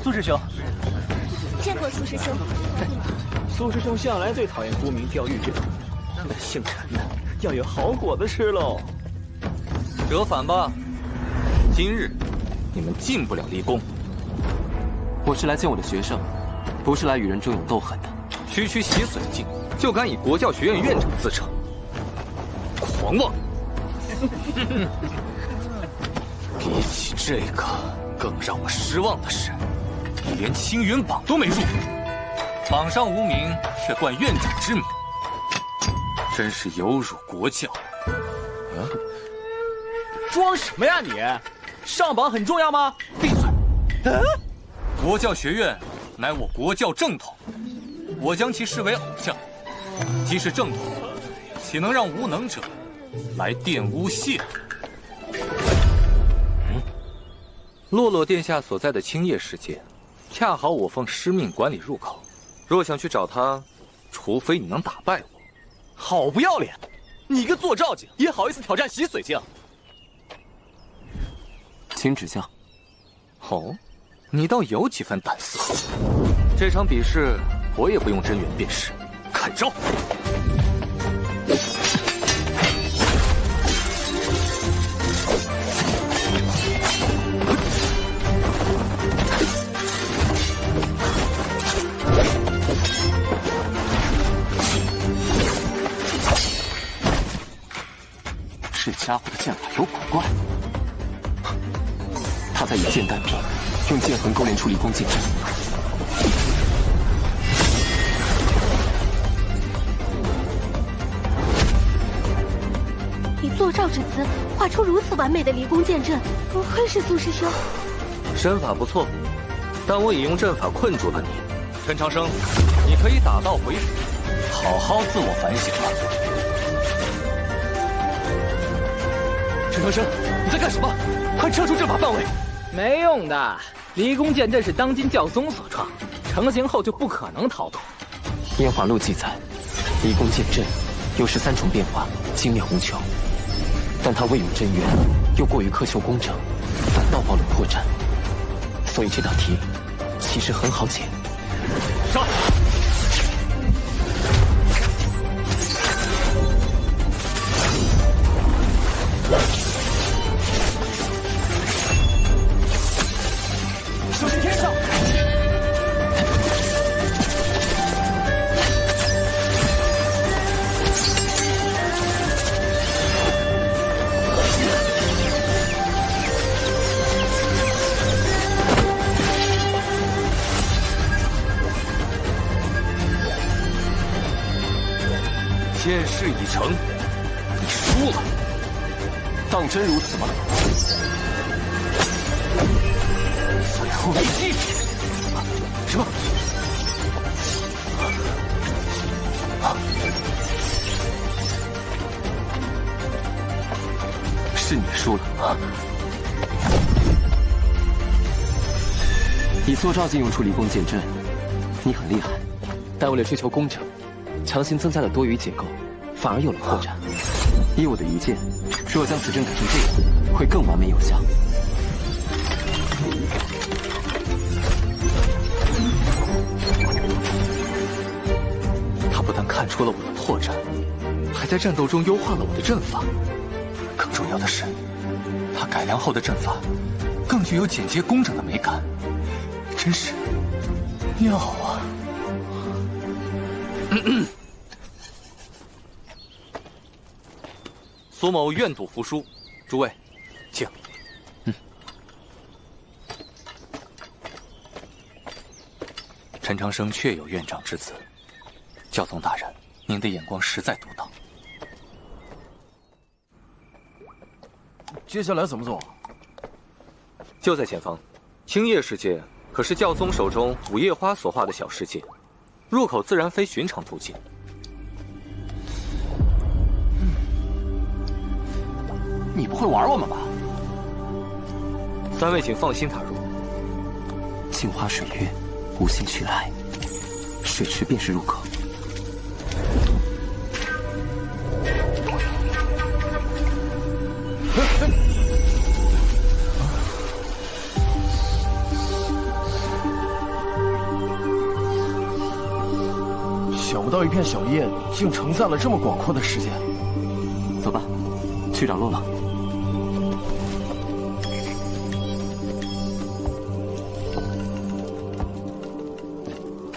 Speaker 5: 苏师兄，
Speaker 14: 见过苏师兄。
Speaker 5: 苏师兄向来最讨厌沽名钓誉这种，姓陈的要有好果子吃喽。
Speaker 18: 折返吧，今日你们进不了离宫。
Speaker 2: 我是来见我的学生，不是来与人争勇斗狠的。
Speaker 18: 区区洗髓境就敢以国教学院院长自称，狂妄！比起这个，更让我失望的是，你连青云榜都没入，榜上无名，却冠院长之名，真是有辱国教。
Speaker 5: 装什么呀你？上榜很重要吗？
Speaker 18: 闭嘴！国教学院乃我国教正统，我将其视为偶像。既是正统，岂能让无能者来玷污亵渎？洛洛殿下所在的青叶世界，恰好我奉师命管理入口。若想去找他，除非你能打败我。
Speaker 5: 好不要脸！你个做赵景也好意思挑战洗髓镜？
Speaker 2: 请指教。
Speaker 18: 哦，你倒有几分胆色。这场比试我也不用真元辨识，看招！
Speaker 2: 这家伙的剑法有古怪，他在以剑代笔，用剑痕勾连出离宫剑阵。
Speaker 1: 以坐照之姿画出如此完美的离宫剑阵，不愧是苏师兄。
Speaker 18: 身法不错，但我已用阵法困住了你。陈长生，你可以打道回府，好好自我反省了。
Speaker 5: 陈长生，你在干什么？快撤出阵法范围！
Speaker 22: 没用的，离宫剑阵是当今教宗所创，成型后就不可能逃脱。
Speaker 2: 烟华录记载，离宫剑阵有13重变化，精妙无穷。但他未用真元，又过于苛求工整，反倒暴露破绽。所以这道题其实很好解。
Speaker 18: 杀！
Speaker 5: 手持天上！
Speaker 18: 剑事已成，你输了。
Speaker 2: 当真如此吗？最后一击！什么？是你输了啊！以坐照镜用出离宫剑阵，你很厉害，但为了追求工整，强行增加了多余结构，反而有了破绽。以我的一剑，若将此阵改成这样，会更完美有效。
Speaker 18: 他不但看出了我的破绽，还在战斗中优化了我的阵法。更重要的是，他改良后的阵法更具有简洁工整的美感，真是妙啊！苏某愿赌服输，诸位，请。陈长生确有院长之子，教宗大人，您的眼光实在独到。
Speaker 15: 接下来怎么走？
Speaker 18: 就在前方，青叶世界可是教宗手中午夜花所画的小世界，入口自然非寻常途径。
Speaker 2: 你不会玩我们吧？
Speaker 18: 三位请放心踏入。
Speaker 2: 镜花水月，无心去来，水池便是入口。
Speaker 15: 想不到一片小叶里竟承载了这么广阔的世界。
Speaker 2: 走吧，去找洛洛。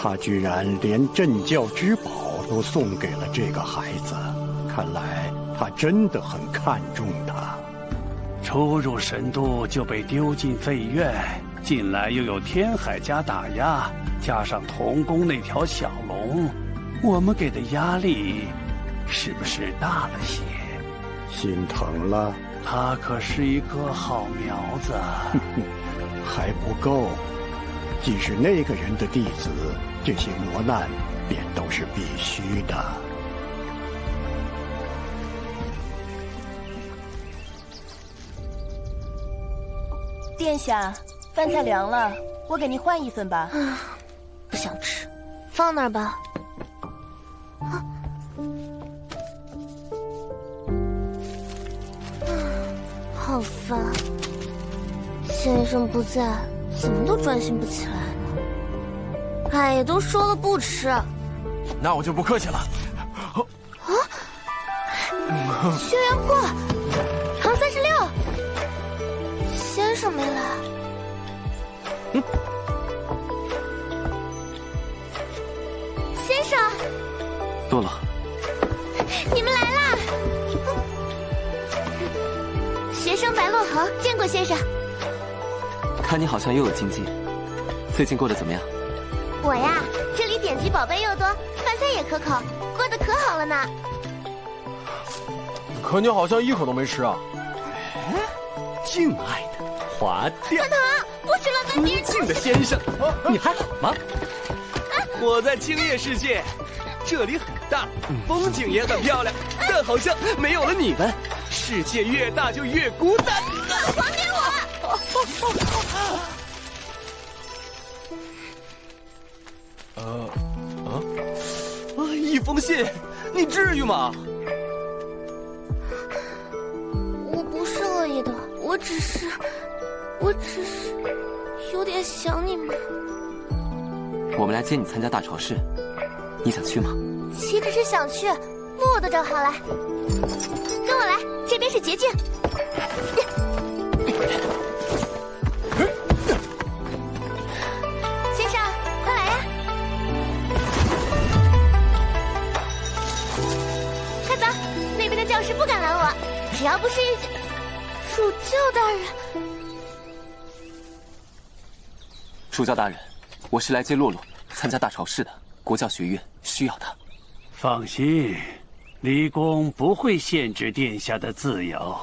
Speaker 3: 他居然连镇教之宝都送给了这个孩子，看来他真的很看重他。
Speaker 11: 初入神都就被丢进废院，进来又有天海家打压，加上童宫那条小龙，我们给的压力是不是大了些？
Speaker 3: 心疼了。
Speaker 11: 他可是一颗好苗子。
Speaker 3: 还不够，既是那个人的弟子，这些磨难便都是必须的。
Speaker 14: 殿下，饭菜凉了，我给您换一份吧。
Speaker 20: 不想吃，放那儿吧。好烦，先生不在，怎么都专心不起来呢？哎，都说了不吃。
Speaker 15: 那我就不客气了。
Speaker 20: 啊！轩辕过，唐36，先生没来。先生，
Speaker 18: 洛洛，
Speaker 20: 你们来啦！学生白洛恒见过先生。
Speaker 18: 看你好像又有进进，最近过得怎么样？
Speaker 20: 我呀，这里典籍宝贝又多，饭菜也可口，过得可好了呢。
Speaker 15: 可你好像一口都没吃啊！
Speaker 12: 敬爱的华殿，
Speaker 20: 团团，不许乱跟别人
Speaker 12: 尊敬的先生，你还好吗？我在青叶世界，这里很大，风景也很漂亮，但好像没有了你们，世界越大就越孤单。
Speaker 20: 还给
Speaker 12: 我！一封信，你至于吗？
Speaker 20: 我不是恶意的，我只是有点想你们。
Speaker 18: 我们来接你参加大朝市，你想去吗？
Speaker 20: 岂止是想去，路我都找好了。跟我来，这边是捷径。先生，快来呀！快走，那边的教室不敢拦我，只要不是主教大人。
Speaker 18: 主教大人，我是来接洛洛参加大朝市的，国教学院需要他。
Speaker 11: 放心，离宫不会限制殿下的自由。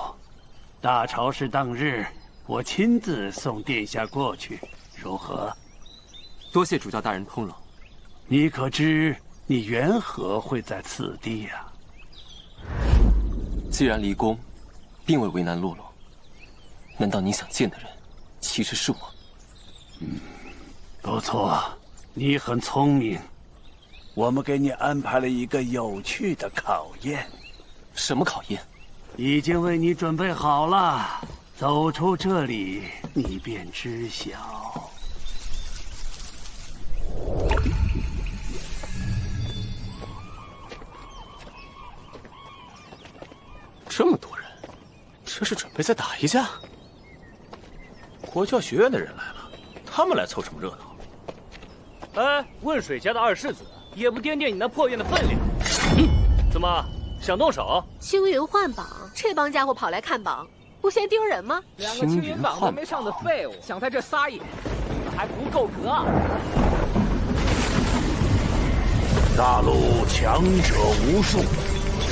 Speaker 11: 大朝市当日，我亲自送殿下过去，如何？
Speaker 18: 多谢主教大人通融。
Speaker 11: 你可知你缘何会在此地呀？
Speaker 18: 既然离宫，并未为难洛洛，难道你想见的人其实是我？
Speaker 11: 不错，你很聪明。我们给你安排了一个有趣的考验。
Speaker 18: 什么考验？
Speaker 11: 已经为你准备好了。走出这里，你便知晓。
Speaker 15: 这么多人，这是准备再打一架？国教学院的人来了，他们来凑什么热闹？
Speaker 5: 哎，问水家的二世子也不掂掂你那破院的分量。怎么想动手？
Speaker 1: 青云换榜，这帮家伙跑来看榜，不嫌丢人吗？
Speaker 5: 两个青云榜都没上的废物，想在这撒野，你们还不够格啊！
Speaker 8: 大陆强者无数，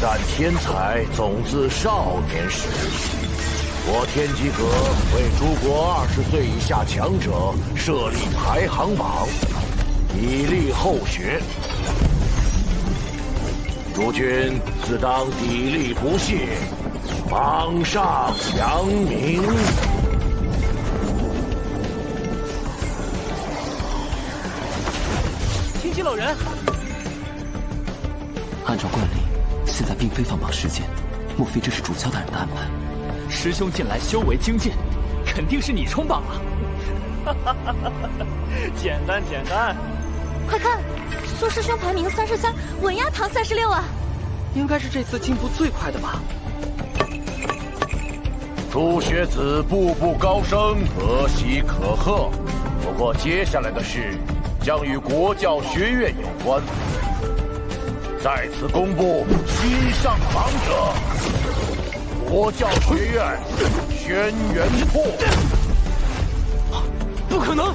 Speaker 8: 但天才总自少年时。我天机阁为诸国20岁以下强者设立排行榜，以利后学。诸君自当砥砺不懈，榜上扬名。
Speaker 5: 听击老人，
Speaker 2: 按照惯例，现在并非放榜时间，莫非这是主教大人的安排？
Speaker 5: 师兄近来修为精进，肯定是你冲榜了。简单简单，
Speaker 14: 快看，苏师兄排名33，稳压唐36啊！
Speaker 12: 应该是这次进步最快的吧？
Speaker 8: 诸学子步步高升，可喜可贺。不过接下来的事将与国教学院有关，在此公布新上榜者。国教学院轩辕破，
Speaker 4: 不可能！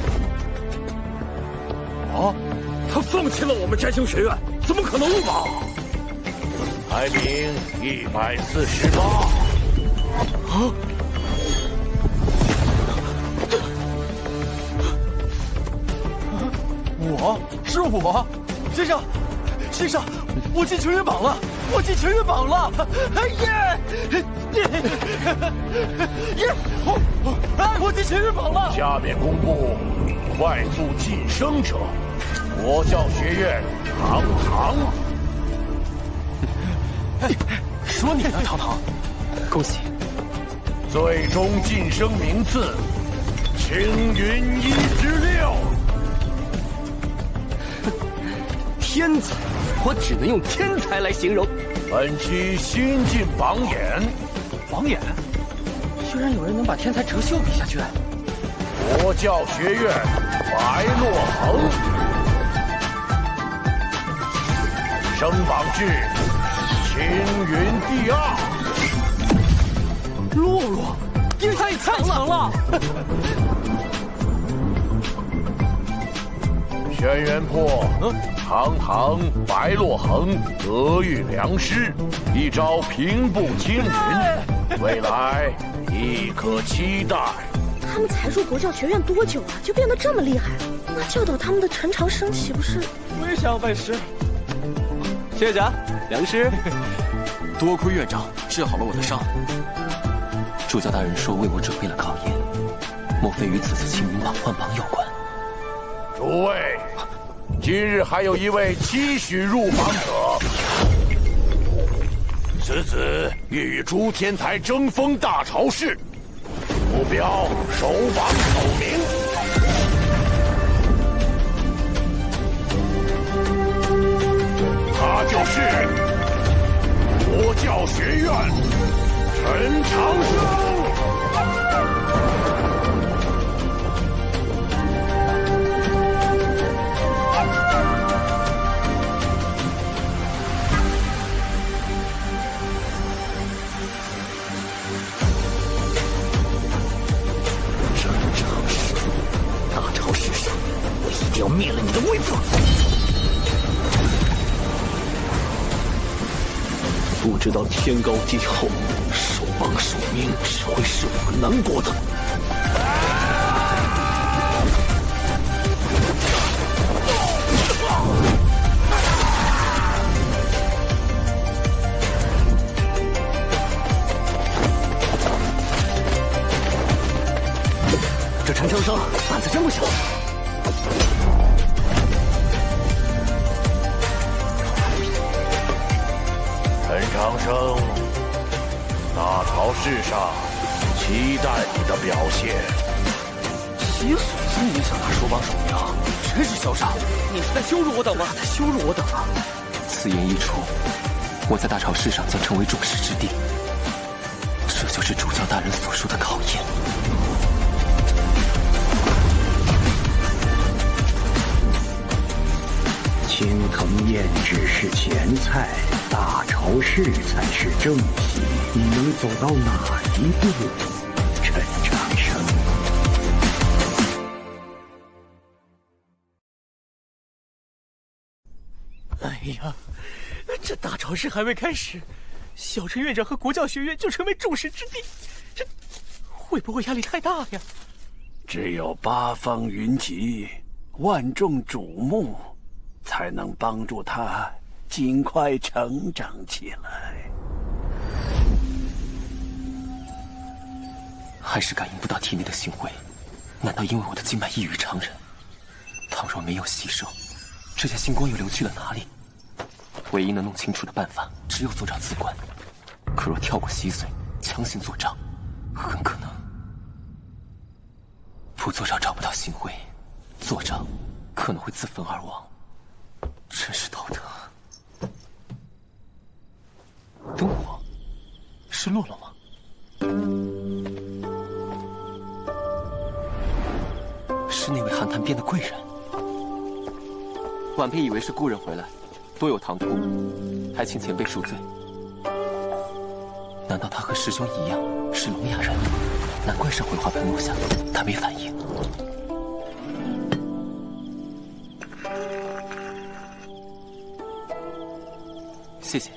Speaker 4: 啊，他放弃了我们占星学院，怎么可能入榜？
Speaker 8: 排名148。
Speaker 4: 啊！
Speaker 15: 是我，先生，我进青云榜了。
Speaker 22: 我进全员榜了！耶！我进全员榜了！
Speaker 8: 下面公布快速晋升者，国教学院堂堂。
Speaker 22: 说你呢，堂堂，
Speaker 2: 恭喜！
Speaker 8: 最终晋升名次，青云1之6。
Speaker 22: 天才，我只能用天才来形容。
Speaker 8: 本期新晋榜眼，
Speaker 22: 榜眼，居然有人能把天才哲秀比下去。
Speaker 8: 国教学院白洛恒，升榜至青云第2。
Speaker 22: 洛洛，你太强了！
Speaker 8: 轩辕破，堂堂白洛恒，德育良师，一朝平步青云，未来亦可期待。
Speaker 1: 他们才入国教学院多久啊，就变得这么厉害？那教导他们的陈长生岂不是？
Speaker 22: 我也想要拜师。
Speaker 12: 谢家，良师，多亏院长治好了我的伤。
Speaker 2: 主教大人说为我准备了考验，莫非与此次青云榜换榜有关？
Speaker 8: 诸位，今日还有一位期许入榜者，此子欲与诸天才争锋大朝市，目标首榜首名。他就是国教学院陈长生。
Speaker 22: 要灭了你的威风！
Speaker 2: 不知道天高地厚，首榜首名只会是我们南国的。
Speaker 22: 这陈长生胆子真不小。
Speaker 8: 陈长生，大朝市上期待你的表现。
Speaker 22: 洗手间影响他首榜首名，真是嚣张！你是在羞辱我等吗？在羞辱我等啊！
Speaker 2: 此言一出，我在大朝市上将成为众矢之的。这就是主教大人所说的考验。
Speaker 3: 青藤燕只是前菜，大朝市才是正戏。你能走到哪一步，陈长生？
Speaker 22: 哎呀，这大朝市还未开始，小陈院长和国教学院就成为众矢之的，这会不会压力太大呀？
Speaker 11: 只有八方云集，万众瞩目，才能帮助他尽快成长起来。
Speaker 2: 还是感应不到体内的星辉，难道因为我的经脉异于常人？倘若没有吸收，这些星光又流去了哪里？唯一能弄清楚的办法，只有坐照自观。可若跳过稀碎，强行做账，很可能不做账找不到星辉，做账可能会自焚而亡。真是道德。灯火，是洛洛吗？是那位寒潭边的贵人。晚辈以为是故人回来，多有唐突，还请前辈恕罪。难道他和师兄一样是聋哑人？难怪上回花盆落下，他没反应。谢谢。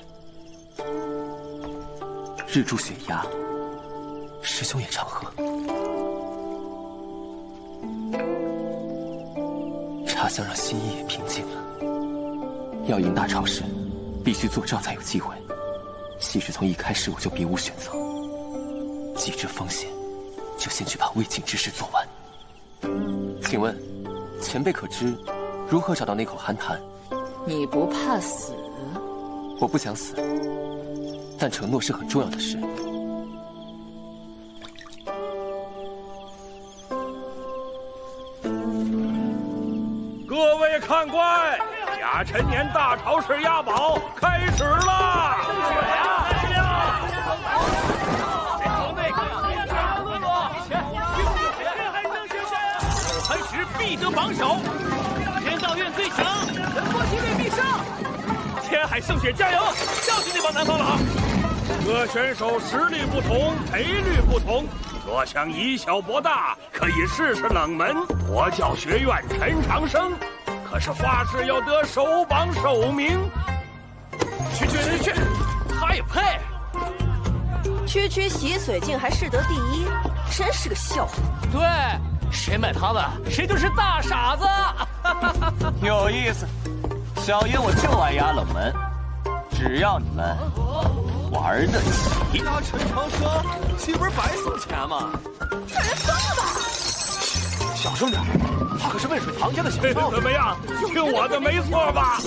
Speaker 2: 日柱雪崖，师兄也常喝。茶香让心意也平静了。要赢大朝市，必须做招才有机会。其实从一开始我就别无选择，既知风险，就先去把未尽之事做完。请问，前辈可知如何找到那口寒潭？
Speaker 17: 你不怕死？
Speaker 2: 我不想死，但承诺是很重要的事。
Speaker 4: 各位看官，甲辰年大潮市押宝开始啦！
Speaker 22: 磐石必得榜首，天道院最强，仁波齐队必胜！天海圣雪加油，教训那帮南方佬！
Speaker 4: 各选手实力不同，赔率不同。若想以小博大，可以试试冷门国教学院陈长生，可是发誓要得首榜首名。
Speaker 22: 去，他也配？
Speaker 14: 区洗水竟还是得第一，真是个笑话。
Speaker 22: 对，谁买他们，谁就是大傻子。
Speaker 15: 有意思，小爷我就爱压冷门，只要你们玩得起。
Speaker 12: 压陈长生，岂不是白送钱吗？
Speaker 14: 这人疯了吧？
Speaker 12: 小声点，他可是渭水庞家的小少
Speaker 4: 怎么样？听我的没错吧？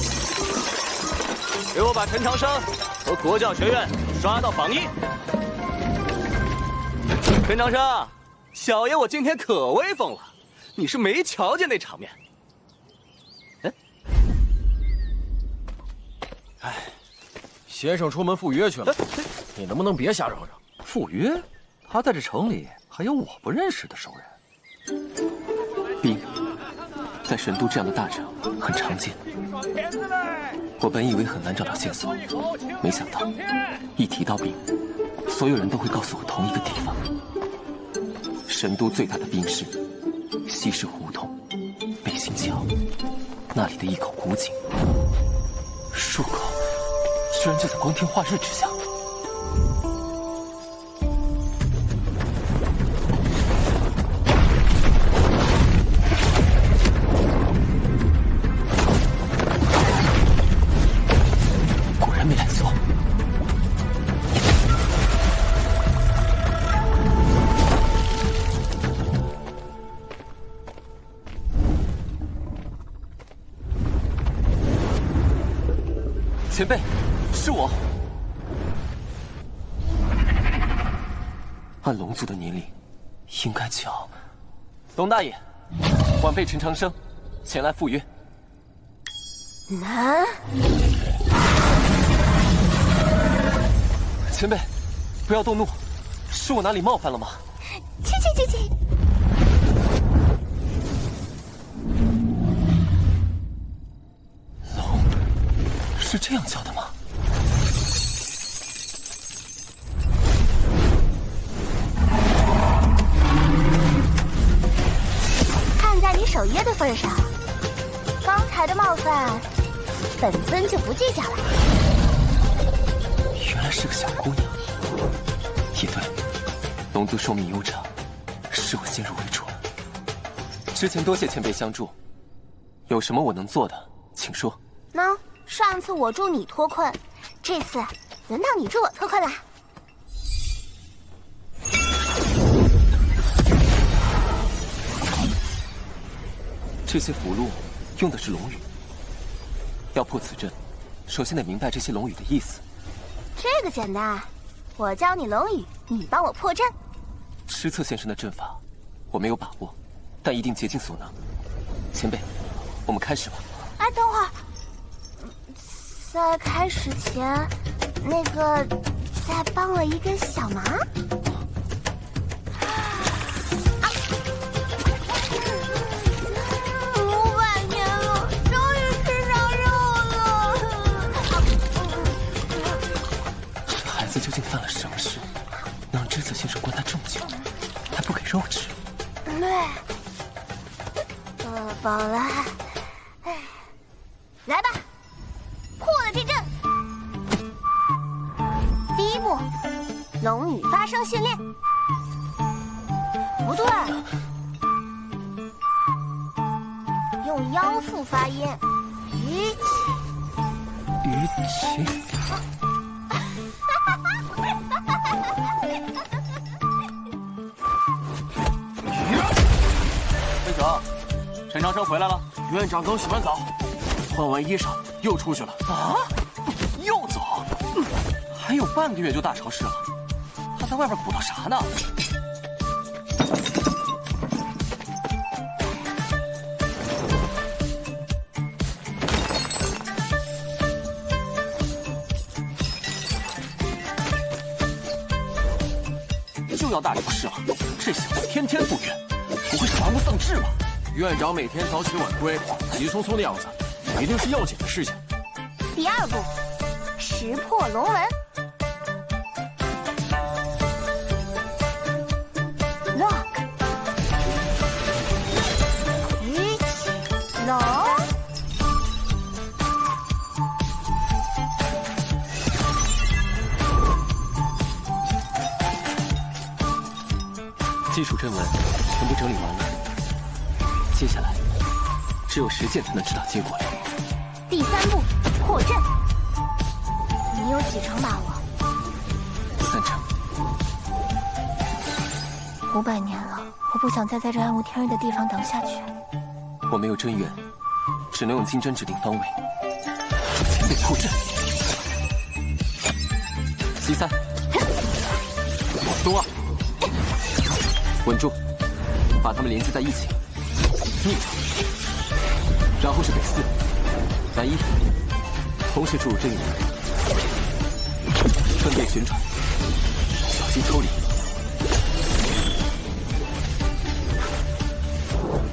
Speaker 15: 给我把陈长生和国教学院刷到榜一。陈长生，小爷我今天可威风了，你是没瞧见那场面？
Speaker 12: 哎，先生出门赴约去了，你能不能别瞎嚷嚷？
Speaker 18: 赴约？他在这城里还有我不认识的熟人。
Speaker 2: 兵，在神都这样的大城很常见。我本以为很难找到线索，没想到一提到兵，所有人都会告诉我同一个地方：神都最大的兵室——西市胡同北新桥，那里的一口古井，入口居然就在光天化日之下。果然没来错。前辈，是我。按龙族的年龄，应该叫龙大爷。晚辈陈长生，前来赴约。
Speaker 14: 难。
Speaker 2: 前辈，不要动怒，是我哪里冒犯了吗？
Speaker 20: 去！
Speaker 2: 龙是这样叫的吗？
Speaker 20: 看在你守约的份上，刚才的冒犯，本尊就不计较了。
Speaker 2: 原来是个小姑娘。也对，龙族寿命悠长，是我先入为主了。之前多谢前辈相助，有什么我能做的，请说。
Speaker 20: 喏，上次我助你脱困，这次轮到你助我脱困啦。
Speaker 2: 这些符箓用的是龙语，要破此阵，首先得明白这些龙语的意思。
Speaker 20: 这个简单，我教你龙语，你帮我破阵。
Speaker 2: 施策先生的阵法我没有把握，但一定竭尽所能。前辈，我们开始吧。
Speaker 20: 哎，等会儿，在开始前，那个再帮我一个小忙。500年了，终于吃上肉了。
Speaker 2: 这孩子究竟犯了什么事，能让知策先生关他这么久，还不给肉吃？
Speaker 20: 对，饱了。来吧，破了这阵。第一步，龙语发声训练。不对，用腰腹发音，举起。
Speaker 2: 举起。
Speaker 15: 陈长生回来了。院长刚洗完澡，换完衣裳又出去了。
Speaker 5: 啊？又走？还有半个月就大潮湿了，他在外边鼓捣啥呢？就要大潮湿了，这小子天天赴约，不会是玩物丧志吧？
Speaker 15: 院长每天早起晚归，急匆匆的样子，一定是要紧的事情。
Speaker 20: 第2步，识破龙纹。Lock。举起龙。
Speaker 5: 基础阵纹全部整理完了，接下来只有实践才能知道结果了。
Speaker 20: 第3步，破阵。你有几成把握
Speaker 5: ？3成。
Speaker 20: 500年了，我不想再在这暗无天日的地方等下去。
Speaker 5: 我没有真元，只能用金针指定方位。前辈破阵。西3，东2。稳住，把它们连接在一起，逆着，然后是北4、南1，同时注入真元，分别旋转，小心抽离。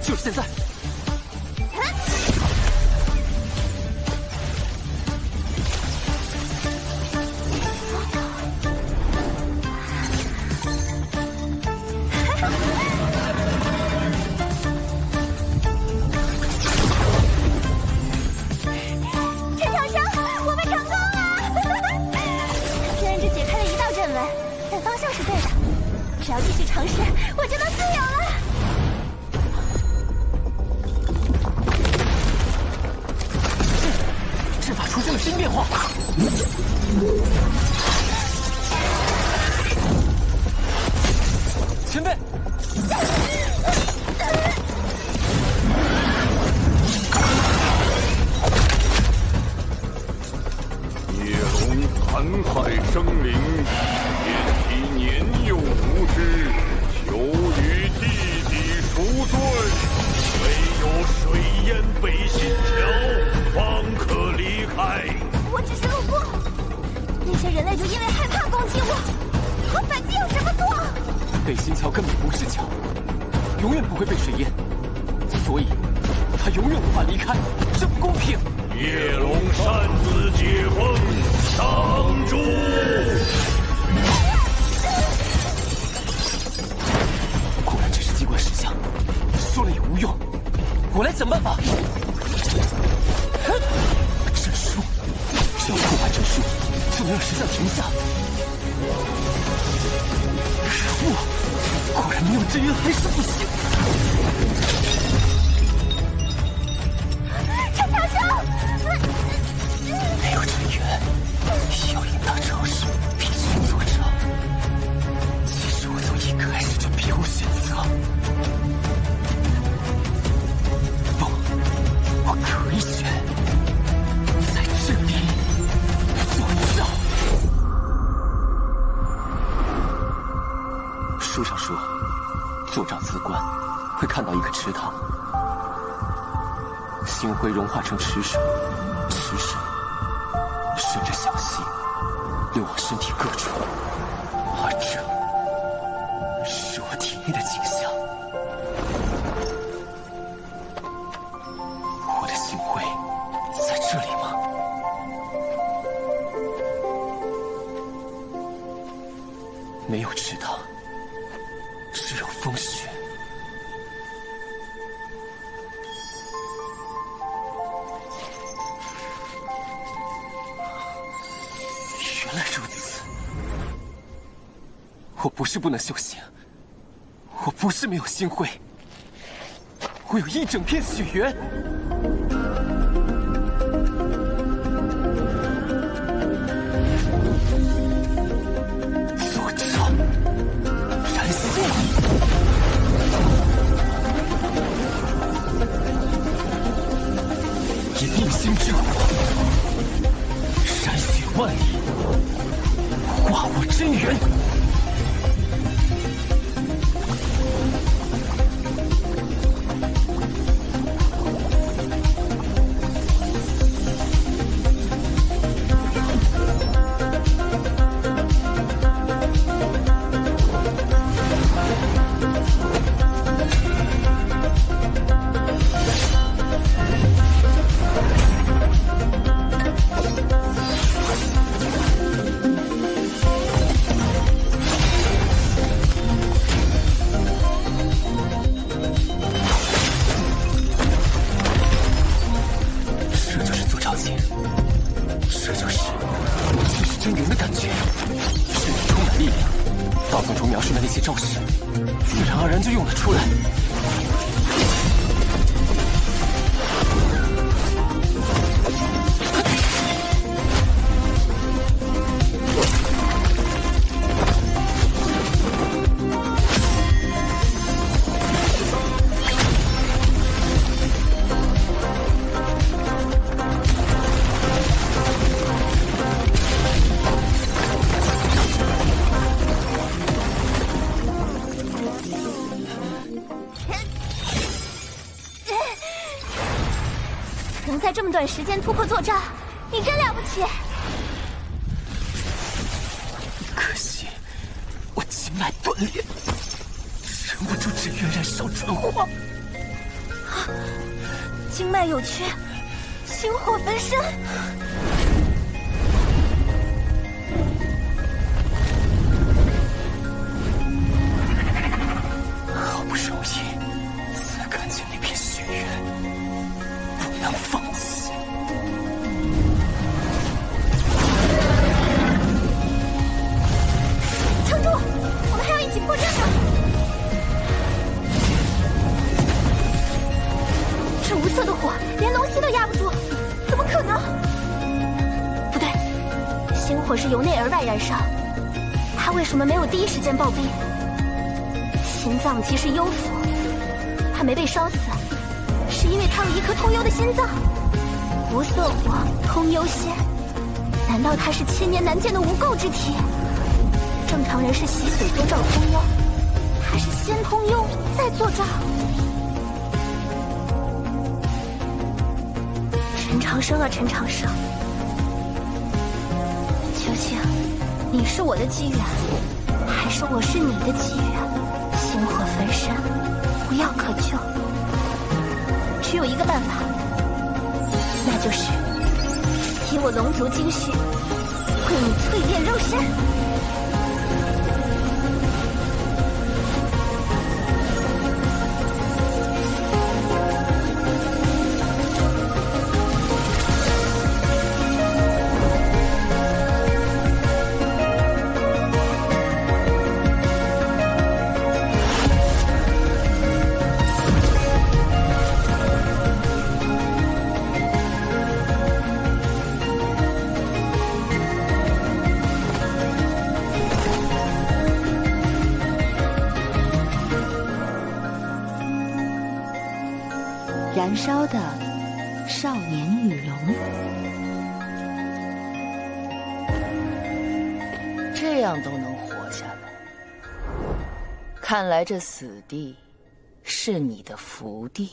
Speaker 5: 就是现在！
Speaker 20: 只要继续尝试，我就能自由了。
Speaker 5: 阵法出现了新变化。前辈，
Speaker 8: 野龙残害生灵，天体年幼无知，求与弟弟赎罪。唯有水淹北新桥，方可离开。
Speaker 20: 我只是路过，那些人类就因为害怕攻击我，和本帝有什么错？
Speaker 5: 北新桥根本不是桥，永远不会被水淹，所以他永远无法离开，这不公平。
Speaker 8: 叶龙擅自解封，挡住！
Speaker 5: 果然这是机关石像，说了也无用，我来想办法。阵书，只要破坏阵书，就能让石像停下。可恶，果然没有真元还是不行。
Speaker 20: 陈长生，
Speaker 5: 没有真元，要赢大潮时必须作战。其实我从一开始就别无选择。不，我可以选，在这里做账。书上说，坐帐自观，会看到一个池塘。星辉融化成池水，池水顺着小溪流往身体各处，而这是我体内的景象。我的星辉在这里吗？没有池塘，只有风雪。原来如此，我不是不能修行，我不是没有星辉，我有一整片血缘。作战，燃星。
Speaker 7: 心之火，闪血万里，化我真元。
Speaker 9: 能在这么短时间突破作战，你真了不起！
Speaker 7: 可惜我经脉断裂，撑不住这月燃烧转化。
Speaker 9: 经脉有缺，星火焚身。
Speaker 7: 好不容易才看见那片血缘，不能放弃。
Speaker 9: 撑住，我们还要一起破阵呢。这无色的火，连龙息都压不住，怎么可能？不对，星火是由内而外燃烧，他为什么没有第一时间暴毙？心脏其实幽府，他没被烧死，是因为他有一颗通幽的心脏。无色火，通幽仙，难道他是千年难见的无垢之体？正常人是洗髓做照通幽，他是先通幽再做照。陈长生啊，陈长生，究竟你是我的机缘，还是我是你的机缘？星火焚身，无药可救，只有一个办法，那就是以我龙族精血为你淬炼肉身。
Speaker 17: 燃烧的少年羽龙，这样都能活下来，看来这死地是你的福地。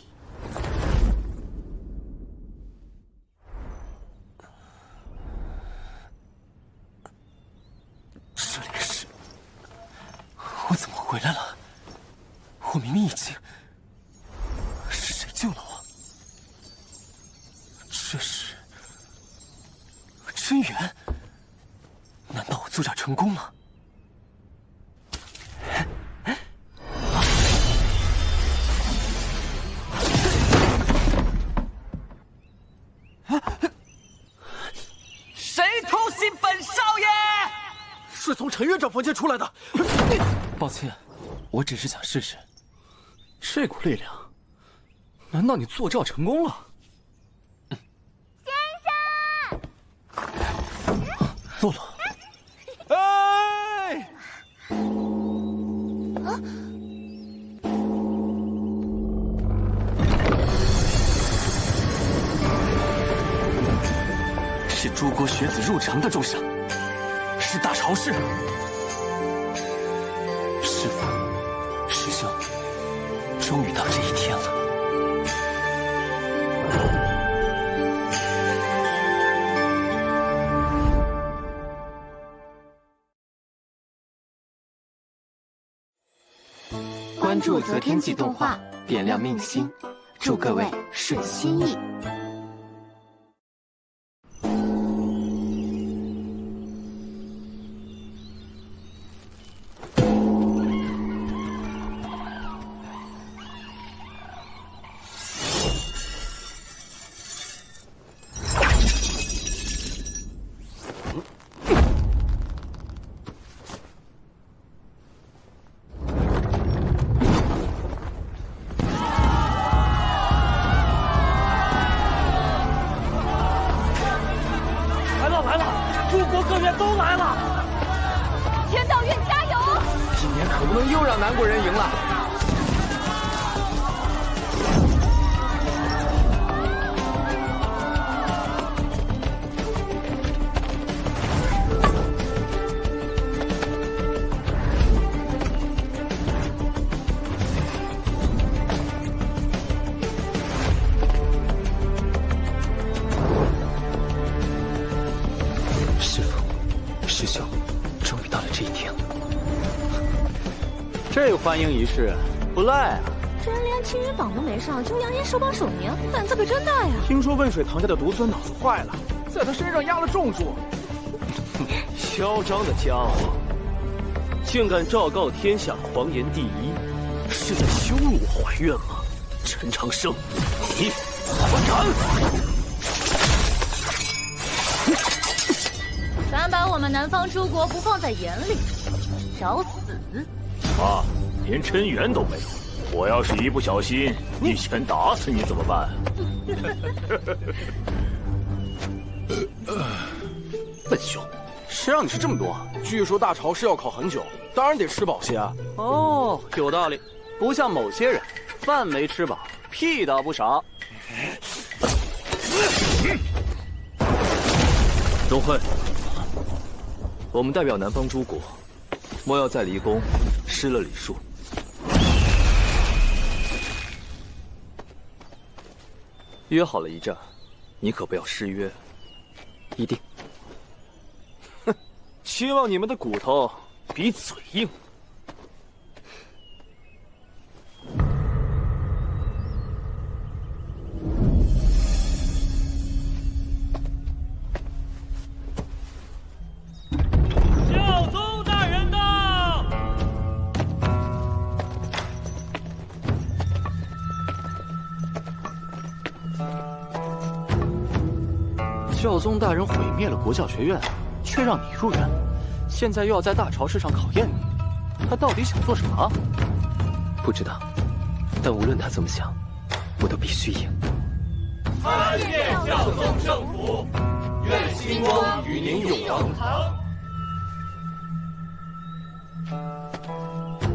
Speaker 7: 这里是……我怎么回来了？我明明已经……是谁救了我？这是真元？难道我作战成功了？
Speaker 22: 谁偷袭本少爷？
Speaker 7: 是从陈院长房间出来的。抱歉，我只是想试试。
Speaker 12: 这股力量，难道你坐照成功了？
Speaker 7: 洛洛，
Speaker 22: 哎！
Speaker 9: 啊！
Speaker 5: 诸国学子入城的重赏，是大朝市。
Speaker 2: 师父，师兄，终于到这一天了。
Speaker 5: 关注择天记动画，点亮命心，祝各位顺心意。
Speaker 12: 这欢迎仪式不赖啊！
Speaker 1: 真连青云榜都没上，就扬言首榜首名，胆子可真大呀！
Speaker 16: 听说温水堂家的独尊脑子坏了，在他身上压了重注。
Speaker 15: 嚣张的家伙，竟敢昭告天下狂言第一，是在羞辱我怀院吗？陈长生，你混蛋！
Speaker 1: 敢把我们南方诸国不放在眼里，找死！
Speaker 8: 啊，连真元都没有，我要是一不小心一拳打死你怎么办？
Speaker 15: 笨熊，
Speaker 16: 谁让你吃这么多？据说大朝是要烤很久，当然得吃饱些啊。
Speaker 12: 哦，有道理，不像某些人，饭没吃饱，屁倒不少。
Speaker 18: 钟会，我们代表南方诸国，莫要在离宫失了礼数。约好了一战，你可不要失约。一定。
Speaker 15: 哼，希望你们的骨头比嘴硬。
Speaker 19: 教宗大人到！
Speaker 12: 教宗大人毁灭了国教学院，却让你入院，现在又要在大朝市上考验你，他到底想做什么？
Speaker 2: 不知道，但无论他怎么想，我都必须赢。
Speaker 19: 参见教宗圣福，愿兴翁与您永登堂。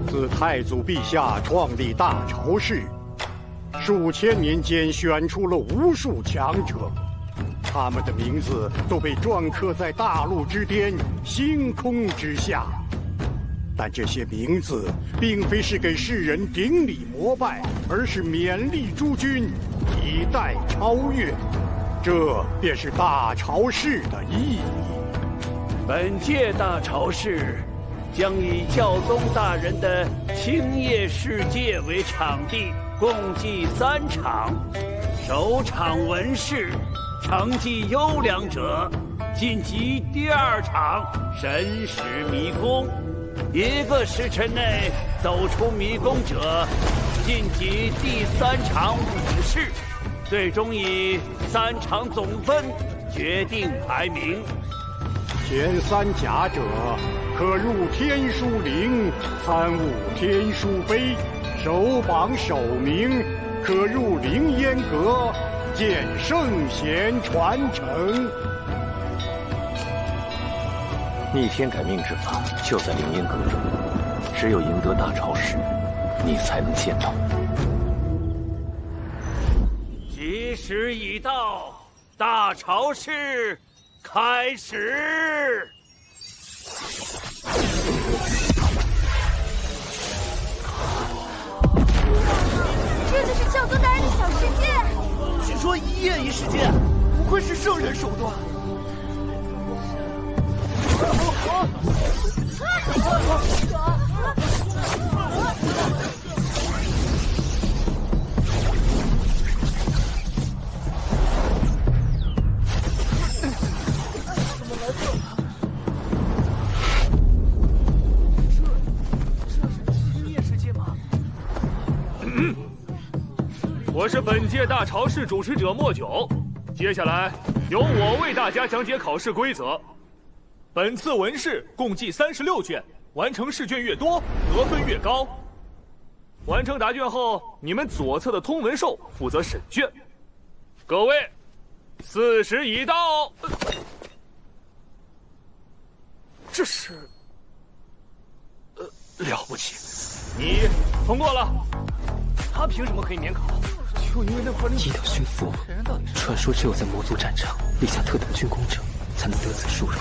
Speaker 3: 自太祖陛下创立大朝市，数千年间选出了无数强者。他们的名字都被篆刻在大陆之巅、星空之下，但这些名字并非是给世人顶礼膜拜，而是勉励诸君以待超越。这便是大朝市的意义。
Speaker 11: 本届大朝市将以教宗大人的青叶世界为场地，共计3场，首场文士。成绩优良者晋级第2场神使迷宫，1个时辰内走出迷宫者晋级第3场武士，最终以3场总分决定排名。
Speaker 3: 前3甲者可入天书陵参悟天书碑，首榜首名可入凌烟阁见圣贤传承。
Speaker 10: 逆天改命之法就在凌烟阁中，只有赢得大朝市，你才能见到。
Speaker 11: 吉时已到，大朝市
Speaker 4: 开始。
Speaker 14: 这就是教宗大人的小世界。
Speaker 22: 据说一夜一世界，不愧是圣人手段。
Speaker 4: 我是本届大潮市主持者莫九，接下来由我为大家讲解考试规则。本次文试共计36卷，完成试卷越多，得分越高。完成答卷后，你们左侧的通文兽负责审卷。各位，4时已到。
Speaker 22: 这是，了不起，
Speaker 4: 你通过了。
Speaker 22: 他凭什么可以免考？就因为那块
Speaker 2: 一等驯服，传说只有在魔族战场立下特等军功者，才能得此殊荣。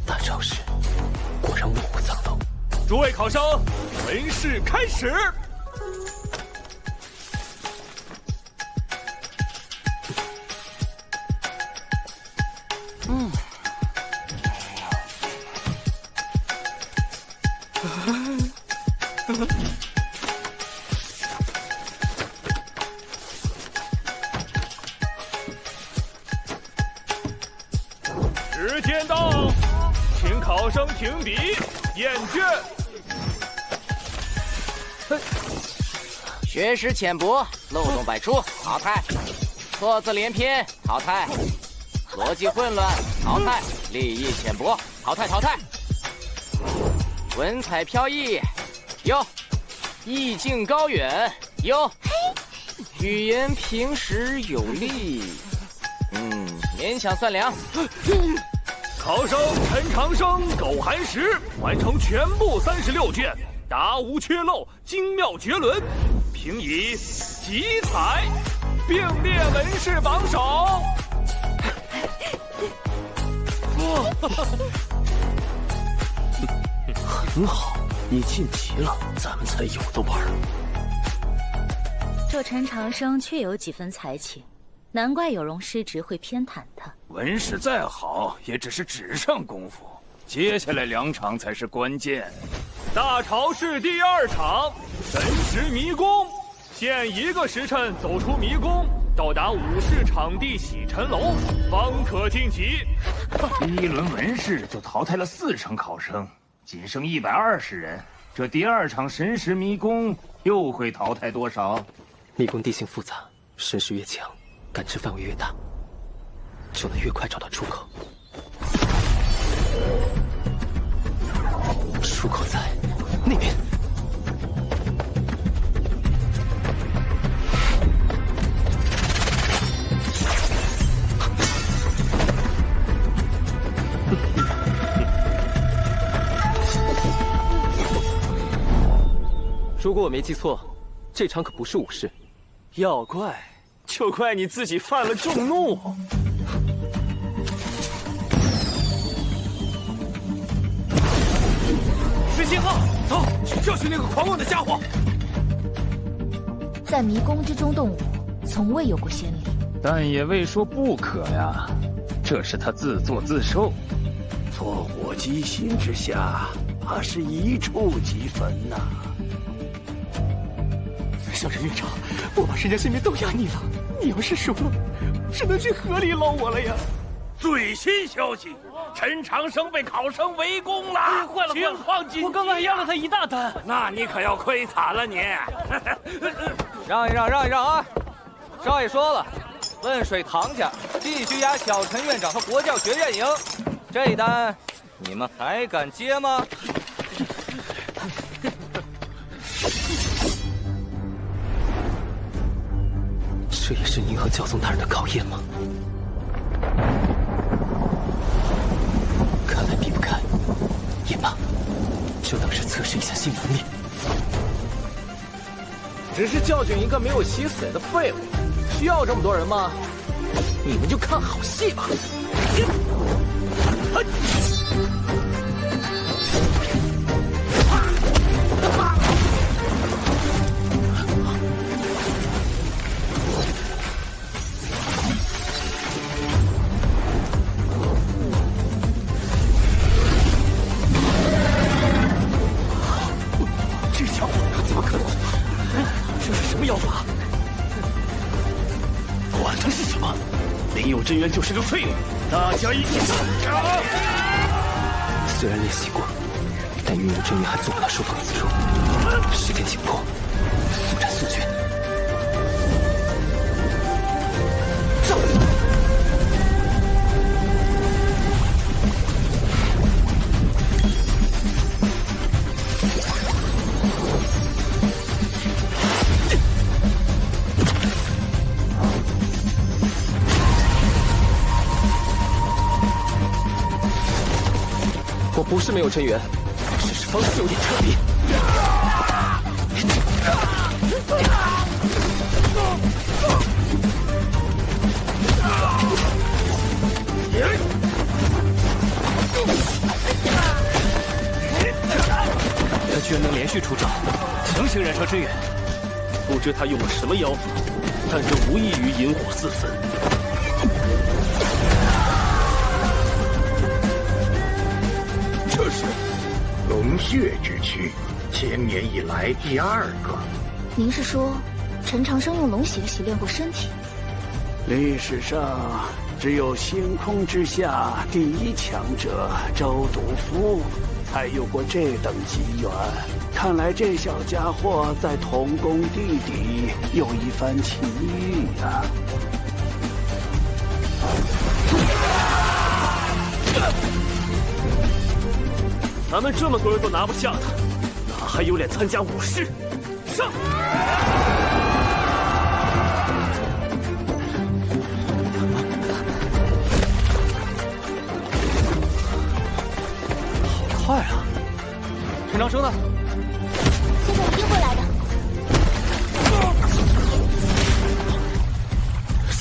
Speaker 2: 大超市果然卧虎藏龙。
Speaker 4: 诸位考生，文试开始。时间到，请考生停笔验卷。
Speaker 22: 学识浅薄，漏洞百出，淘汰；错字连篇，淘汰；逻辑混乱，淘汰；立意浅薄，淘汰淘汰；文采飘逸，有；意境高远，有；语言平实有力，勉强算良。
Speaker 4: 考生陈长生、苟寒石完成全部36卷，答无缺漏，精妙绝伦，评以极彩，并列文试榜首。
Speaker 22: 很好，你晋级了，咱们才有的玩。
Speaker 1: 这陈长生确有几分才情，难怪有容师侄会偏袒他。
Speaker 8: 文试再好，也只是纸上功夫，接下来2场才是关键。
Speaker 4: 大潮市第2场，神石迷宫，限1个时辰走出迷宫，到达武士场地洗尘楼，方可晋级。
Speaker 8: 第1轮文试就淘汰了4成考生，仅剩120人。这第2场神石迷宫又会淘汰多少？
Speaker 2: 迷宫地形复杂，神识越强，感知范围越大，就能越快找到出口。出口在那边。如果我没记错，这场可不是武士。
Speaker 22: 要怪，就怪你自己犯了众怒。是信号，走，去教训那个狂妄的家伙。
Speaker 9: 在迷宫之中动武，从未有过先例，
Speaker 8: 但也未说不可呀。这是他自作自受。
Speaker 11: 错火击心之下，怕是一触即焚呐。
Speaker 22: 上任院长，我把人家性命都压你了，你要是输了，只能去河里捞我了呀。
Speaker 4: 最新消息，陈长生被考生围攻了，
Speaker 22: 坏了，
Speaker 4: 情况紧急，
Speaker 22: 我刚刚压了他一大单，
Speaker 4: 那你可要亏惨了你。
Speaker 22: 让一让啊！少爷说了，汶水唐家必须押小陈院长和国教学院营，这一单你们还敢接吗？
Speaker 2: 这也是您和教宗大人的考验吗？看来避不开，也罢，就当是测试一下新能力。
Speaker 22: 只是教训一个没有洗髓的废物，需要这么多人吗？你们就看好戏吧。这小子怎么可能？这是什么妖法？管它是什么，灵佑真元就是个废物！大家一起上！
Speaker 2: 虽然练习过，但运用真元还做不到收放自如。时间紧迫，速战速决。走！
Speaker 5: 我不是没有真元，只是方式有点特别。
Speaker 22: 他居然能连续出招，强行燃烧真元。不知他用了什么妖法，但这无异于引火自焚。
Speaker 3: 这是龙血之躯，1000年以来第2个。
Speaker 9: 您是说，陈长生用龙血洗练过身体？
Speaker 11: 历史上只有星空之下第一强者周毒夫才有过这等机缘。看来这小家伙在同宫地底有一番奇遇呀。
Speaker 22: 咱们这么多人都拿不下他，哪还有脸参加武士？上！
Speaker 12: 好快啊！陈长生呢？
Speaker 20: 现在拼过来的。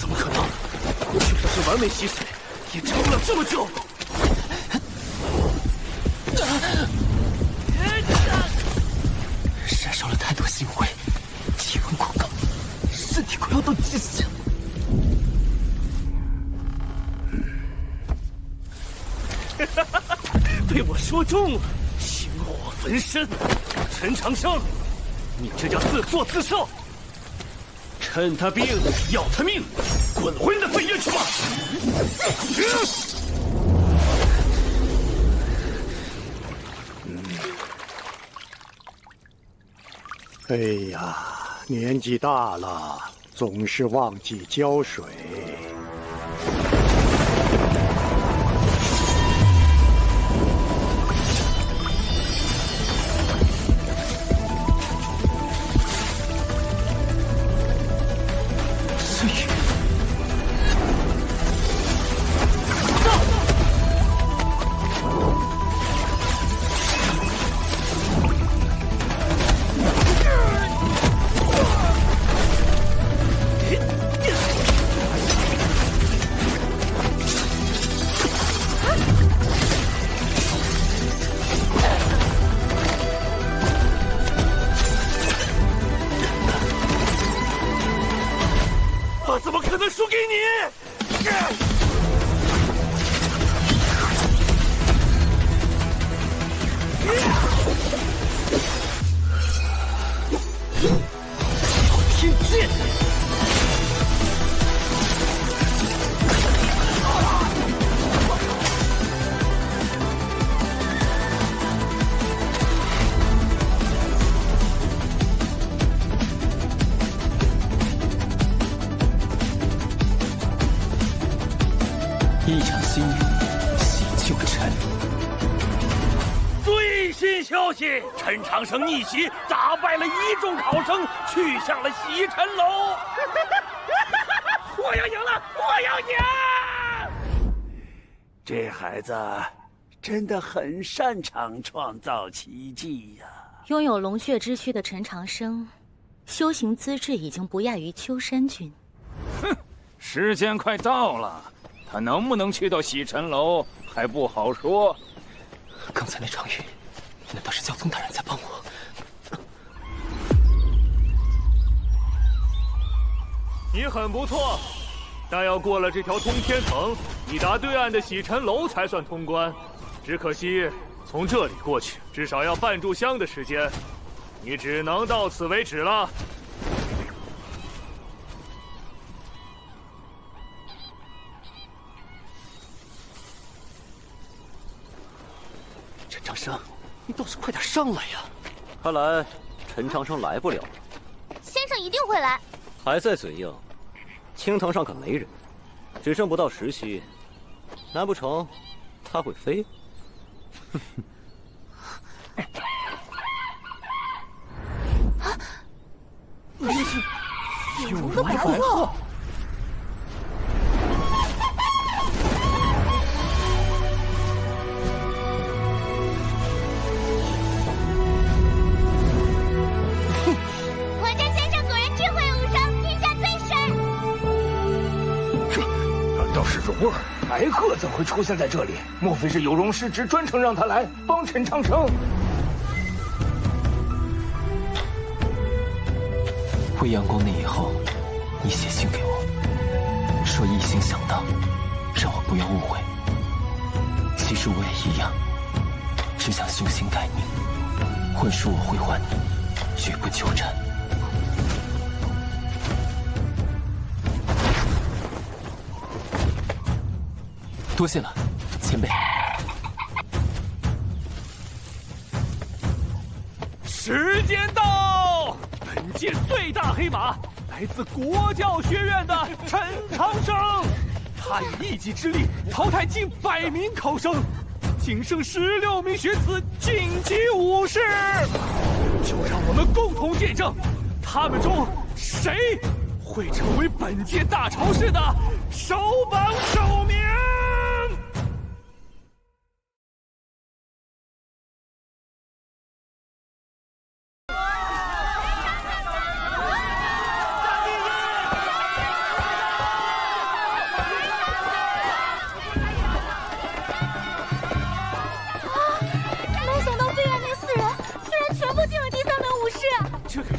Speaker 22: 怎么可能？就算是完美洗髓，也撑不了这么久。
Speaker 2: 燃烧了太多星辉，体温过高，身体快要到极限了。
Speaker 22: 被我说中了，星火焚身。陈长生，你这叫自作自受。趁他病，要他命，滚回你的废院去吧！
Speaker 3: 哎呀，年纪大了，总是忘记浇水。
Speaker 22: 我怎么可能输给你？天剑！
Speaker 2: 一场心愿，洗旧尘。
Speaker 4: 最新消息：陈长生逆袭，打败了1众考生，去向了洗尘楼。我要赢了！我要赢！
Speaker 11: 这孩子真的很擅长创造奇迹呀！
Speaker 1: 拥有龙血之躯的陈长生，修行资质已经不亚于秋山君。
Speaker 6: 哼，时间快到了。
Speaker 8: 他能不能去到洗尘楼还不好说。
Speaker 5: 刚才那场雨，难道是教宗大人在帮我？
Speaker 4: 你很不错，但要过了这条通天藤，抵达对岸的洗尘楼才算通关。只可惜从这里过去至少要半炷香的时间，你只能到此为止了。
Speaker 12: 陈长生，你倒是快点上来呀！
Speaker 6: 看来陈长生来不了了。
Speaker 20: 先生一定会来。
Speaker 6: 还在嘴硬，青藤上可没人，只剩不到10息，难不成他会飞？
Speaker 20: 有龙的白鹤。我家先生果然智慧无双，天下最帅。
Speaker 11: 难道是蓉儿？白鹤怎会出现在这里？莫非是有容师侄专程让他来帮陈长生？
Speaker 2: 未央宫那以后，你写信给我，说一心想当，让我不要误会。其实我也一样，只想修行改命。混书我会还你，绝不纠缠。多谢了，前辈。
Speaker 4: 时间到，本届最大黑马来自国教学院的陈长生，他以一己之力淘汰近100名考生，仅剩16名学子晋级5试。就让我们共同见证，他们中谁会成为本届大潮试的首榜首名。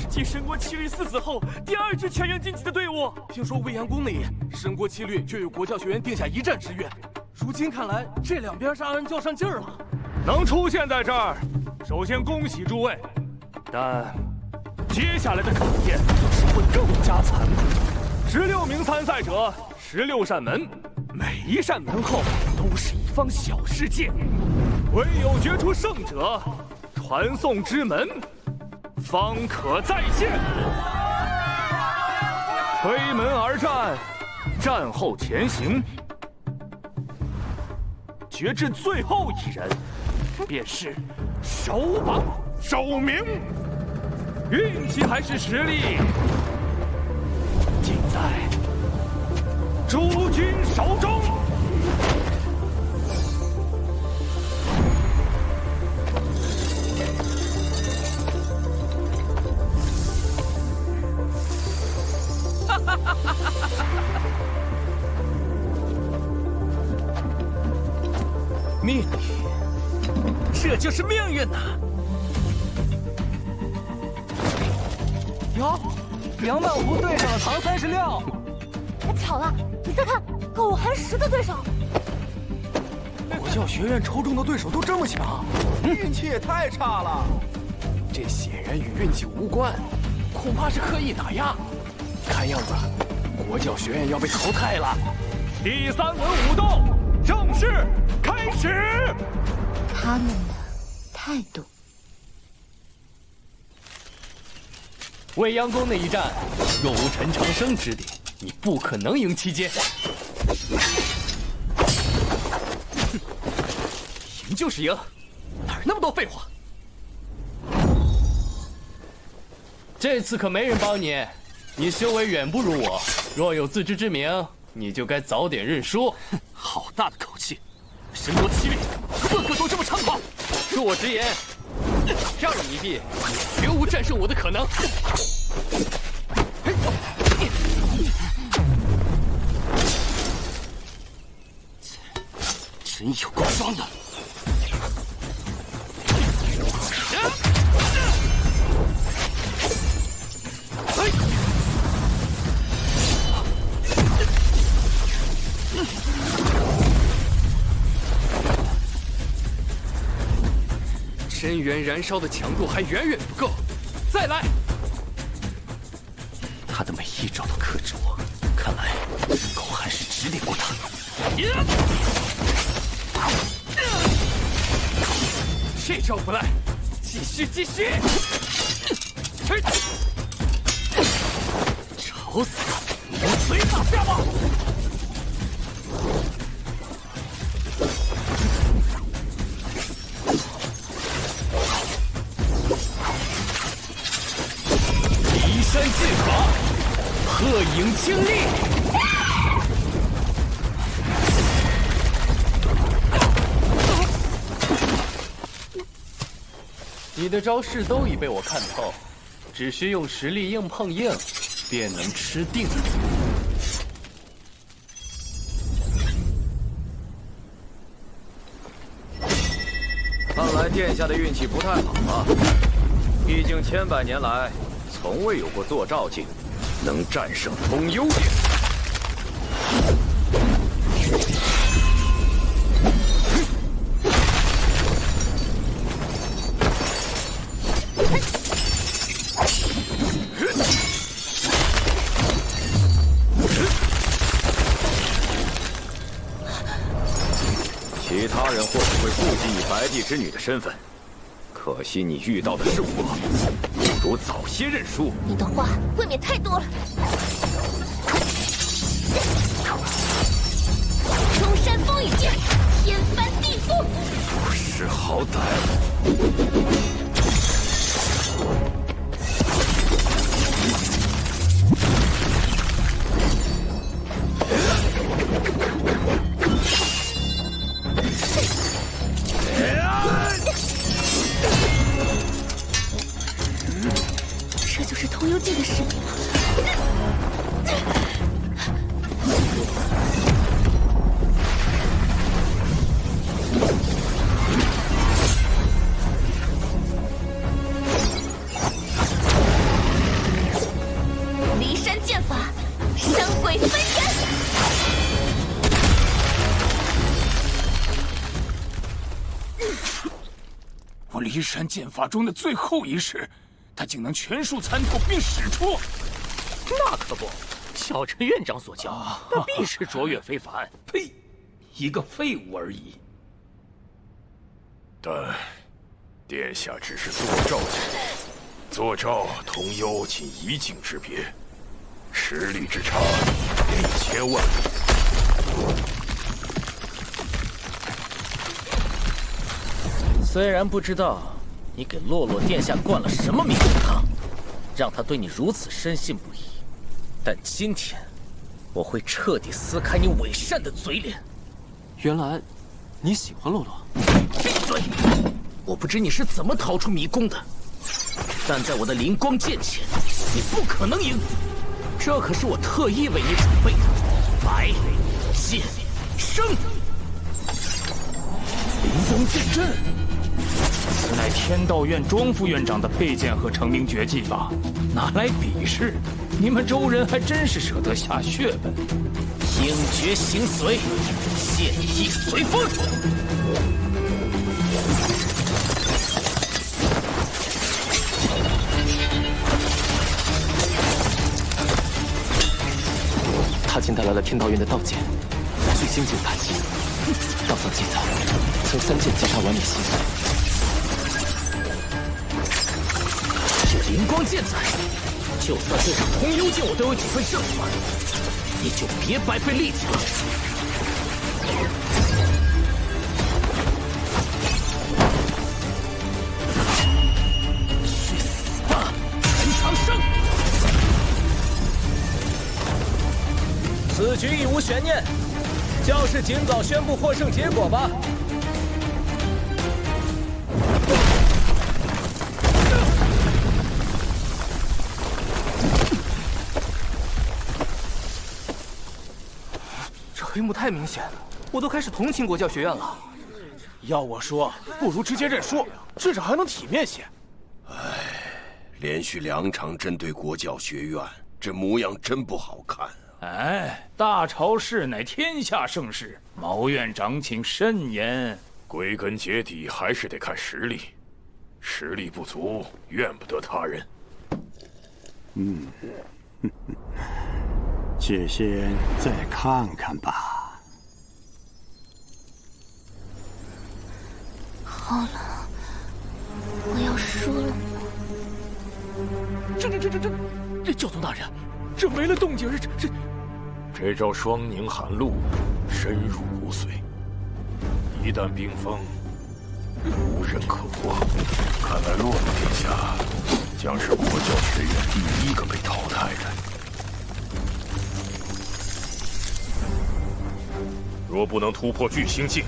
Speaker 21: 继神国七律4子后，第2支全员晋级的队伍。听说未央宫内神国七律就与国教学院定下一战之约，如今看来这两边是暗暗较上劲儿了。
Speaker 4: 能出现在这儿，首先恭喜诸位，但接下来的考验是会更加残酷。16名参赛者，16扇门，每一扇门后都是一方小世界，唯有决出胜者，传送之门方可再现。推门而战，战后前行，决至最后一人，便是首榜首名。运气还是实力，尽在诸君手中。
Speaker 22: 命运，这就是命运呐！哟，250对上了唐36。
Speaker 20: 巧了，你再看，狗寒石的对手。
Speaker 16: 国教学院抽中的对手都这么强，运气也太差了。这显然与运气无关，恐怕是刻意打压。看样子，国教学院要被淘汰了。
Speaker 4: 第3轮武斗正式开始。
Speaker 17: 他们的态度。
Speaker 18: 未央宫那一战，若无陈长生指点，你不可能赢期间。赢就是赢，哪那么多废话？这次可没人帮你，你修为远不如我，若有自知之明，你就该早点认输。
Speaker 12: 好大的口气！神国七律，个个都这么猖狂。
Speaker 18: 恕我直言，让你一臂，你绝无战胜我的可能。
Speaker 15: 真有够装的！
Speaker 12: 真元燃烧的强度还远远不够，再来！
Speaker 15: 他的每一招都克制我，看来狗还是指点过他。
Speaker 12: 这招不赖，继续！
Speaker 15: 吵死他！你能随打下吗？
Speaker 21: 移山剑法，鹤影精力。你的招式都已被我看透，只需用实力硬碰硬，便能吃定。
Speaker 7: 看来殿下的运气不太好啊！毕竟千百年来，从未有过坐照境能战胜通幽殿。其他人或许会顾忌你白帝之女的身份，可惜你遇到的是我，不如早些认输。
Speaker 20: 你的话未免太多了。中山风雨剑，天翻地覆，
Speaker 7: 不识好歹。
Speaker 20: 这就是通幽剑的实力吗？骊山剑法，山鬼分身。
Speaker 21: 我骊山剑法中的最后一式，他竟能全数参透并使出。
Speaker 22: 那可不，小陈院长所教，那必是卓越非凡。
Speaker 8: 呸！一个废物而已。但殿下只是坐照境，坐照同幽仅一境之别，实力之差1000万里。
Speaker 22: 虽然不知道你给洛洛殿下灌了什么迷魂汤，让他对你如此深信不疑，但今天我会彻底撕开你伪善的嘴脸。
Speaker 5: 原来你喜欢洛洛？
Speaker 22: 闭嘴！我不知你是怎么逃出迷宫的，但在我的灵光剑前，你不可能赢。这可是我特意为你准备的白剑生
Speaker 21: 灵光剑阵。此乃天道院庄副院长的佩剑和成名绝技吧？拿来比试，你们周人还真是舍得下血本。
Speaker 22: 听诀行随，剑意随风。
Speaker 5: 他竟带来了天道院的道剑，巨星级大戟。道藏记载，曾3剑击杀完美星。
Speaker 22: 有灵光剑在，就算对上通幽剑，我都有几分胜算。你就别白费力气了。去死吧，陈长生！此局已无悬念，教士尽早宣布获胜结果吧。
Speaker 12: 这黑幕太明显，
Speaker 21: 我都开始同情国教学院了。
Speaker 16: 要我说，不如直接认输，至少还能体面些。
Speaker 10: 连续2场针对国教学院，这模样真不好看。
Speaker 8: 哎，大朝市乃天下盛事，毛院长请慎言。归根结底还是得看实力，实力不足，怨不得他人。
Speaker 3: 且先再看看吧。
Speaker 20: 好了，我要输了吗？
Speaker 21: 这教宗大人，这没了动静，
Speaker 8: 这招双凝寒露深入骨髓，一旦冰封，无人可刮。看来洛洛殿下将是国教学院第1个被淘汰的。若不能突破巨星境，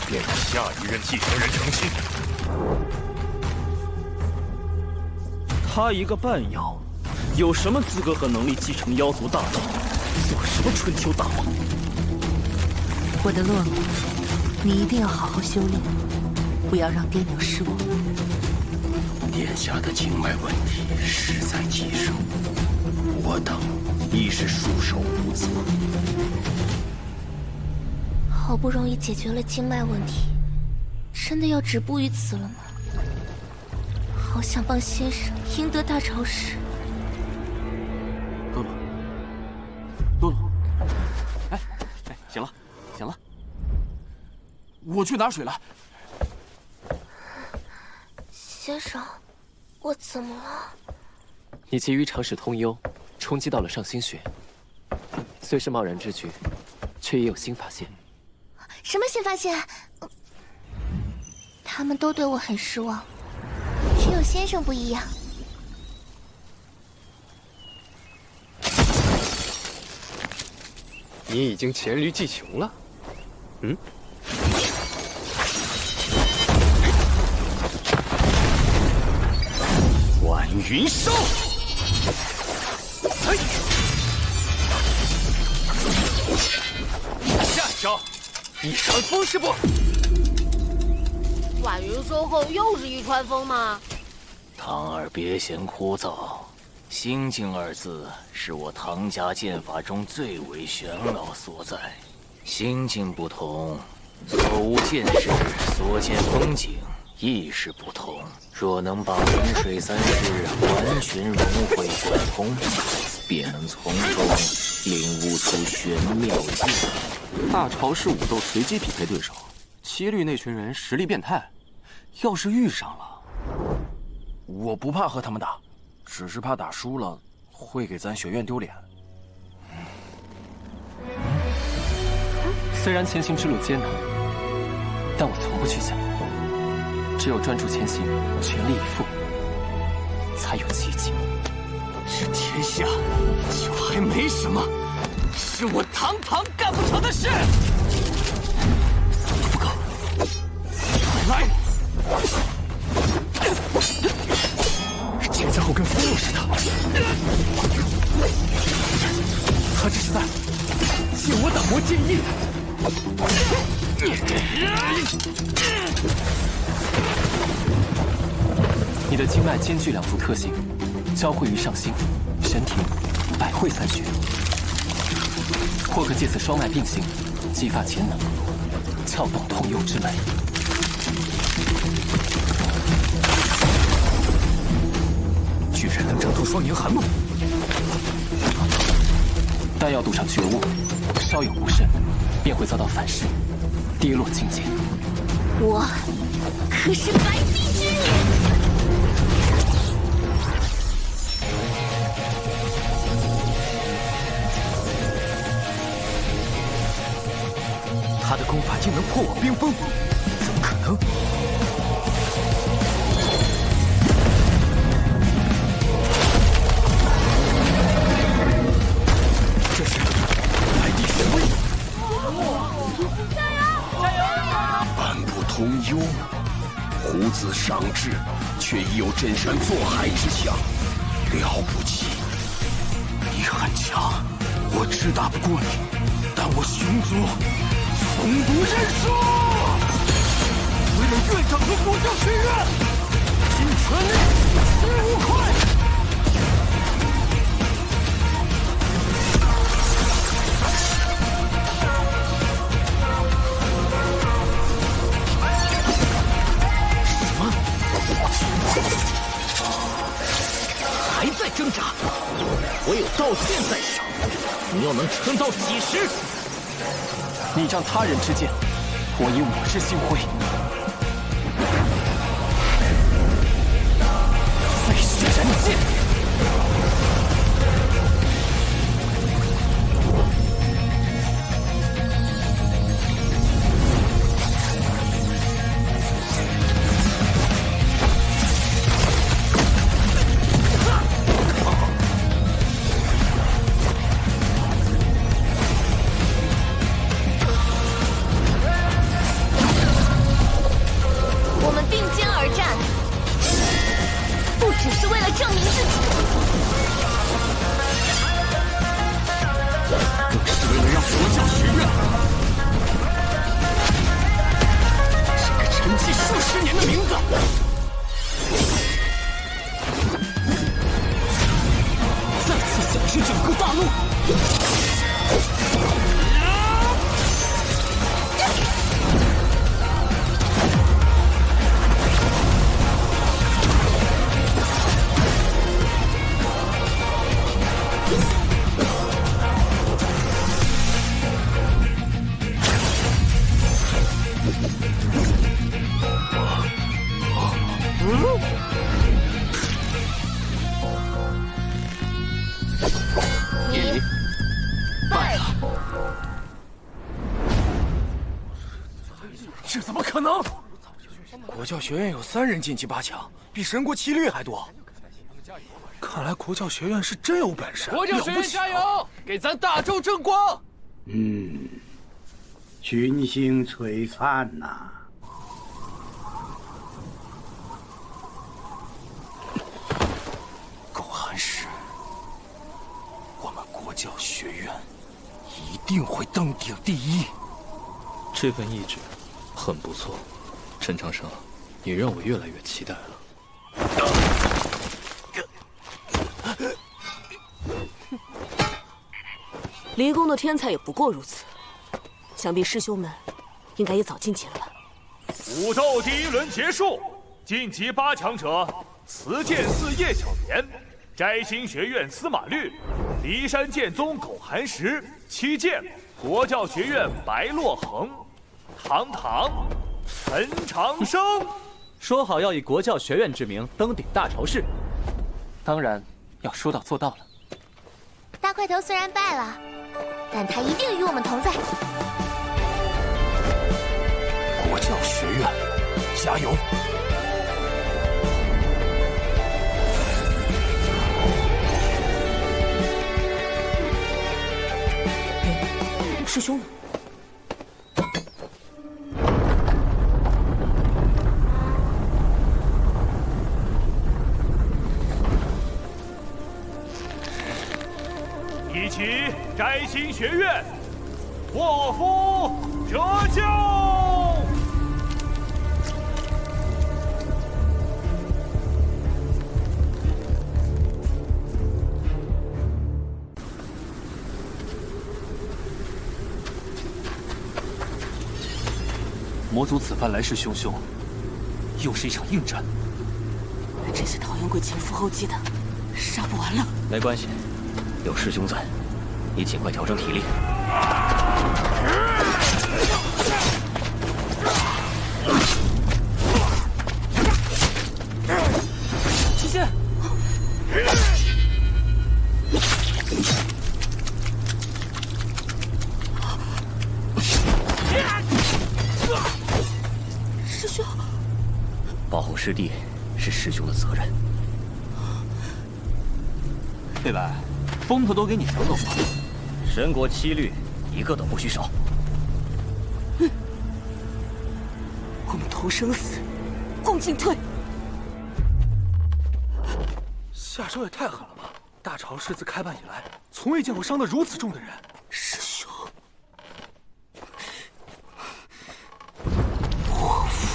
Speaker 8: 便让下一任继承人成亲。
Speaker 21: 他一个半妖，有什么资格和能力继承妖族大道，做什么春秋大王？
Speaker 17: 我的洛洛，你一定要好好修炼，不要让爹娘失望。
Speaker 10: 殿下的经脉问题实在棘手，我等亦是束手无策。
Speaker 20: 好不容易解决了经脉问题，真的要止步于此了吗？好想帮先生赢得大朝市。
Speaker 12: 洛洛，哎，行了，
Speaker 16: 我去拿水来。
Speaker 20: 先生，我怎么了？
Speaker 5: 你急于尝试通幽，冲击到了上星穴，虽是贸然之举，却也有新发现。
Speaker 20: 什么新发现？他们都对我很失望，只有先生不一样。
Speaker 12: 你已经黔驴技穷了，
Speaker 21: 晚云烧，下一招，一传风是不？
Speaker 1: 晚云收后又是一川风吗？
Speaker 22: 唐儿别嫌枯燥，心境2字是我唐家剑法中最为玄奥所在。心境不同，所无见识，所见风景亦是不同。若能把云水3式完全融会贯通，便能从中领悟出玄妙境。
Speaker 12: 大朝市武斗随机匹配对手，7律那群人实力变态，要是遇上了，
Speaker 16: 我不怕和他们打，只是怕打输了会给咱学院丢脸。
Speaker 5: 虽然前行之路艰难，但我从不去想，只有专注前行，全力以赴，才有奇迹。
Speaker 21: 这天下就还没什么是我堂堂干不成的事。不够，快来！这家伙跟疯了似的，他这是在借我打磨剑意。
Speaker 5: 你的经脉兼具2族特性，交汇于上心、神庭、百会3穴，或可借此双脉并行，激发潜能，撬动通幽之门。
Speaker 21: 居然能挣脱双凝寒露，
Speaker 5: 但要赌上觉悟，稍有不慎，便会遭到反噬，跌落境界。
Speaker 20: 我可是白帝之女。
Speaker 21: 他的功法竟能破我冰封，怎么可能？这是白帝神威！
Speaker 1: 加油！
Speaker 10: 半不通幽，胡子尚志，却已有镇山坐海之相，了不起！
Speaker 16: 你很强，我只打不过你，但我熊族
Speaker 21: 独认输！为了院长和国教学院，尽全力，死无愧！
Speaker 22: 什么？还在挣扎？我有道剑在手，你又能撑到几时？
Speaker 12: 你仗他人之剑，我以我之心辉。废血人剑！
Speaker 21: 这怎么可能？国教学院有3人晋级8强，比神国7律还多。看来国教学院是真有本事。国教学院加油，给咱大周争光！
Speaker 11: 群星璀璨呐！
Speaker 21: 苟寒石，我们国教学院一定会登顶第1。
Speaker 18: 这份意志很不错，陈长生，你让我越来越期待了。
Speaker 1: 离宫的天才也不过如此，想必师兄们应该也早晋级了吧？
Speaker 4: 武斗第1轮结束，晋级8强者：慈剑寺叶小年、摘星学院司马律、骊山剑宗苟寒石、七剑国教学院白洛恒、堂堂、陈长生。
Speaker 18: 说好要以国教学院之名登顶大朝市，当然要说到做到了。
Speaker 20: 大块头虽然败了，但他一定与我们同在。
Speaker 21: 国教学院，加油！
Speaker 1: 师兄呢？
Speaker 4: 一起摘星学院，祸福折旧。
Speaker 18: 魔族此番来势汹汹，又是一场硬战。
Speaker 1: 这些讨厌鬼前赴后继的，杀不完了。
Speaker 6: 没关系，有师兄在，你尽快调整体力。
Speaker 21: 极限！
Speaker 1: 师兄，
Speaker 6: 保护师弟是师兄的责任。
Speaker 18: 贝白，风头都给你抢走了。
Speaker 6: 神国7律，一个都不许少。
Speaker 1: 我们同生死，共进退。
Speaker 21: 下手也太狠了吧！大朝市自开办以来，从未见过伤得如此重的人。
Speaker 1: 师兄，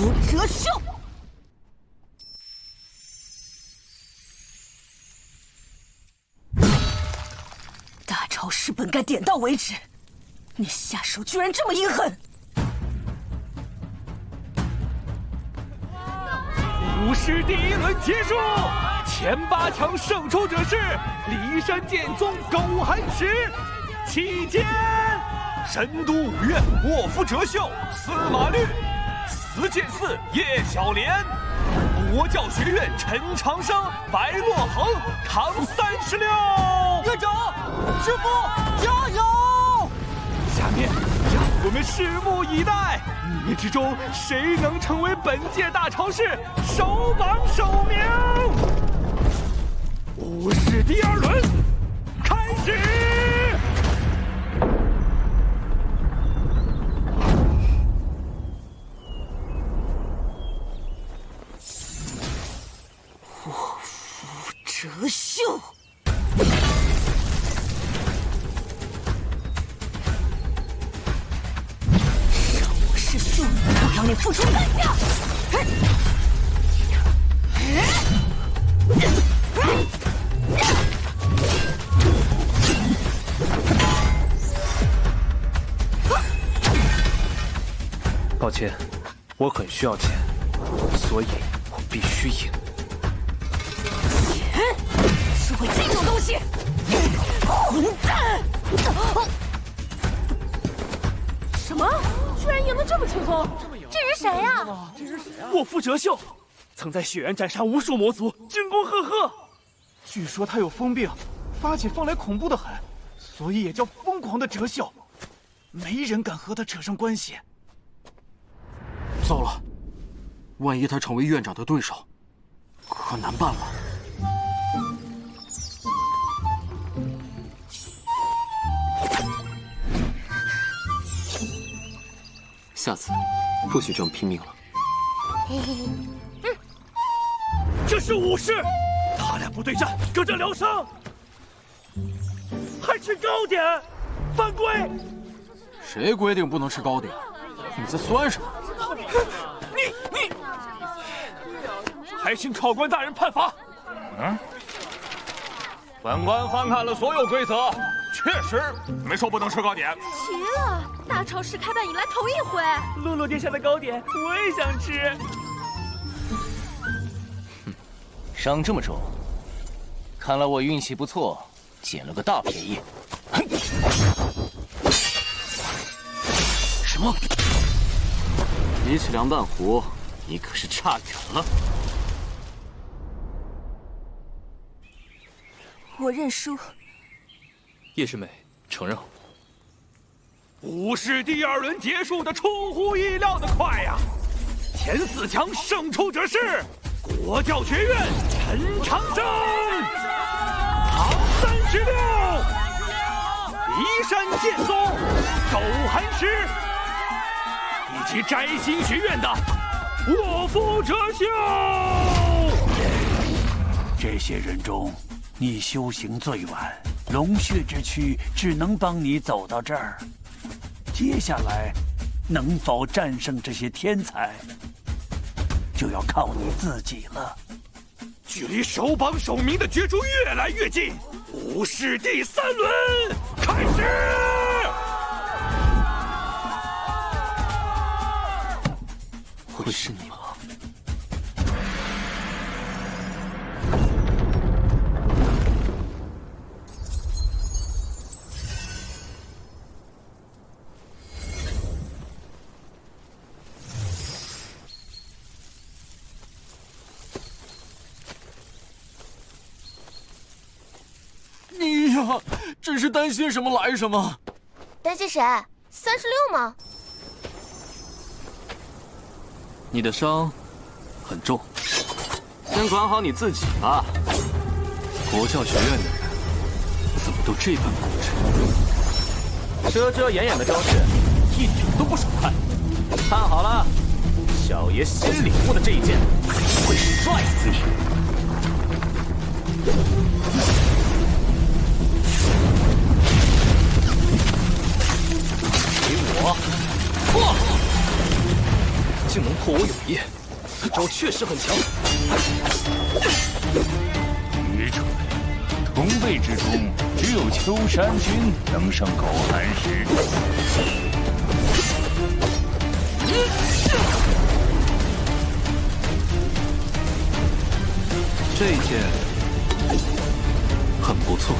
Speaker 14: 符折袖。大朝师本该点到为止，你下手居然这么阴狠！
Speaker 21: 武士第1轮结束，前8强胜出者是骊山剑宗苟寒石，期间神都五院卧夫折袖，司马略，慈剑寺叶小莲，国教学院陈长生，白洛恒扛36。院长，师傅加油！下面让我们拭目以待，你们之中谁能成为本届大朝市首榜首名？武士第2轮开始。
Speaker 14: 卧夫折袖。我让你付出代价！
Speaker 21: 抱歉，我很需要钱，所以我必须赢。
Speaker 14: 钱，只会这种东西！混蛋！
Speaker 1: 什么？居然赢得这么轻松？
Speaker 20: 这是谁呀？
Speaker 21: 卧夫折袖，曾在血缘斩杀无数魔族，军功赫赫。据说他有疯病，发起疯来恐怖的很，所以也叫疯狂的折袖。没人敢和他扯上关系。
Speaker 12: 糟了，万一他成为院长的对手，可难办了。
Speaker 5: 下次不许这么拼命了。
Speaker 21: 这是武士，他俩不对战，搁这疗伤，还吃糕点，犯规！
Speaker 12: 谁规定不能吃糕点？你在酸什么？
Speaker 21: 你，还请考官大人判罚。
Speaker 7: 本官翻看了所有规则，确实没说不能吃糕点。
Speaker 20: 奇了，大朝市开办以来头一回。
Speaker 21: 洛洛殿下的糕点我也想吃。
Speaker 22: 伤这么重，看来我运气不错，捡了个大便宜。
Speaker 12: 什么？比起凉拌湖，你可是差远了。
Speaker 14: 我认输。
Speaker 18: 叶师妹，承让。
Speaker 21: 武士第2轮结束的出乎意料的快呀！前4强胜出者是国教学院陈长生，扛36；骊山剑宗苟寒石，以及摘星学院的卧夫折袖。
Speaker 11: 这些人中，你修行最晚，龙血之躯只能帮你走到这儿。接下来，能否战胜这些天才，就要靠你自己了。
Speaker 21: 距离首榜首名的角逐越来越近，武士第3轮开始。
Speaker 5: 会是你吗？
Speaker 12: 你呀，真是担心什么来什么。
Speaker 20: 担心谁？36吗？
Speaker 18: 你的伤很重，
Speaker 12: 先管好你自己吧。
Speaker 18: 国教学院的人怎么都这般固执？
Speaker 22: 遮遮掩掩的招式，一点都不手快。看好了，小爷新领悟的这一剑会帅死你！给我破！竟能破我永夜，此招确实很强。
Speaker 8: 愚蠢！同辈之中，只有秋山君能胜狗寒石。
Speaker 18: 这一剑很不错。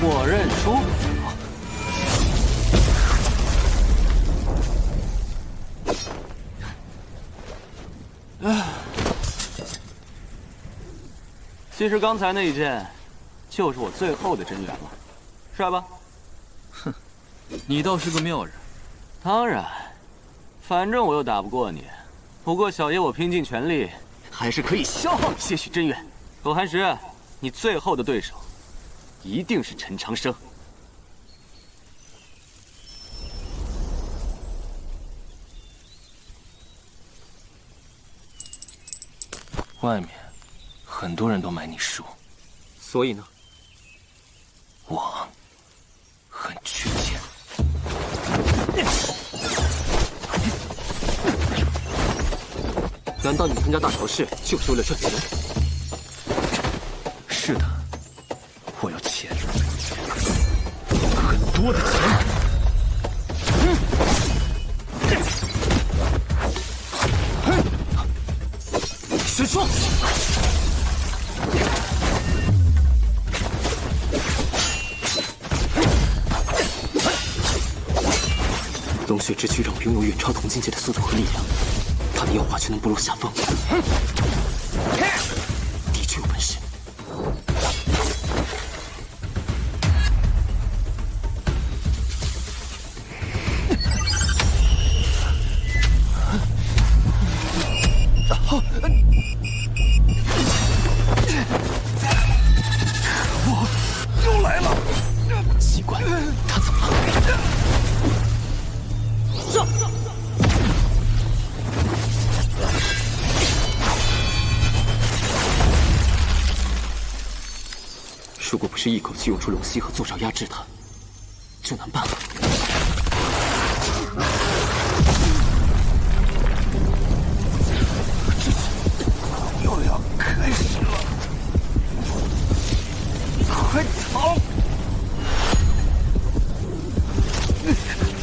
Speaker 5: 我认输。其实刚才那一剑，就是我最后的真元了，帅吧？
Speaker 18: 哼，你倒是个妙人。
Speaker 5: 当然，反正我又打不过你。不过小爷我拼尽全力，还是可以消耗你些许真元。狗寒石，你最后的对手，一定是陈长生。
Speaker 2: 外面很多人都买你书，
Speaker 5: 所以呢？
Speaker 2: 我很缺钱。
Speaker 5: 难道你参加大朝市就是为了赚钱？
Speaker 2: 是的，我要钱，很多的钱。
Speaker 5: 神说。龙血之躯让我拥有远超同境界的速度和力量，他们要华却能不落下风，的确有本事。
Speaker 8: 我又来了，
Speaker 5: 奇怪，他怎么了？如果不是一口气用出龙息和坐爪压制他，就难办了。
Speaker 8: 又要开始了，快逃！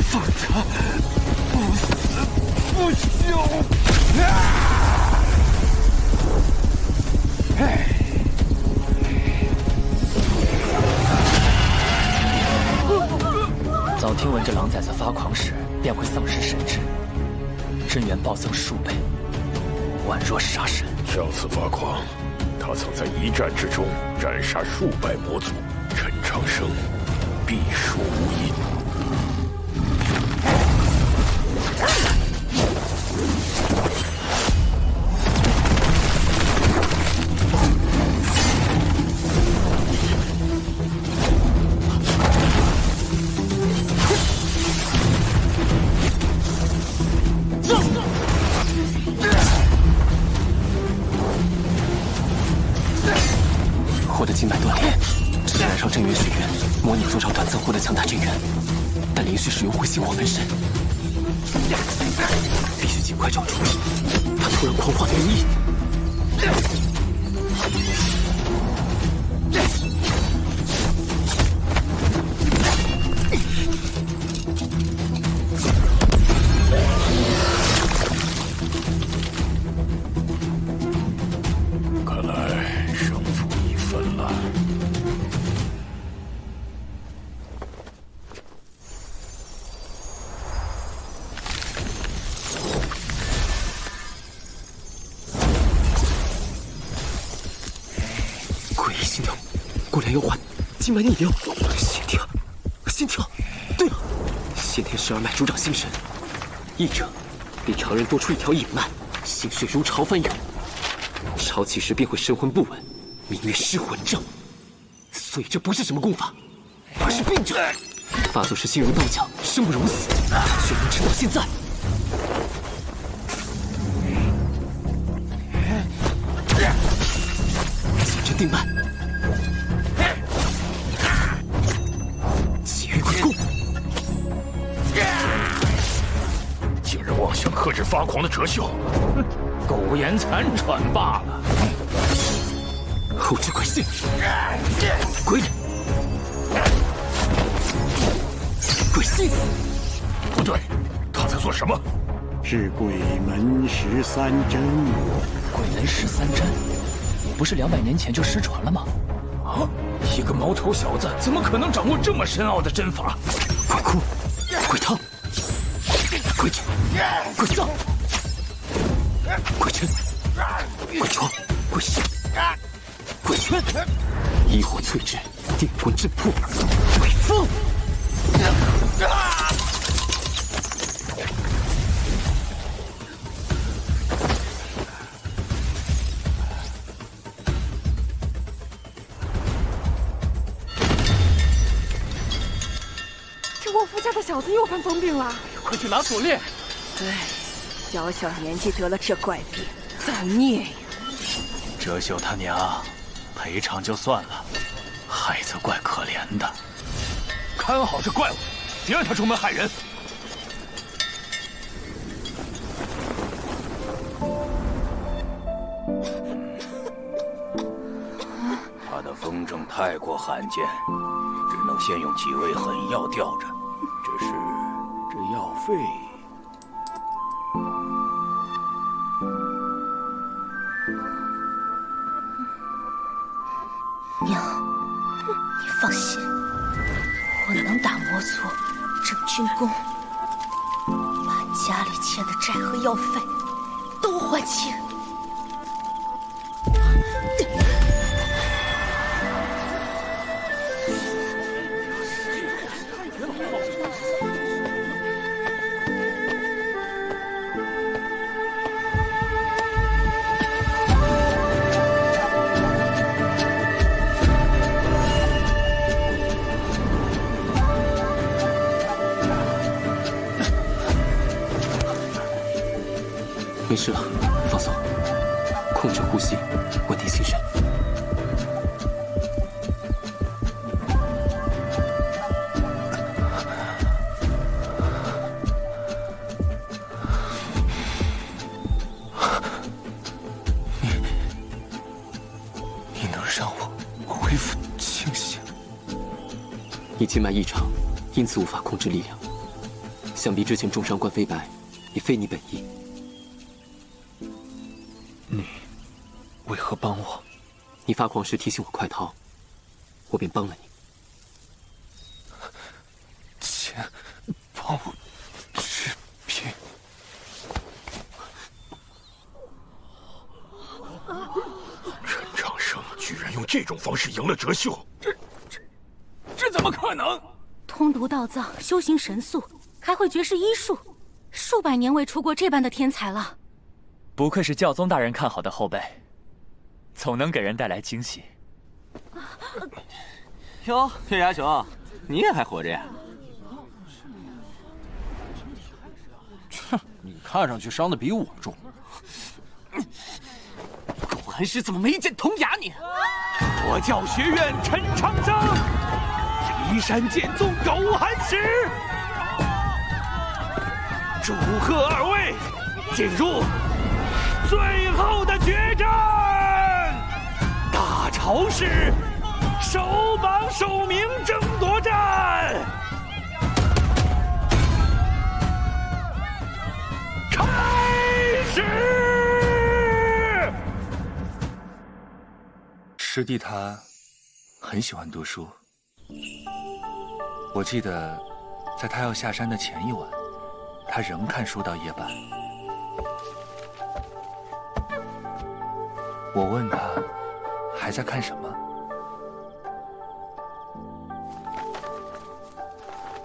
Speaker 8: 放他不死不休！
Speaker 22: 早听闻这狼崽子发狂时便会丧失神智，真元暴增数倍，宛若杀神。
Speaker 10: 上次发狂，他曾在一战之中斩杀数百魔族，陈长生必输无疑。
Speaker 2: 我的经脉断裂，只是燃烧真元血源，模拟坐爪短暂获得强大真元，但连续使用会心火焚身，必须尽快找出他突然狂化的原因。
Speaker 10: 看来胜负已分了。
Speaker 2: 诡异心跳，果然要换经脉逆流，心跳。对了，先天12脉主掌心神，一者比常人多出一条隐脉，心血如潮翻涌，潮起时便会神魂不稳，名曰失魂症。所以这不是什么功法，而是病症。发作时心如刀绞，生不如死，却能撑到现在。定办。劫狱鬼弓，
Speaker 8: 竟然妄想克制发狂的哲秀，
Speaker 7: 苟延残喘罢了。
Speaker 2: 后置鬼信，鬼忍，鬼信。
Speaker 8: 不对，他在做什么？
Speaker 3: 是鬼门13针。
Speaker 22: 鬼门13针，不是200年前就失传了吗？
Speaker 8: 啊！一个毛头小子怎么可能掌握这么深奥的针法？
Speaker 2: 鬼哭，鬼汤，鬼卷，鬼藏，鬼拳，鬼床，鬼信，鬼圈，异火淬制，电魂震破，鬼风。
Speaker 1: 沃夫家的小子又犯疯病了，
Speaker 22: 快去拿锁链！
Speaker 14: 对，小小年纪得了这怪病，造孽呀！
Speaker 22: 哲秀他娘，赔偿就算了，孩子怪可怜的。
Speaker 8: 看好这怪物，别让他出门害人。
Speaker 7: 他的风症太过罕见，只能先用几味狠药吊着。只是这药费……
Speaker 9: 娘，你放心，我能打魔族，整军功，把家里欠的债和药费都还清。
Speaker 2: 没事了，放松，控制呼吸，稳定心神。你能让我恢复清醒？你经脉异常，因此无法控制力量。想必之前重伤关飞白，也非你本意。你为何帮我？你发狂时提醒我快逃，我便帮了你。钱帮我治病。
Speaker 8: 陈长生居然用这种方式赢了哲秀，
Speaker 21: 这怎么可能？
Speaker 1: 通毒道藏，修行神速，还会绝世医术，数百年未出过这般的天才了。
Speaker 22: 不愧是教宗大人看好的后辈，总能给人带来惊喜。
Speaker 5: 哟，月牙熊，你也还活着呀？
Speaker 16: 切，你看上去伤的比我重。
Speaker 21: 狗寒石怎么没见铜牙你？佛教学院陈长生，移山剑宗狗寒石，祝贺二位进入最后的决战！大潮市首榜首名争夺战，开始！
Speaker 18: 师弟他很喜欢读书，我记得在他要下山的前一晚，他仍看书到夜半。我问他还在看什么，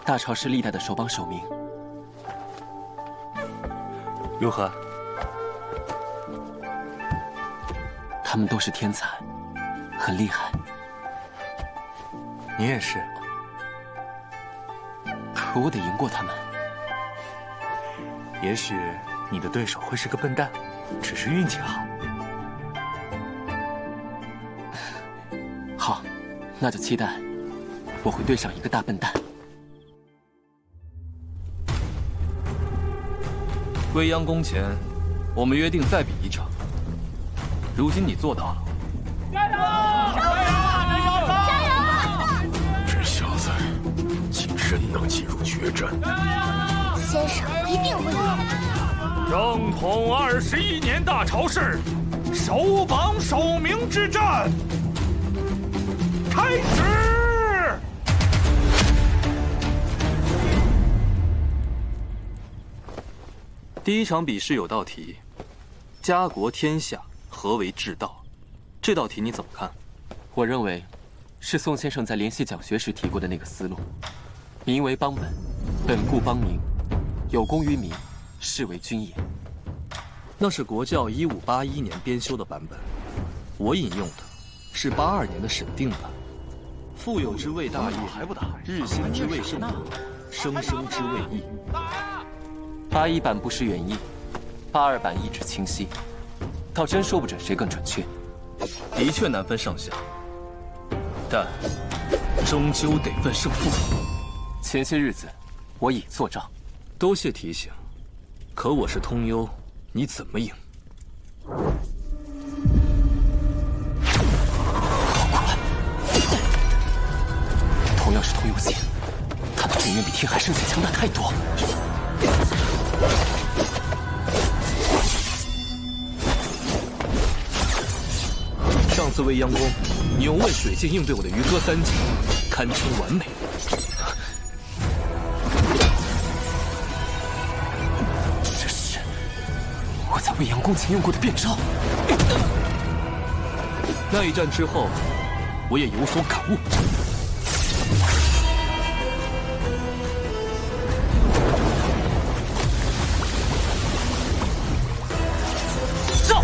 Speaker 2: 大潮是历代的首榜首名，
Speaker 18: 如何？
Speaker 2: 他们都是天才，很厉害。
Speaker 18: 你也是，
Speaker 2: 可我得赢过他们。
Speaker 18: 也许你的对手会是个笨蛋，只是运气好。
Speaker 5: 那就期待我会对上一个大笨蛋。
Speaker 18: 未央宫前，我们约定再比一场。如今你做到了。
Speaker 8: 加油！加油！加油！
Speaker 10: 这小子竟真能进入决战！
Speaker 9: 先生一定会赢。
Speaker 4: 正统21年大朝市首榜首名之战开始。
Speaker 18: 第一场比试有道题：家国天下，何为治道？这道题你怎么看？
Speaker 5: 我认为，是宋先生在联系讲学时提过的那个思路：民为邦本，本固邦民，有功于民，是为君也。
Speaker 18: 那是国教1581年编修的版本，我引用的是82年的审定版。富有之谓大业，日新之谓盛德，生生之谓义。
Speaker 5: 81版不失原意，82版意志清晰，倒真说不准谁更准确。
Speaker 18: 的确难分上下，但终究得分胜负。
Speaker 5: 前些日子，我已作账。
Speaker 18: 多谢提醒，可我是通幽，你怎么赢？
Speaker 5: 同样是通幽剑，他的阵源比天海圣剑强大太多。
Speaker 18: 上次未央宫，你用问水剑应对我的渔歌3剑，堪称完美。
Speaker 5: 这是我在未央宫前用过的变招。
Speaker 18: 那一战之后，我也有所感悟。
Speaker 5: 上！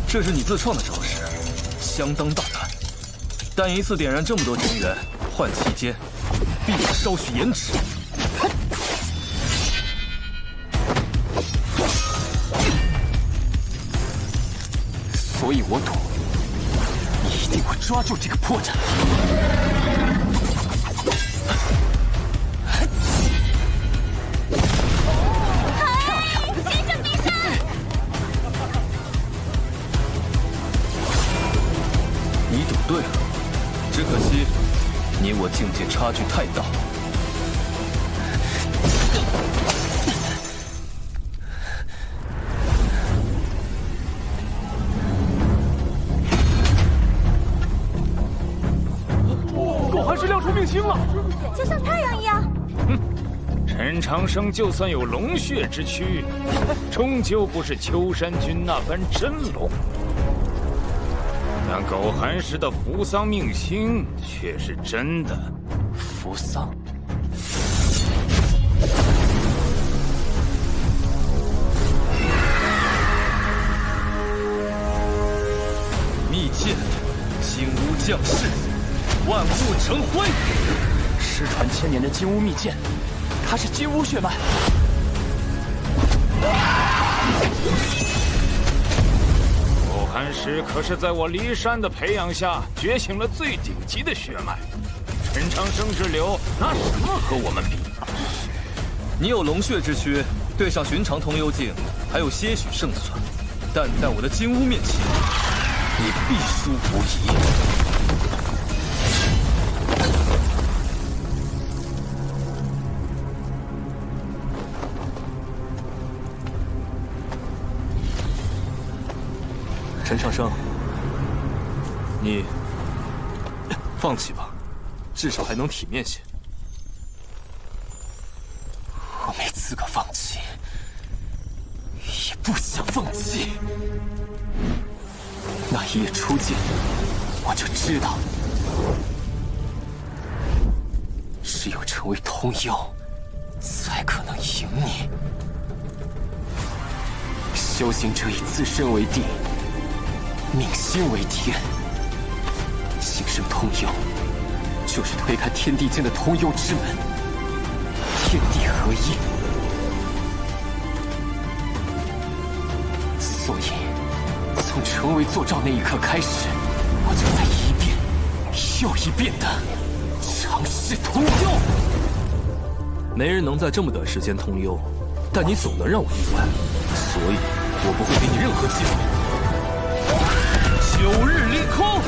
Speaker 18: 这是你自创的招式，相当大胆，但一次点燃这么多真元，换期间必有稍许延迟。
Speaker 5: 所以我赌，你一定会抓住这个破绽。
Speaker 9: 先生必胜！
Speaker 18: 你赌对了，只可惜你我境界差距太大。
Speaker 21: 我还是亮出命星了，
Speaker 14: 就像太阳一样。
Speaker 4: 陈长生就算有龙血之躯，终究不是秋山君那般真龙。但苟寒石的扶桑命星却是真的。
Speaker 5: 扶桑，
Speaker 18: 密剑，金乌降世，万物成灰。
Speaker 21: 失传1000年的金乌秘剑，它是金乌血脉。
Speaker 4: 苟寒石可是在我骊山的培养下觉醒了最顶级的血脉，陈长生之流拿什么和我们比？
Speaker 18: 你有龙血之躯，对上寻常通幽境还有些许胜算，但在我的金乌面前，你必输无疑。陈长生，你放弃吧，至少还能体面些。
Speaker 5: 我没资格放弃，也不想放弃。那一夜初见，我就知道，只有成为通幽，才可能赢你。修行者以自身为地，命心为天。晋升通幽，就是推开天地间的通幽之门，天地合一。所以，
Speaker 2: 从成为坐照那一刻开始，我就在一遍又一遍的尝试通幽。
Speaker 18: 没人能在这么短时间通幽，但你总能让我意外，所以我不会给你任何机会。9日凌空。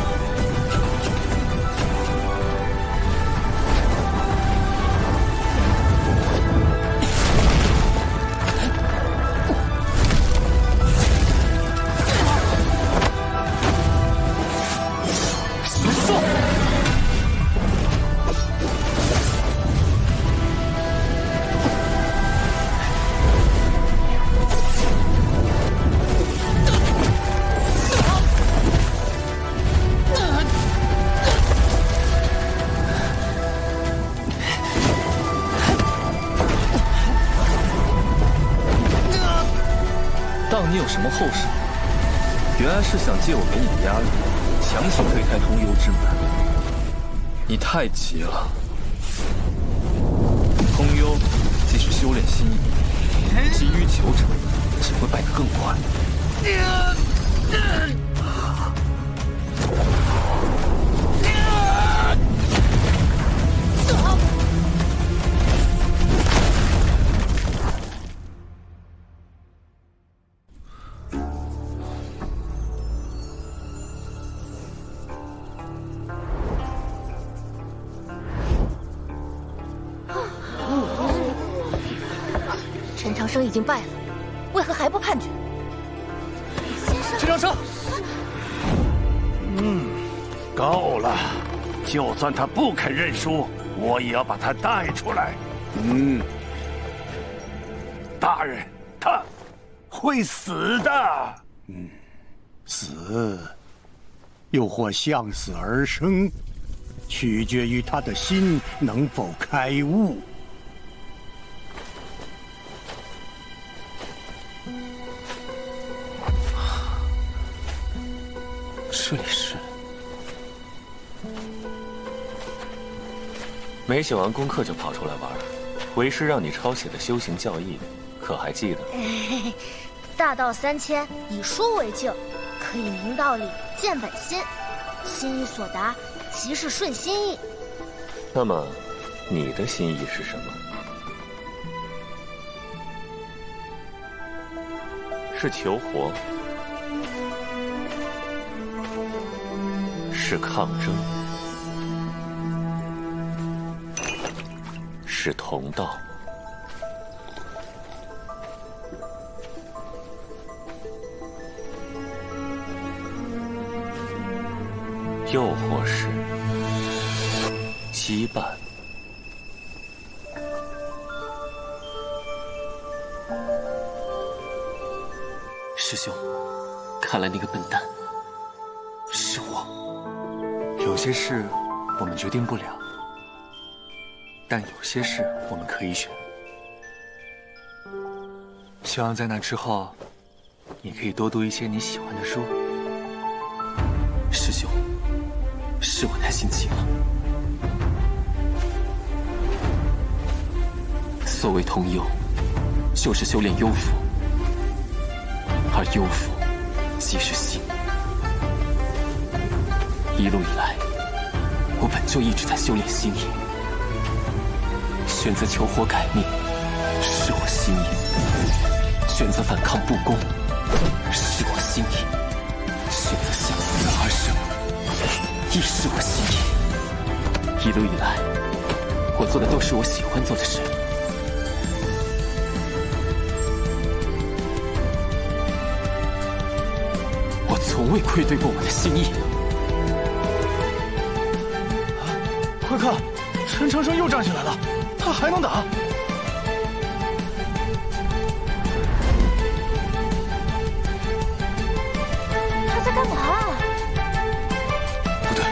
Speaker 18: 当你有什么后手，原来是想借我给你的压力，强行推开通幽之门。你太急了。通幽既是修炼心意，急于求成，只会败得更快。
Speaker 9: 陈长生已经败了，为何还不叛军？
Speaker 21: 陈长生，
Speaker 11: 够了！就算他不肯认输，我也要把他带出来。大人，他会死的。
Speaker 3: 死，又或向死而生，取决于他的心能否开悟。
Speaker 18: 这里是
Speaker 7: 没写完功课就跑出来玩，为师让你抄写的修行教义，可还记得？
Speaker 9: 大道3000，以书为镜，可以明道理，见本心，心意所达，即是顺心意。
Speaker 7: 那么，你的心意是什么？是求活？ 是抗争，是同道，又或是羁绊。
Speaker 2: 师兄，看来那个笨蛋是我。
Speaker 12: 有些事我们决定不了，但有些事我们可以选。希望在那之后，你可以多读一些你喜欢的书。
Speaker 2: 师兄，是我太心急了。所谓通幽，就是修炼幽符，而幽符即是心。 一路以来，我本就一直在修炼心意。选择求活改命，是我心意；选择反抗不公，是我心意；选择向死而生，亦是我心意。一路以来，我做的都是我喜欢做的事。我从未愧对过我的心意。
Speaker 21: 快看，陈长生又站起来了，他还能打。
Speaker 9: 他在干嘛啊？
Speaker 2: 不对，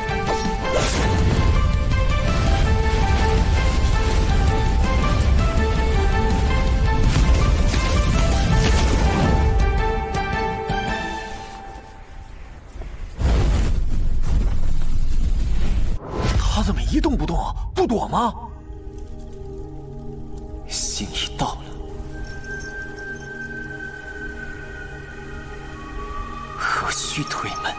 Speaker 21: 他怎么一动不动，不躲吗？
Speaker 2: 心意到了，何需退门。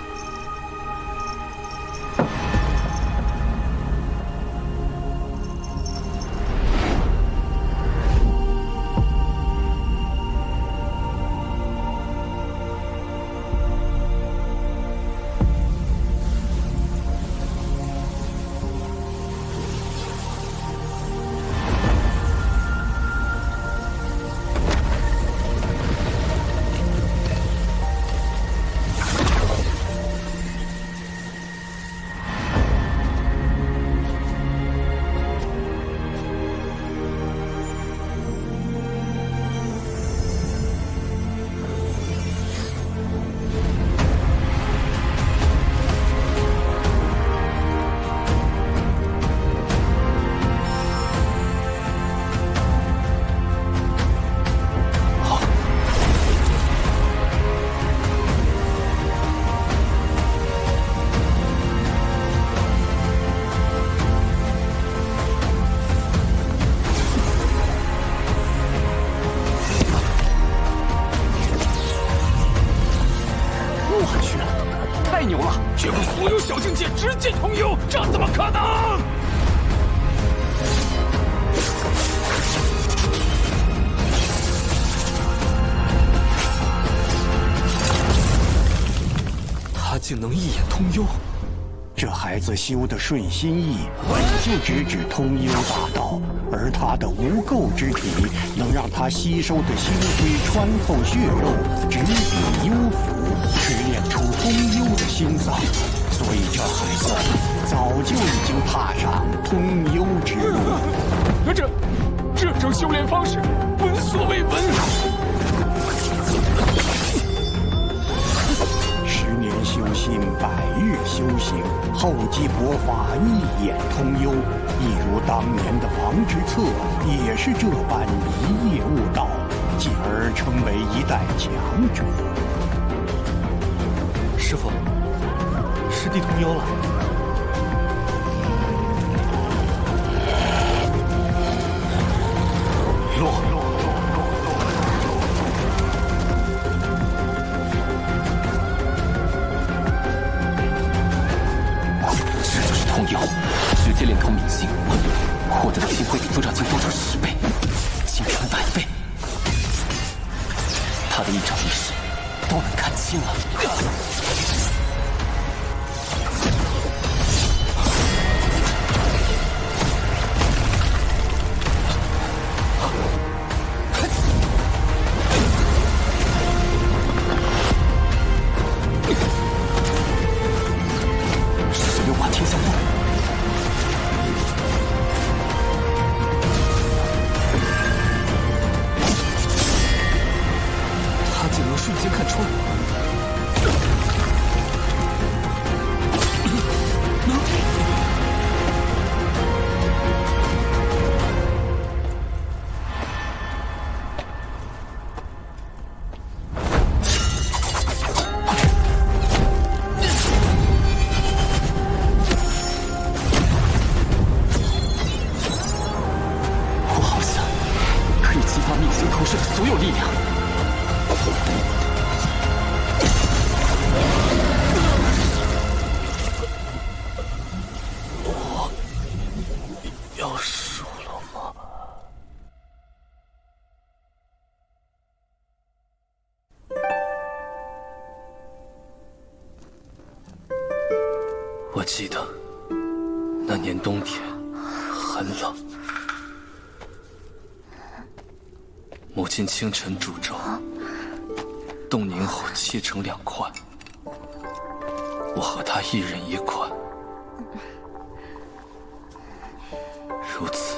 Speaker 8: 绝不所有小境界直接通幽，这怎么可能？
Speaker 2: 他竟能一眼通幽！
Speaker 3: 这孩子修的顺心意本就直指通幽大道，而他的无垢之体能让他吸收的星辉穿透血肉，直抵幽府，锤炼出通幽的心脏。所以这孩子早就已经踏上通幽之路。
Speaker 8: 这种修炼方式闻所未闻。
Speaker 3: 10年修心，100日修行，厚积薄发，一眼通幽。一如当年的王之策，也是这般一夜悟道，进而成为一代强者。
Speaker 12: 师父，师弟通幽了。
Speaker 2: 这就是通幽，直接连通明星，获得的星辉比族长经多出10倍，竟成100倍。他的一招一式都能看清了。
Speaker 18: 我记得那年冬天很冷，母亲清晨煮粥，冻凝后切成2块，我和她一人1块，如此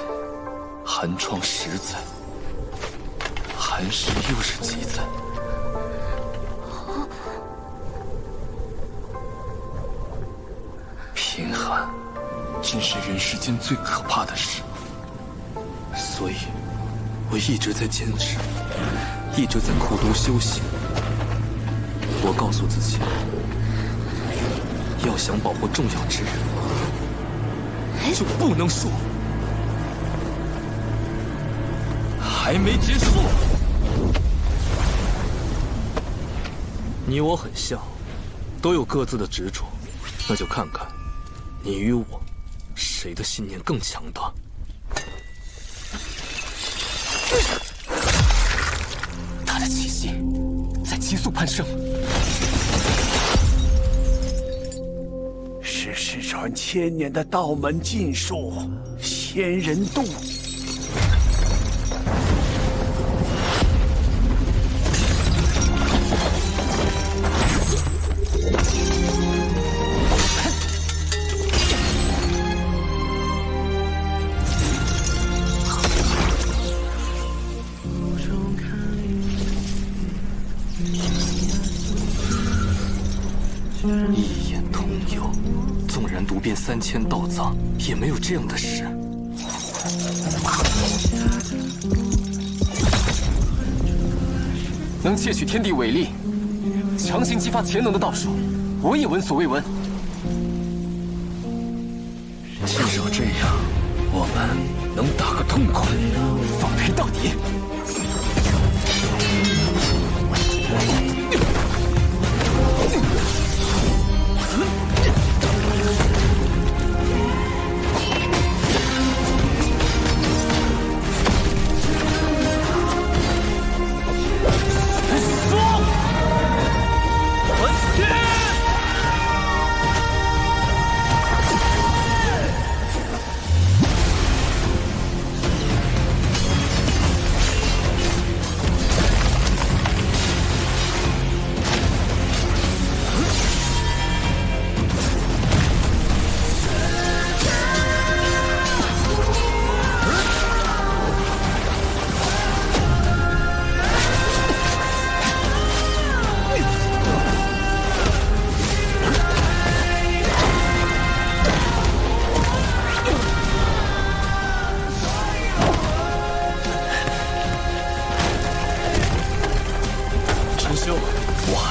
Speaker 18: 寒窗10载，寒食又是几载。贫寒真是人世间最可怕的事，所以我一直在坚持，一直在苦读修行。我告诉自己，要想保护重要之人，就不能输。还没结束。你我很像，都有各自的执着，那就看看你与我谁的信念更强大。
Speaker 5: 他的气息在急速攀升，
Speaker 11: 是失传千年的道门禁术仙人渡。
Speaker 5: 一眼通幽，纵然读遍3000道藏，也没有这样的事。能窃取天地伟力，强行激发潜能的道术，我也闻所未闻。
Speaker 11: 至少这样，我们能打个痛快，
Speaker 5: 放陪到底。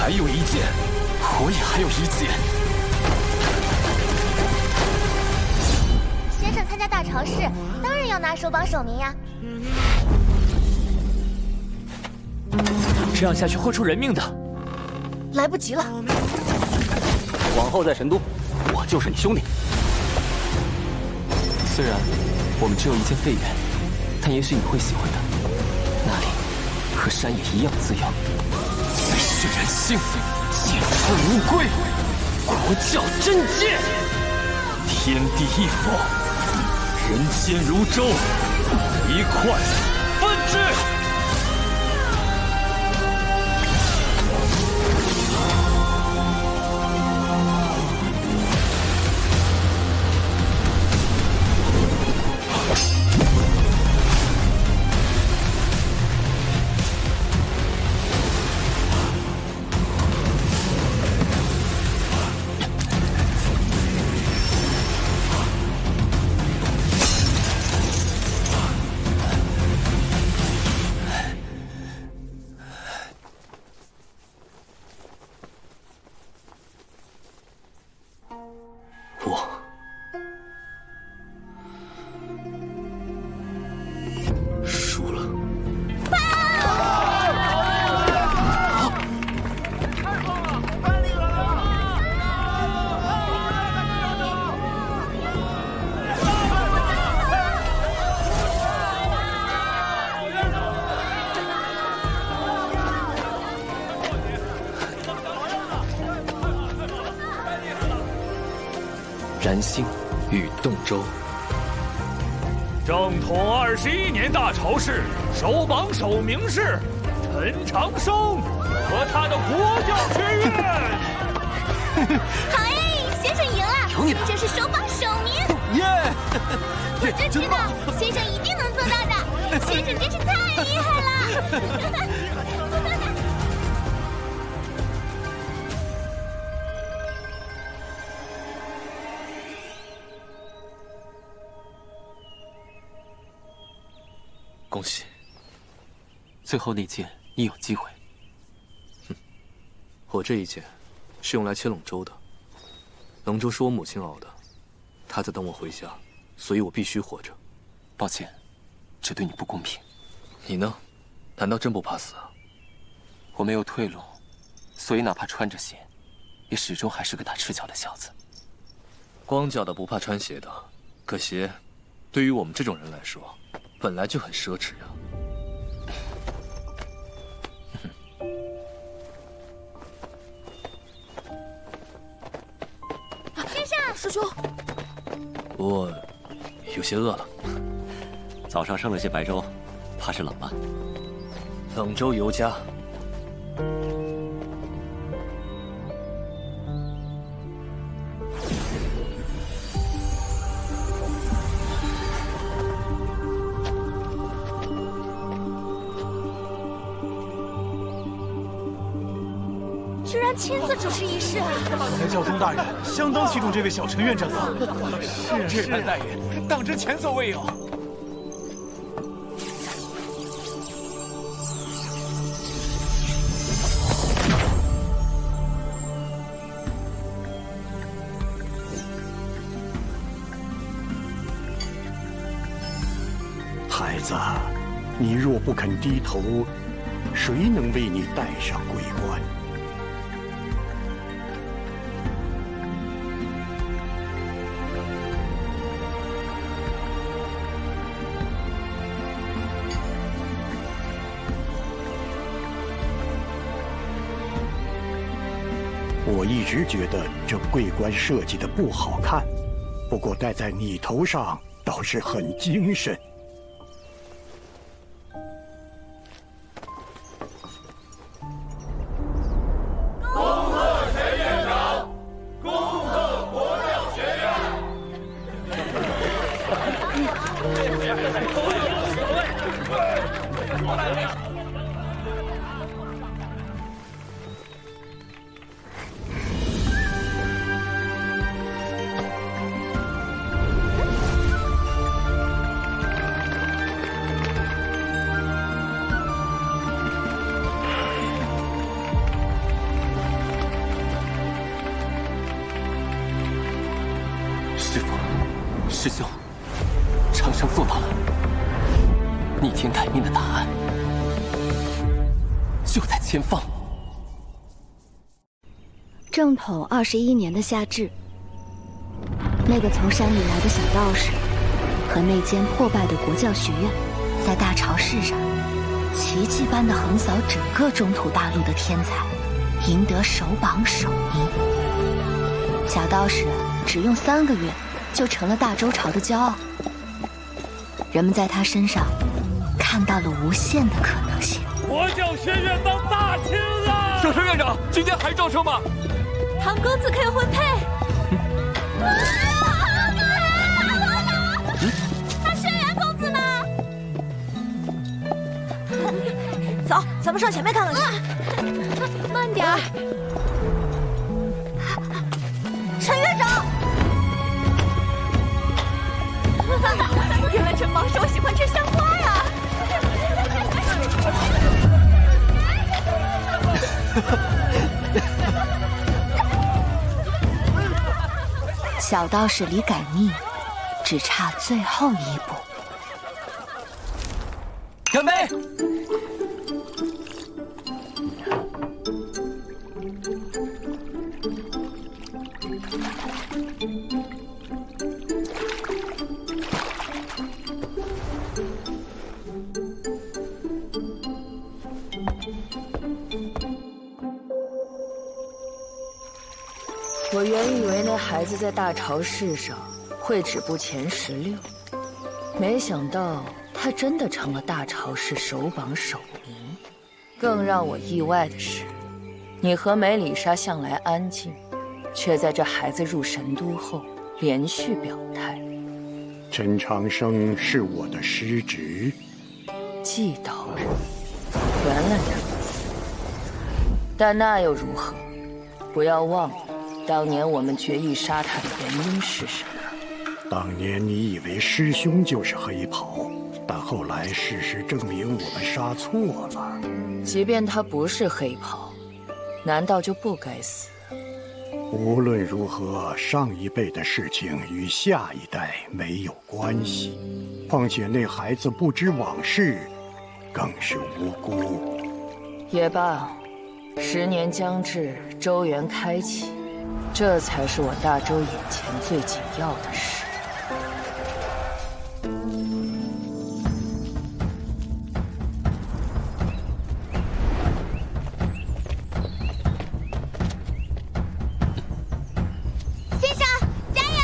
Speaker 11: 还有一剑，
Speaker 5: 我也还有一剑。
Speaker 13: 先生参加大朝市，当然要拿首榜首名呀。
Speaker 22: 这样下去会出人命的。
Speaker 9: 来不及了。
Speaker 6: 往后在神都，我就是你兄弟。
Speaker 5: 虽然我们只有一件废园，但也许你会喜欢的。那里和山野一样滋养。最是人性，剑出无归，国教真剑，
Speaker 8: 天地一否，人间如舟，一块分之。
Speaker 5: 燃星与洞州。
Speaker 4: 正统21年大朝市首榜首名是陈长生和他的国教学院。
Speaker 13: 好哎，先生赢了！
Speaker 5: 有你的，
Speaker 13: 这是首榜首名。
Speaker 5: 耶！
Speaker 13: 我就知道先生一定能做到的，先生真是太厉害了！
Speaker 5: 恭喜！最后那剑你有机会。
Speaker 18: 哼，我这一剑是用来切龙舟的。龙舟是我母亲熬的，她在等我回家，所以我必须活着。
Speaker 5: 抱歉，这对你不公平。
Speaker 18: 你呢？难道真不怕死啊？
Speaker 5: 我没有退路，所以哪怕穿着血，
Speaker 2: 也始终还是个打赤脚的小子。
Speaker 18: 光脚的不怕穿鞋的，可鞋，对于我们这种人来说，本来就很奢侈呀。
Speaker 13: 先生，
Speaker 14: 师兄，
Speaker 18: 我有些饿了。
Speaker 6: 早上剩了些白粥，怕是冷了。
Speaker 18: 冷粥尤佳。
Speaker 14: 居然亲自主持仪式啊！
Speaker 15: 看来教宗大人相当器重这位小陈院长啊！
Speaker 16: 是这般待遇，当真前所未有。
Speaker 3: 孩子，你若不肯低头，谁能为你戴上桂冠？我一直觉得这桂冠设计的不好看，不过戴在你头上倒是很精神。
Speaker 8: 恭贺陈院长，恭贺国教学院。
Speaker 2: 师父，师兄，长生做到了，逆天改命的答案就在前方。
Speaker 19: 正统21年的夏至，那个从山里来的小道士和那间破败的国教学院，在大潮市上奇迹般的横扫整个中土大陆的天才，赢得首榜首名。小道士只用3个月就成了大周朝的骄傲，人们在他身上看到了无限的可能性。
Speaker 4: 国教学院当大清了！
Speaker 18: 小陈院长，今天还招生吗？
Speaker 14: 唐公子可以婚配。
Speaker 13: 那轩辕公子呢？
Speaker 14: 走，咱们上前面看看去。慢点儿。陈院长。原来陈帮手喜欢吃香花呀！
Speaker 19: 小道士离改命只差最后一步。
Speaker 18: 干杯！
Speaker 17: 我原以为那孩子在大潮市上会止步前16，没想到他真的成了大潮市首榜首名。更让我意外的是，你和梅里莎向来安静，却在这孩子入神都后连续表态。
Speaker 3: 陈长生是我的师侄，
Speaker 17: 季道人，原来如此。但那又如何？不要忘了，当年我们决意杀他的原因是什么？
Speaker 3: 当年你以为师兄就是黑袍，但后来事实证明我们杀错了。
Speaker 17: 即便他不是黑袍，难道就不该死？
Speaker 3: 无论如何，上一辈的事情与下一代没有关系。况且那孩子不知往事，更是无辜。
Speaker 17: 也罢，10年将至，周元开启，这才是我大周眼前最紧要的事。
Speaker 13: 先生，加油！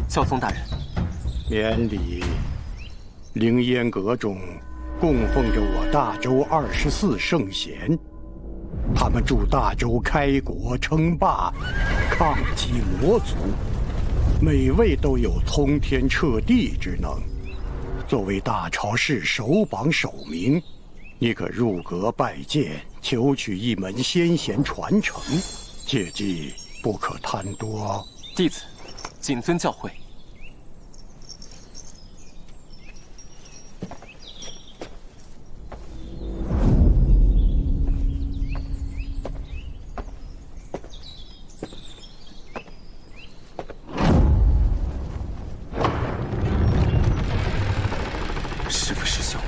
Speaker 2: 教宗大人，
Speaker 3: 免礼。凌烟阁中供奉着我大周24圣贤，他们助大周开国称霸，抗击魔族，每位都有通天彻地之能。作为大朝士首榜首名，你可入阁拜见，求取一门先贤传承，切记不可贪多哦。
Speaker 2: 弟子谨遵教诲。师父师兄，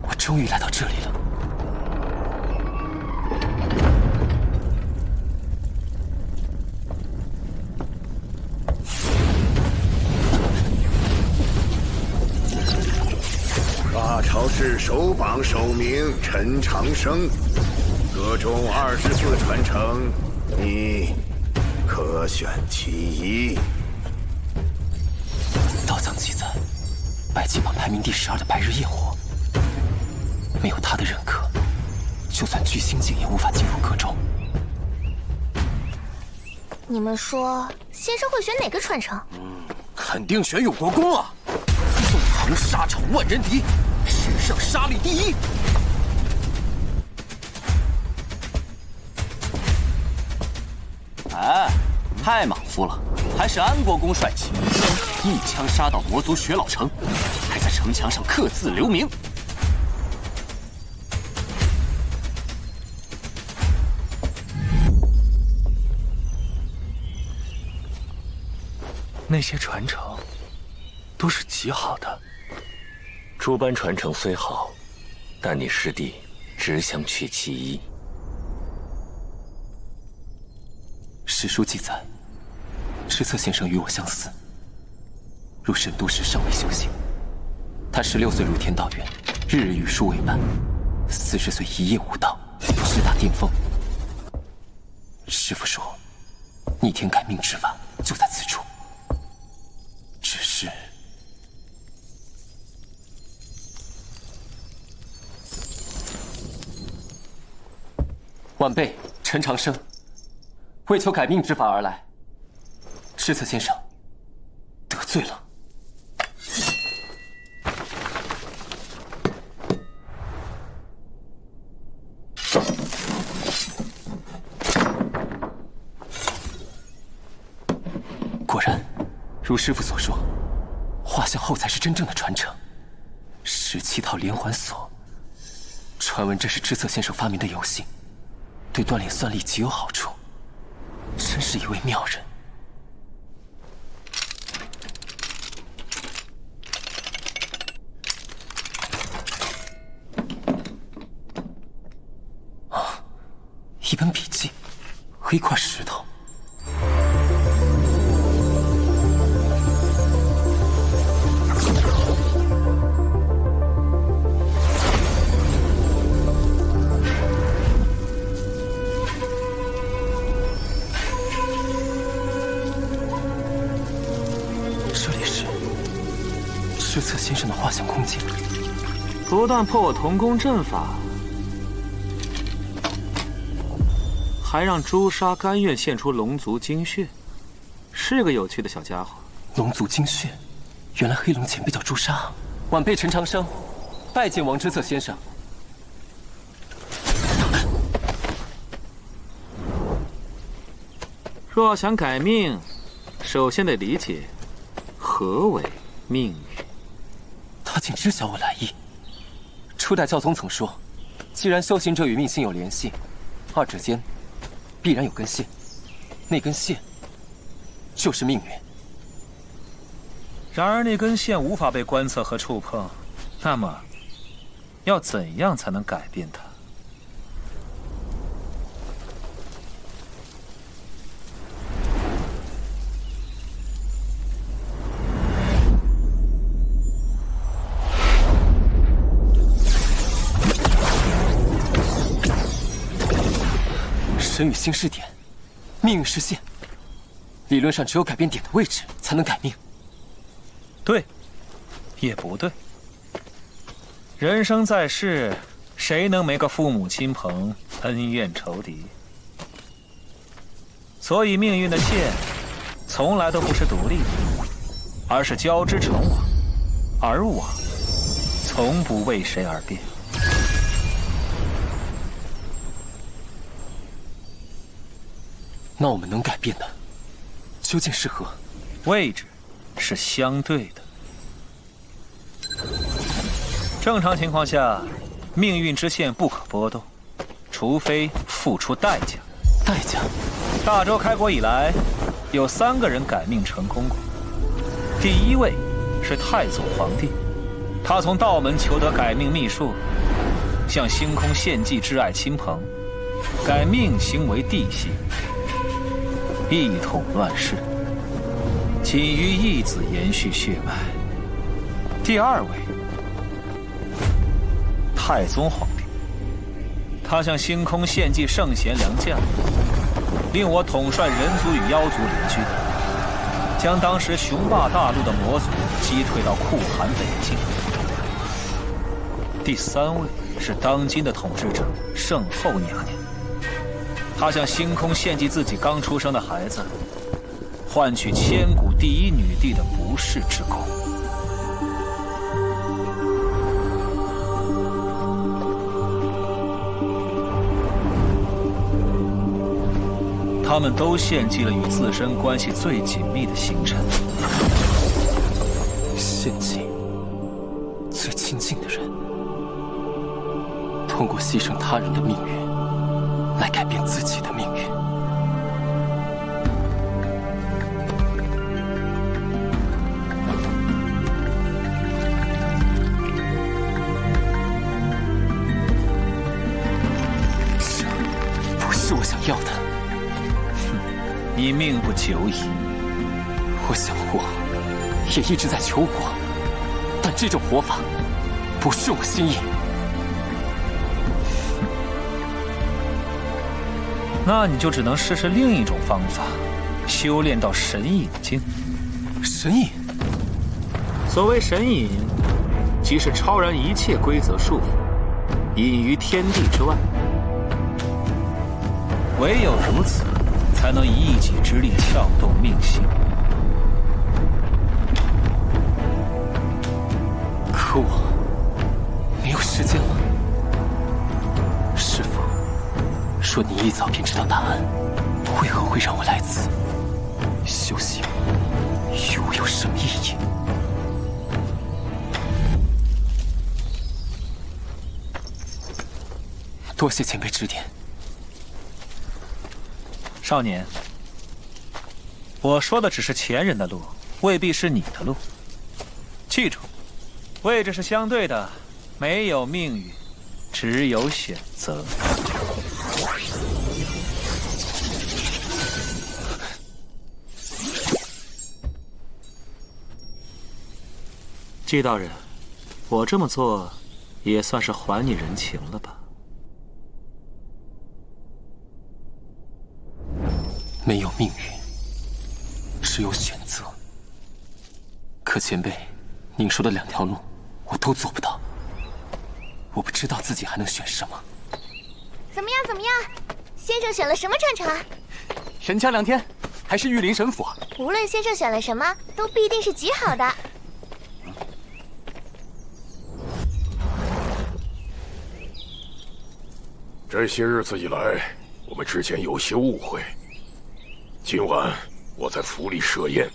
Speaker 2: 我终于来到这里了。
Speaker 10: 大朝士首榜首名陈长生，阁中24传承，你可选其一。
Speaker 2: 道藏记载，白金榜排名第12的白日焰火，没有他的认可，就算巨星境也无法进入阁中。
Speaker 13: 你们说，先生会选哪个传承？
Speaker 2: 肯定选永国公啊！纵横沙场万人敌，史上杀力第一。哎，太莽夫了，还是安国公帅气，一枪杀倒魔族雪老城，还在城墙上刻字留名。
Speaker 7: 那些传承都是极好的。诸般传承虽好，但你师弟只想取其一。
Speaker 2: 史书记载，赤策先生与我相似，入神都时尚未修行。他16岁入天道院，日日与书为伴，40岁一夜悟道，直达巅峰。师父说，逆天改命之法就在此处。只是，晚辈陈长生为求改命之法而来，赤策先生得罪了。果然，如师父所说，画像后才是真正的传承。17套连环锁，传闻这是知策先生发明的游戏，对锻炼算力极有好处，真是一位妙人。啊，一本笔记和一块石头。知策先生的画像空间，
Speaker 18: 不但破我同宫阵法，还让朱砂甘愿献出龙族精血，是个有趣的小家伙。
Speaker 2: 龙族精血，原来黑龙前辈叫朱砂。晚辈陈长生，拜见王知策先生。
Speaker 18: 若想改命，首先得理解何为命运。
Speaker 2: 他竟知晓我来意。初代教宗曾说，既然修行者与命星有联系，二者间必然有根线，那根线就是命运。
Speaker 1: 然而那根线无法被观测和触碰，那么要怎样才能改变它？
Speaker 2: 神与星是点，命运是线。理论上，只有改变点的位置，才能改命。
Speaker 1: 对，也不对。人生在世，谁能没个父母亲朋、恩怨仇敌？所以命运的线，从来都不是独立的，而是交织成网，而网从不为谁而变。
Speaker 2: 那我们能改变的，究竟是何？
Speaker 1: 位置是相对的。正常情况下，命运之线不可波动，除非付出代价。
Speaker 2: 代价？
Speaker 1: 大周开国以来，有3个人改命成功过。第一位是太祖皇帝，他从道门求得改命秘术，向星空献祭挚爱亲朋，改命星为地系，一统乱世，仅于一子延续血脉。第2位，太宗皇帝，他向星空献祭圣贤良将，令我统帅人族与妖族联军，将当时雄霸大陆的魔族击退到酷寒北境。第3位是当今的统治者圣后娘娘，她向星空献祭自己刚出生的孩子，换取千古第一女帝的不世之功。他们都献祭了与自身关系最紧密的星辰，
Speaker 2: 献祭最亲近的人，通过牺牲他人的命运，来改变自己的命运。这不是我想要的。
Speaker 1: 你命不久矣。
Speaker 2: 我想活，也一直在求活，但这种活法不是我心意。
Speaker 1: 那你就只能试试另一种方法，修炼到神隐境。
Speaker 2: 神隐？
Speaker 1: 所谓神隐，即是超然一切规则束缚，隐于天地之外。唯有如此，才能以一己之力撬动命星。
Speaker 2: 可我没有时间了。师父说你一早便知道答案，为何会让我来此？修行与我有什么意义？多谢前辈指点。
Speaker 1: 少年，我说的只是前人的路，未必是你的路。记住，位置是相对的，没有命运，只有选择。季道人，我这么做，也算是还你人情了吧？
Speaker 2: 没有命运，只有选择。可前辈，您说的2条路，我都做不到。我不知道自己还能选什么。
Speaker 13: 怎么样？怎么样？先生选了什么战场？
Speaker 12: 神枪2天，还是玉林神府。
Speaker 13: 无论先生选了什么，都必定是极好的。
Speaker 8: 这些日子以来，我们之间有些误会。今晚我在府里设宴，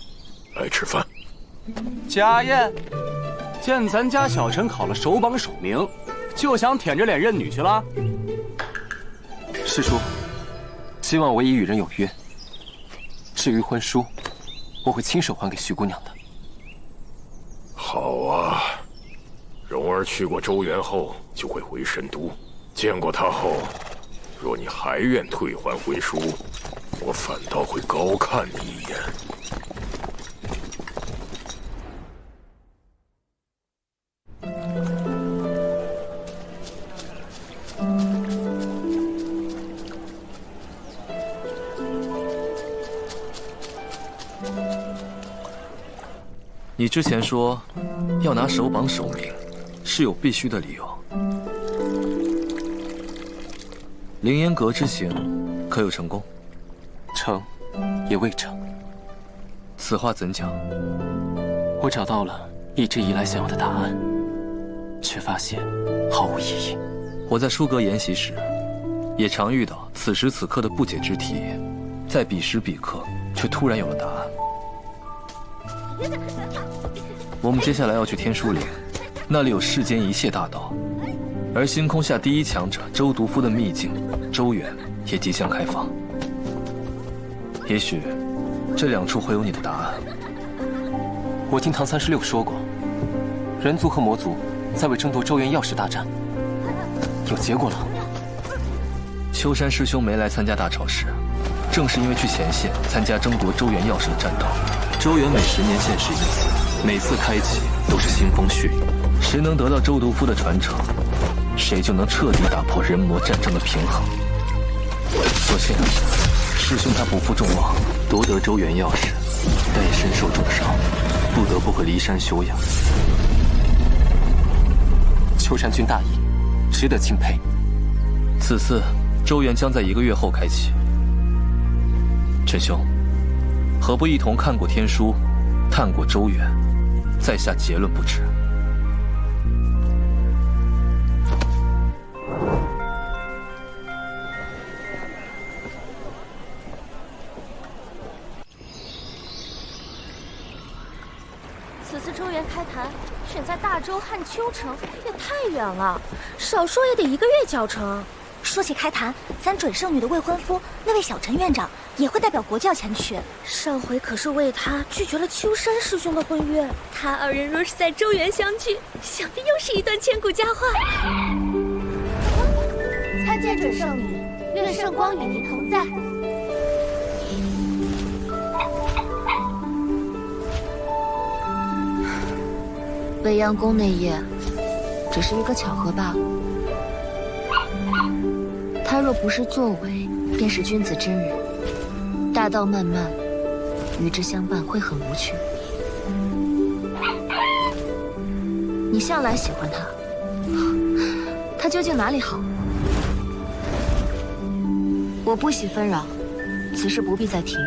Speaker 8: 来吃饭。
Speaker 12: 家宴？见咱家小臣考了首榜首名，就想舔着脸认女去了？
Speaker 2: 师叔，今晚我已与人有约。至于婚书，
Speaker 5: 我会亲手还给徐姑娘的。
Speaker 4: 好啊，蓉儿去过周原后就会回神都，见过他后，若你还愿退还回书，我反倒会高看你一眼。
Speaker 18: 你之前说要拿手榜首名，是有必须的理由。凌烟阁之行，可有成功？
Speaker 5: 成，也未成。
Speaker 18: 此话怎讲？
Speaker 5: 我找到了一直以来想要的答案，却发现毫无意义。
Speaker 18: 我在书阁研习时，也常遇到此时此刻的不解之题，在彼时彼刻却突然有了答案。我们接下来要去天书岭，那里有世间一切大道，而星空下第一强者周毒夫的秘境周原也即将开放。也许这两处会有你的答案。
Speaker 5: 我听唐36说过，人族和魔族在为争夺周原钥匙大战，有结果了。
Speaker 18: 秋山师兄没来参加大潮时，正是因为去前线参加争夺周原钥匙的战斗。周原每10年现世一次，每次开启都是腥风血雨。谁能得到周毒夫的传承，谁就能彻底打破人魔战争的平衡。所幸师兄他不负众望，夺得周原钥匙，但也身受重伤，不得不回骊山休养。
Speaker 5: 秋山君大义，值得钦佩。
Speaker 18: 此次周原将在1个月后开启。陈兄，何不一同看过天书，探过周原，再下结论不迟？
Speaker 20: 此次周原开坛选在大周汉丘城，也太远了，少说也得1个月脚程。
Speaker 14: 说起开坛，咱准圣女的未婚夫那位小陈院长也会代表国教前去。
Speaker 20: 上回可是为他拒绝了秋山师兄的婚约，他2人若是在周原相聚，想必又是一段千古佳话。
Speaker 14: 参见准圣女，愿圣光与您同在。
Speaker 19: 未央宫那夜，只是一个巧合罢了。他若不是作为，便是君子真人。大道漫漫，与之相伴会很无趣。你向来喜欢他，他究竟哪里好？我不喜纷扰，此事不必再提。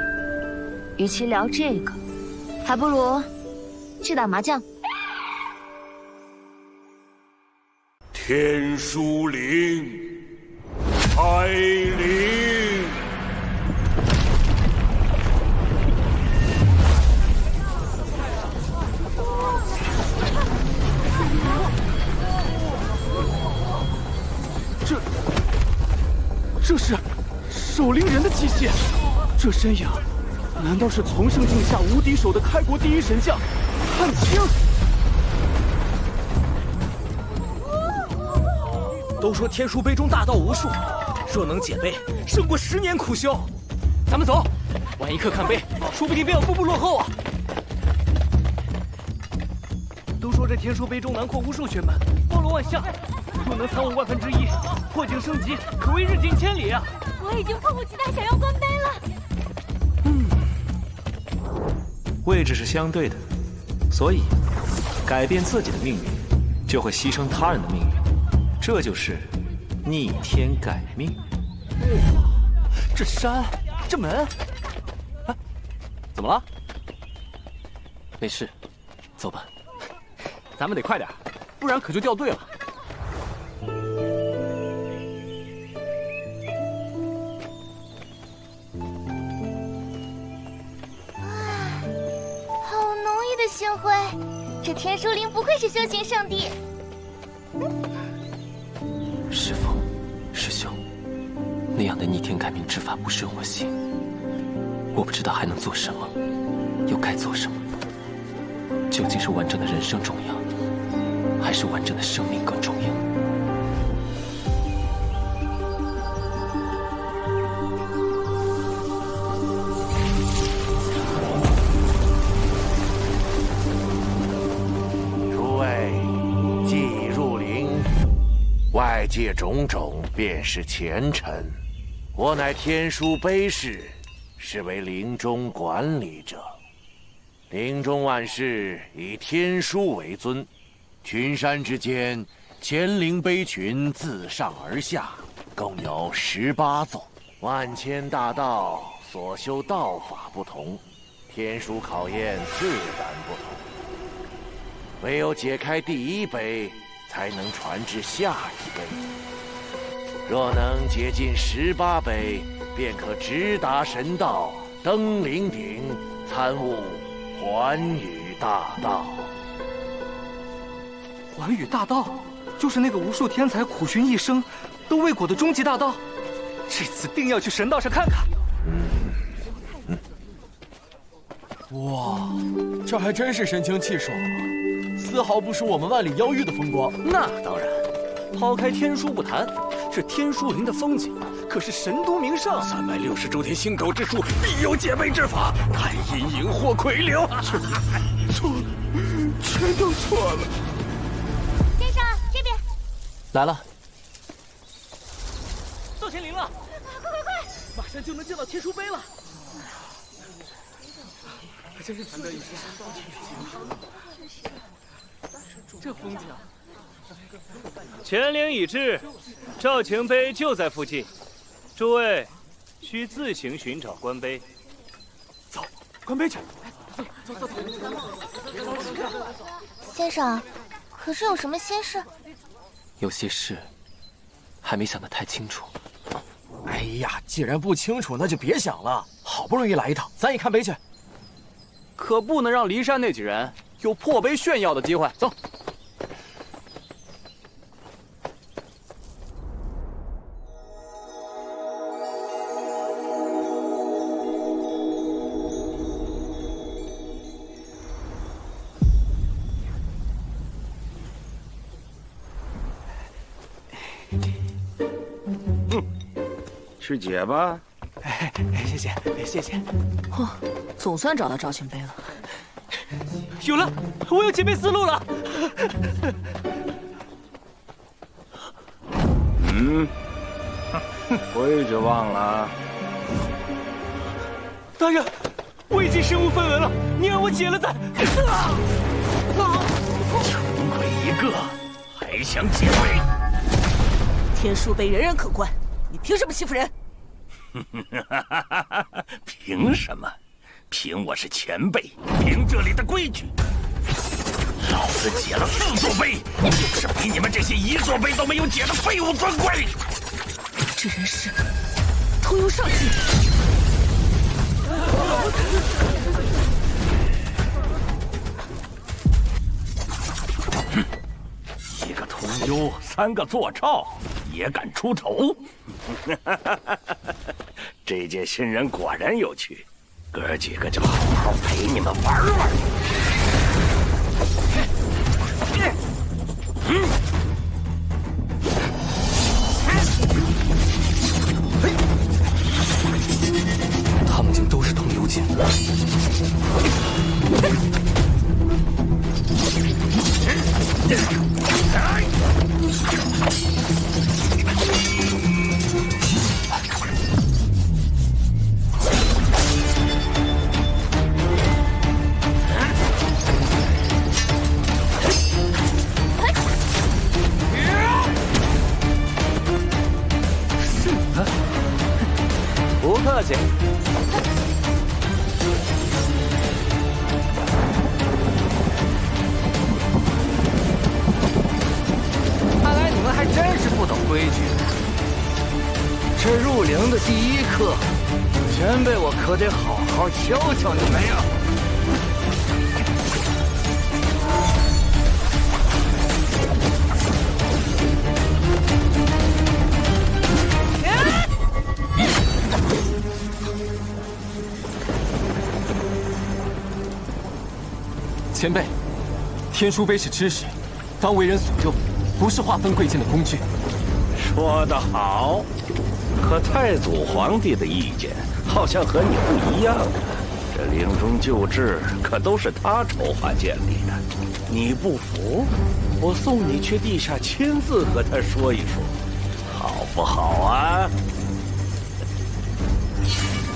Speaker 19: 与其聊这个，还不如去打麻将。
Speaker 4: 天书岭，开灵。
Speaker 11: 这是守灵人的气息，这身影，难道是从圣境下无敌手的开国第一神将汉卿？
Speaker 22: 都说天书杯中大道无数，若能解杯，胜过10年苦修。咱们走，晚一刻看杯，说不定便要步步落后啊！
Speaker 11: 都说这天书杯中囊括无数玄门，包罗万象，若能参悟1/1000，破境升级，可谓日进千里啊！
Speaker 20: 我已经迫不及待想要观杯了。
Speaker 1: 位置是相对的，所以改变自己的命运，就会牺牲他人的命运。这就是逆天改命。
Speaker 22: 哇，这山，这门，啊，怎么了？
Speaker 5: 没事，走吧。
Speaker 22: 咱们得快点，不然可就掉队了。
Speaker 13: 好浓郁的星辉，这天书灵不愧是修行圣地。
Speaker 5: 师父，师兄，那样的逆天改命之法不顺我心，我不知道还能做什么，
Speaker 2: 又该做什么？究竟是完整的人生重要，还是完整的生命更重要？
Speaker 10: 诸位，既已入陵，外界种种便是前尘。我乃天书碑事，是为陵中管理者。陵中万事以天书为尊，群山之间，乾陵碑群自上而下，共有18座。万千大道所修道法不同，天书考验自然不同。唯有解开第一碑，才能传至下一碑。若能解尽18碑，便可直达神道，登陵顶，参悟寰宇大道。
Speaker 12: 寰宇大道，就是那个无数天才苦寻一生都未果的终极大道。这次定要去神道上看看。
Speaker 16: 哇，这还真是神清气爽啊，丝毫不输我们万里妖域的风光。
Speaker 6: 那当然，抛开天书不谈，这天书陵的风景可是神都名胜。
Speaker 4: 360周天星斗之术，必有解背之法，太阴荧惑魁流。
Speaker 16: 错了，全都错了。
Speaker 13: 先生，这边
Speaker 2: 来了。
Speaker 22: 到乾陵了，
Speaker 13: 快快快！
Speaker 22: 马上就能见到天书碑了。真是难得一见。这风景。
Speaker 6: 乾陵已至，赵情碑就在附近，诸位需自行寻找官碑。
Speaker 16: 走，官碑去。
Speaker 22: 走。
Speaker 13: 先生，可是有什么心事？
Speaker 2: 有些事还没想得太清楚。
Speaker 16: 哎呀，既然不清楚，那就别想了。好不容易来一趟，咱也看碑去。
Speaker 6: 可不能让骊山那几人有破碑炫耀的机会。走。
Speaker 4: 去解吧。
Speaker 16: 谢谢。
Speaker 22: 哦，总算找到赵情碑了。有了，我有解碑思路了。
Speaker 4: 规矩忘了。
Speaker 22: 大人，我已经身无分文了，你让我解了再。
Speaker 4: 穷鬼一个，还想解碑？
Speaker 22: 天书碑人人可观，你凭什么欺负人？
Speaker 4: 凭什么？凭我是前辈，凭这里的规矩。老子解了4座碑，就是比你们这些1座碑都没有解的废物尊贵。
Speaker 22: 这人是偷幽上计。
Speaker 4: 1个通幽，3个坐赵，也敢出头？这届新人果然有趣，哥几个就好好陪你们玩玩。
Speaker 2: 他们竟都是通幽剑。
Speaker 6: 不客气。
Speaker 22: 看来你们还真是不懂规矩。这入陵的第一课，前辈我可得好好教教你们呀！
Speaker 5: 前辈，天书碑是知识，当为人所用，不是划分贵贱的工具。
Speaker 4: 说得好，可太祖皇帝的意见好像和你不一样啊。这陵中旧制可都是他筹划建立的，你不服，我送你去地下亲自和他说一说，好不好啊？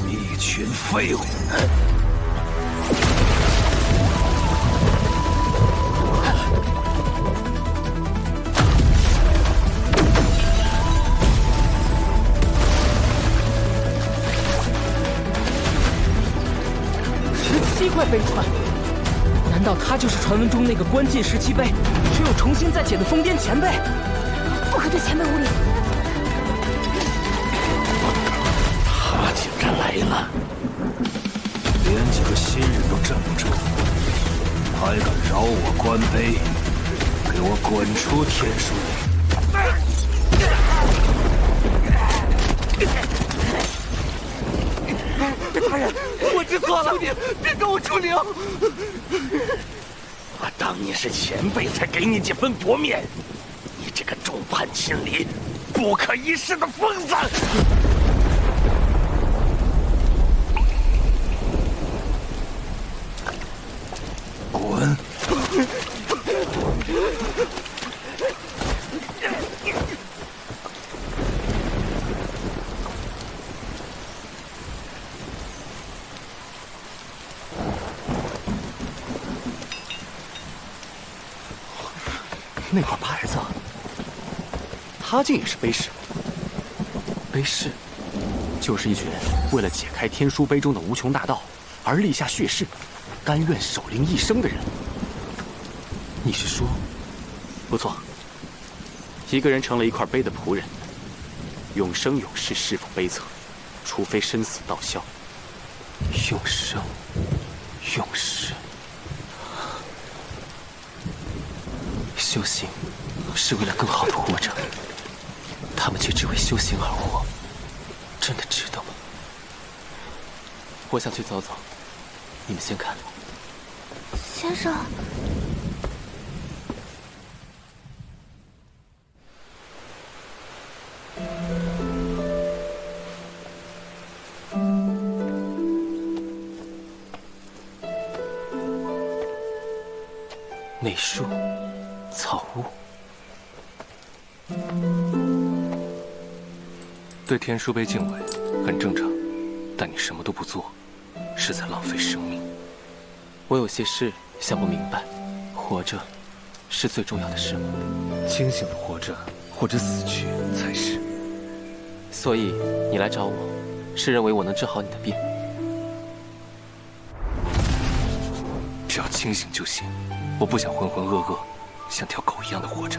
Speaker 8: 一群废物！17
Speaker 22: 块碑传，难道他就是传闻中那个关禁17碑，只有重新再解的疯癫前辈？
Speaker 20: 不可对前辈无礼。
Speaker 8: 他竟然来了，连几个新人都镇不住，还敢扰我关碑，给我滚出天书陵！
Speaker 22: 大人，我知错了，别跟我出陵！
Speaker 8: 我当你是前辈，才给你几分薄面。你这个众叛亲离、不可一世的疯子！滚！
Speaker 12: 那块牌子，他竟也是碑士。碑士，就是一群为了解开天书碑中的无穷大道而立下血誓，甘愿守灵一生的人。你是说？不错，一个人成了一块碑的仆人，永生永世侍奉碑册，除非生死道消。永生，永世。修行是为了更好的活着，他们却只为修行而活，真的值得吗？我想去走走，你们先看。
Speaker 20: 先生，
Speaker 12: 内书。草屋，对天书碑敬畏很正常，但你什么都不做，是在浪费生命。我有些事想不明白，活着是最重要的事吗？清醒的活着或者死去才是。所以你来找我，是认为我能治好你的病？只要清醒就行，我不想浑浑噩噩。像条狗一样的活着，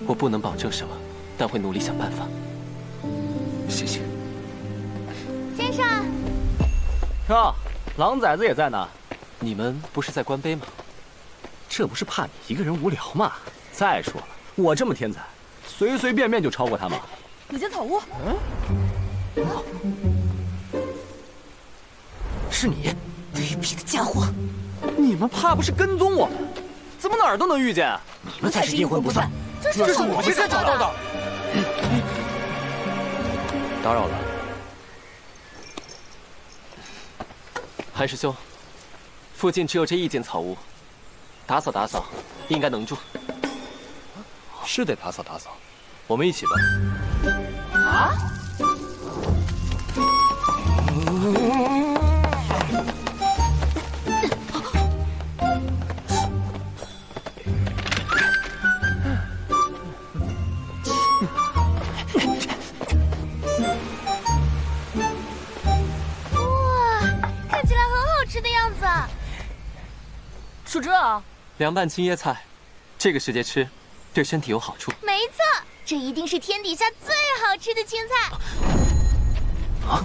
Speaker 12: 我不能保证什么，但会努力想办法。谢谢，
Speaker 20: 先生。
Speaker 12: 哟，狼崽子也在呢。你们不是在关碑吗？这不是怕你一个人无聊吗？再说了，我这么天才，随随便便就超过他吗？
Speaker 14: 你家草屋。
Speaker 22: 是你，
Speaker 14: 卑鄙的家伙！
Speaker 12: 你们怕不是跟踪我们？怎么哪儿都能遇见啊？
Speaker 14: 你们才是阴魂不散，
Speaker 22: 这是我们先找到的。打扰了，韩师兄，附近只有这一间草屋，打扫打扫应该能住。是得打扫打扫，我们一起吧。啊？
Speaker 20: 叔侄啊，
Speaker 12: 凉拌青叶菜，这个时节吃，对身体有好处。
Speaker 20: 没错，这一定是天底下最好吃的青菜。
Speaker 12: 啊！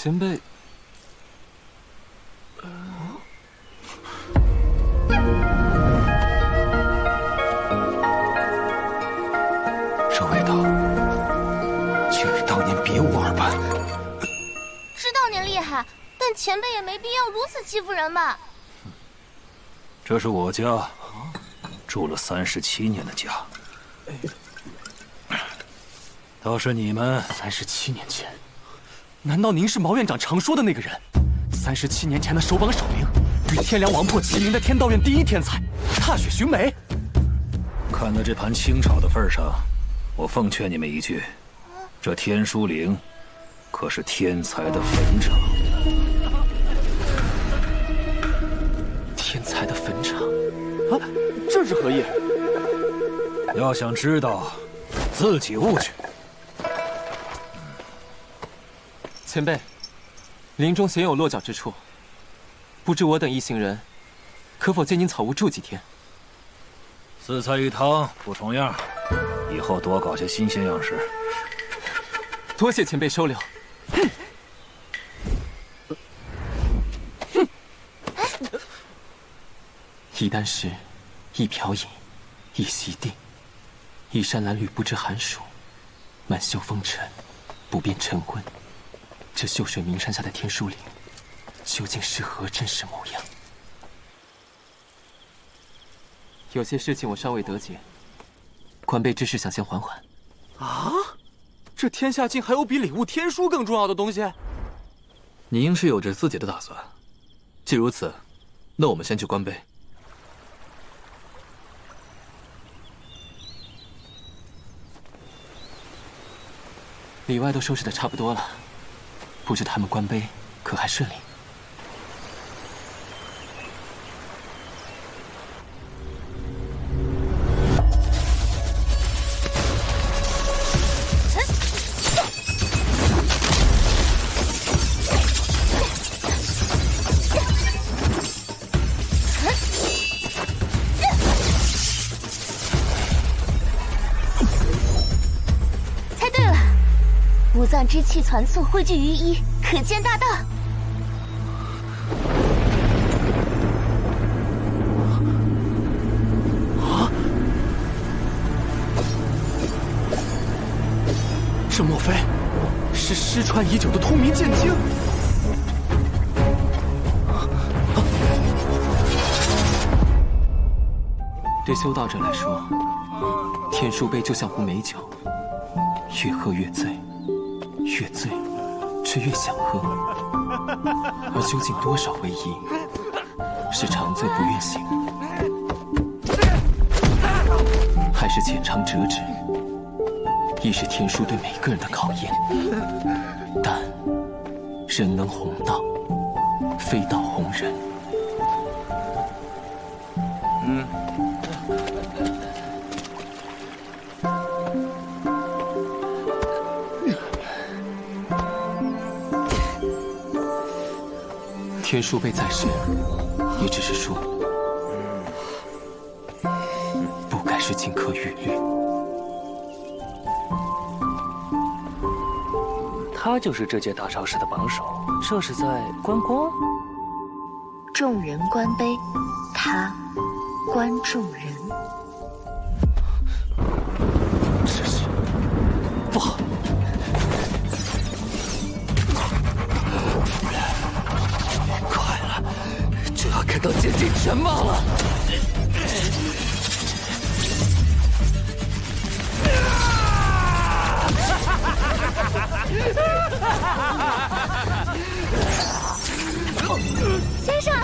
Speaker 12: 前辈，
Speaker 2: 这味道，竟与当年别无二般。
Speaker 13: 知道您厉害，但前辈也没必要如此欺负人吧？
Speaker 1: 这是我家，住了37年的家。倒是你们
Speaker 12: 37年前，难道您是毛院长常说的那个人？37年前的首榜首领，与天梁王破齐名的天道院第一天才，踏雪寻梅。
Speaker 1: 看在这盘清炒的份上，我奉劝你们一句：这天书陵可是天才的坟场。
Speaker 12: 天才的坟场啊，这是何意？
Speaker 1: 要想知道，自己悟去。
Speaker 12: 前辈，林中鲜有落脚之处，不知我等一行人可否借您草屋住几天
Speaker 1: ？4菜1汤不重样，以后多搞些新鲜样式。
Speaker 12: 多谢前辈收留。一箪食，一瓢饮，一席定，一山蓝缕不知寒暑，满袖风尘，不辨晨昏。这秀水名山下的天书陵，究竟是何真实模样？有些事情我尚未得解，官辈之事想先缓缓。啊？这天下竟还有比礼物天书更重要的东西？
Speaker 18: 你应是有着自己的打算。既如此，那我们先去官碑。
Speaker 12: 里外都收拾得差不多了，不知他们官碑可还顺利？
Speaker 13: 五脏之气传送汇聚于一，可见大道。
Speaker 12: 啊！这莫非是失传已久的通明剑经？对修道者来说，天书碑就像壶美酒，越喝越醉。越醉，却越想喝，而究竟多少为宜？是长醉不愿醒，还是浅尝辄止？亦是天书对每个人的考验。但人能弘道，非道弘人。天书碑在身，也只是说，不该是金科玉律。
Speaker 11: 他就是这届大潮市的榜首，这是在观光。
Speaker 17: 众人观碑，他观众人。
Speaker 12: 这是不好。看到剑境全貌了！
Speaker 13: 先生，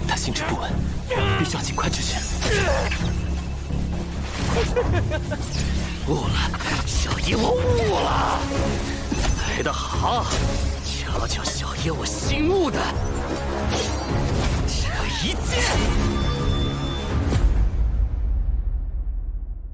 Speaker 12: 他心智不稳，必须要尽快止血。悟了，小爷我悟了！来得好，瞧瞧小爷我新悟的！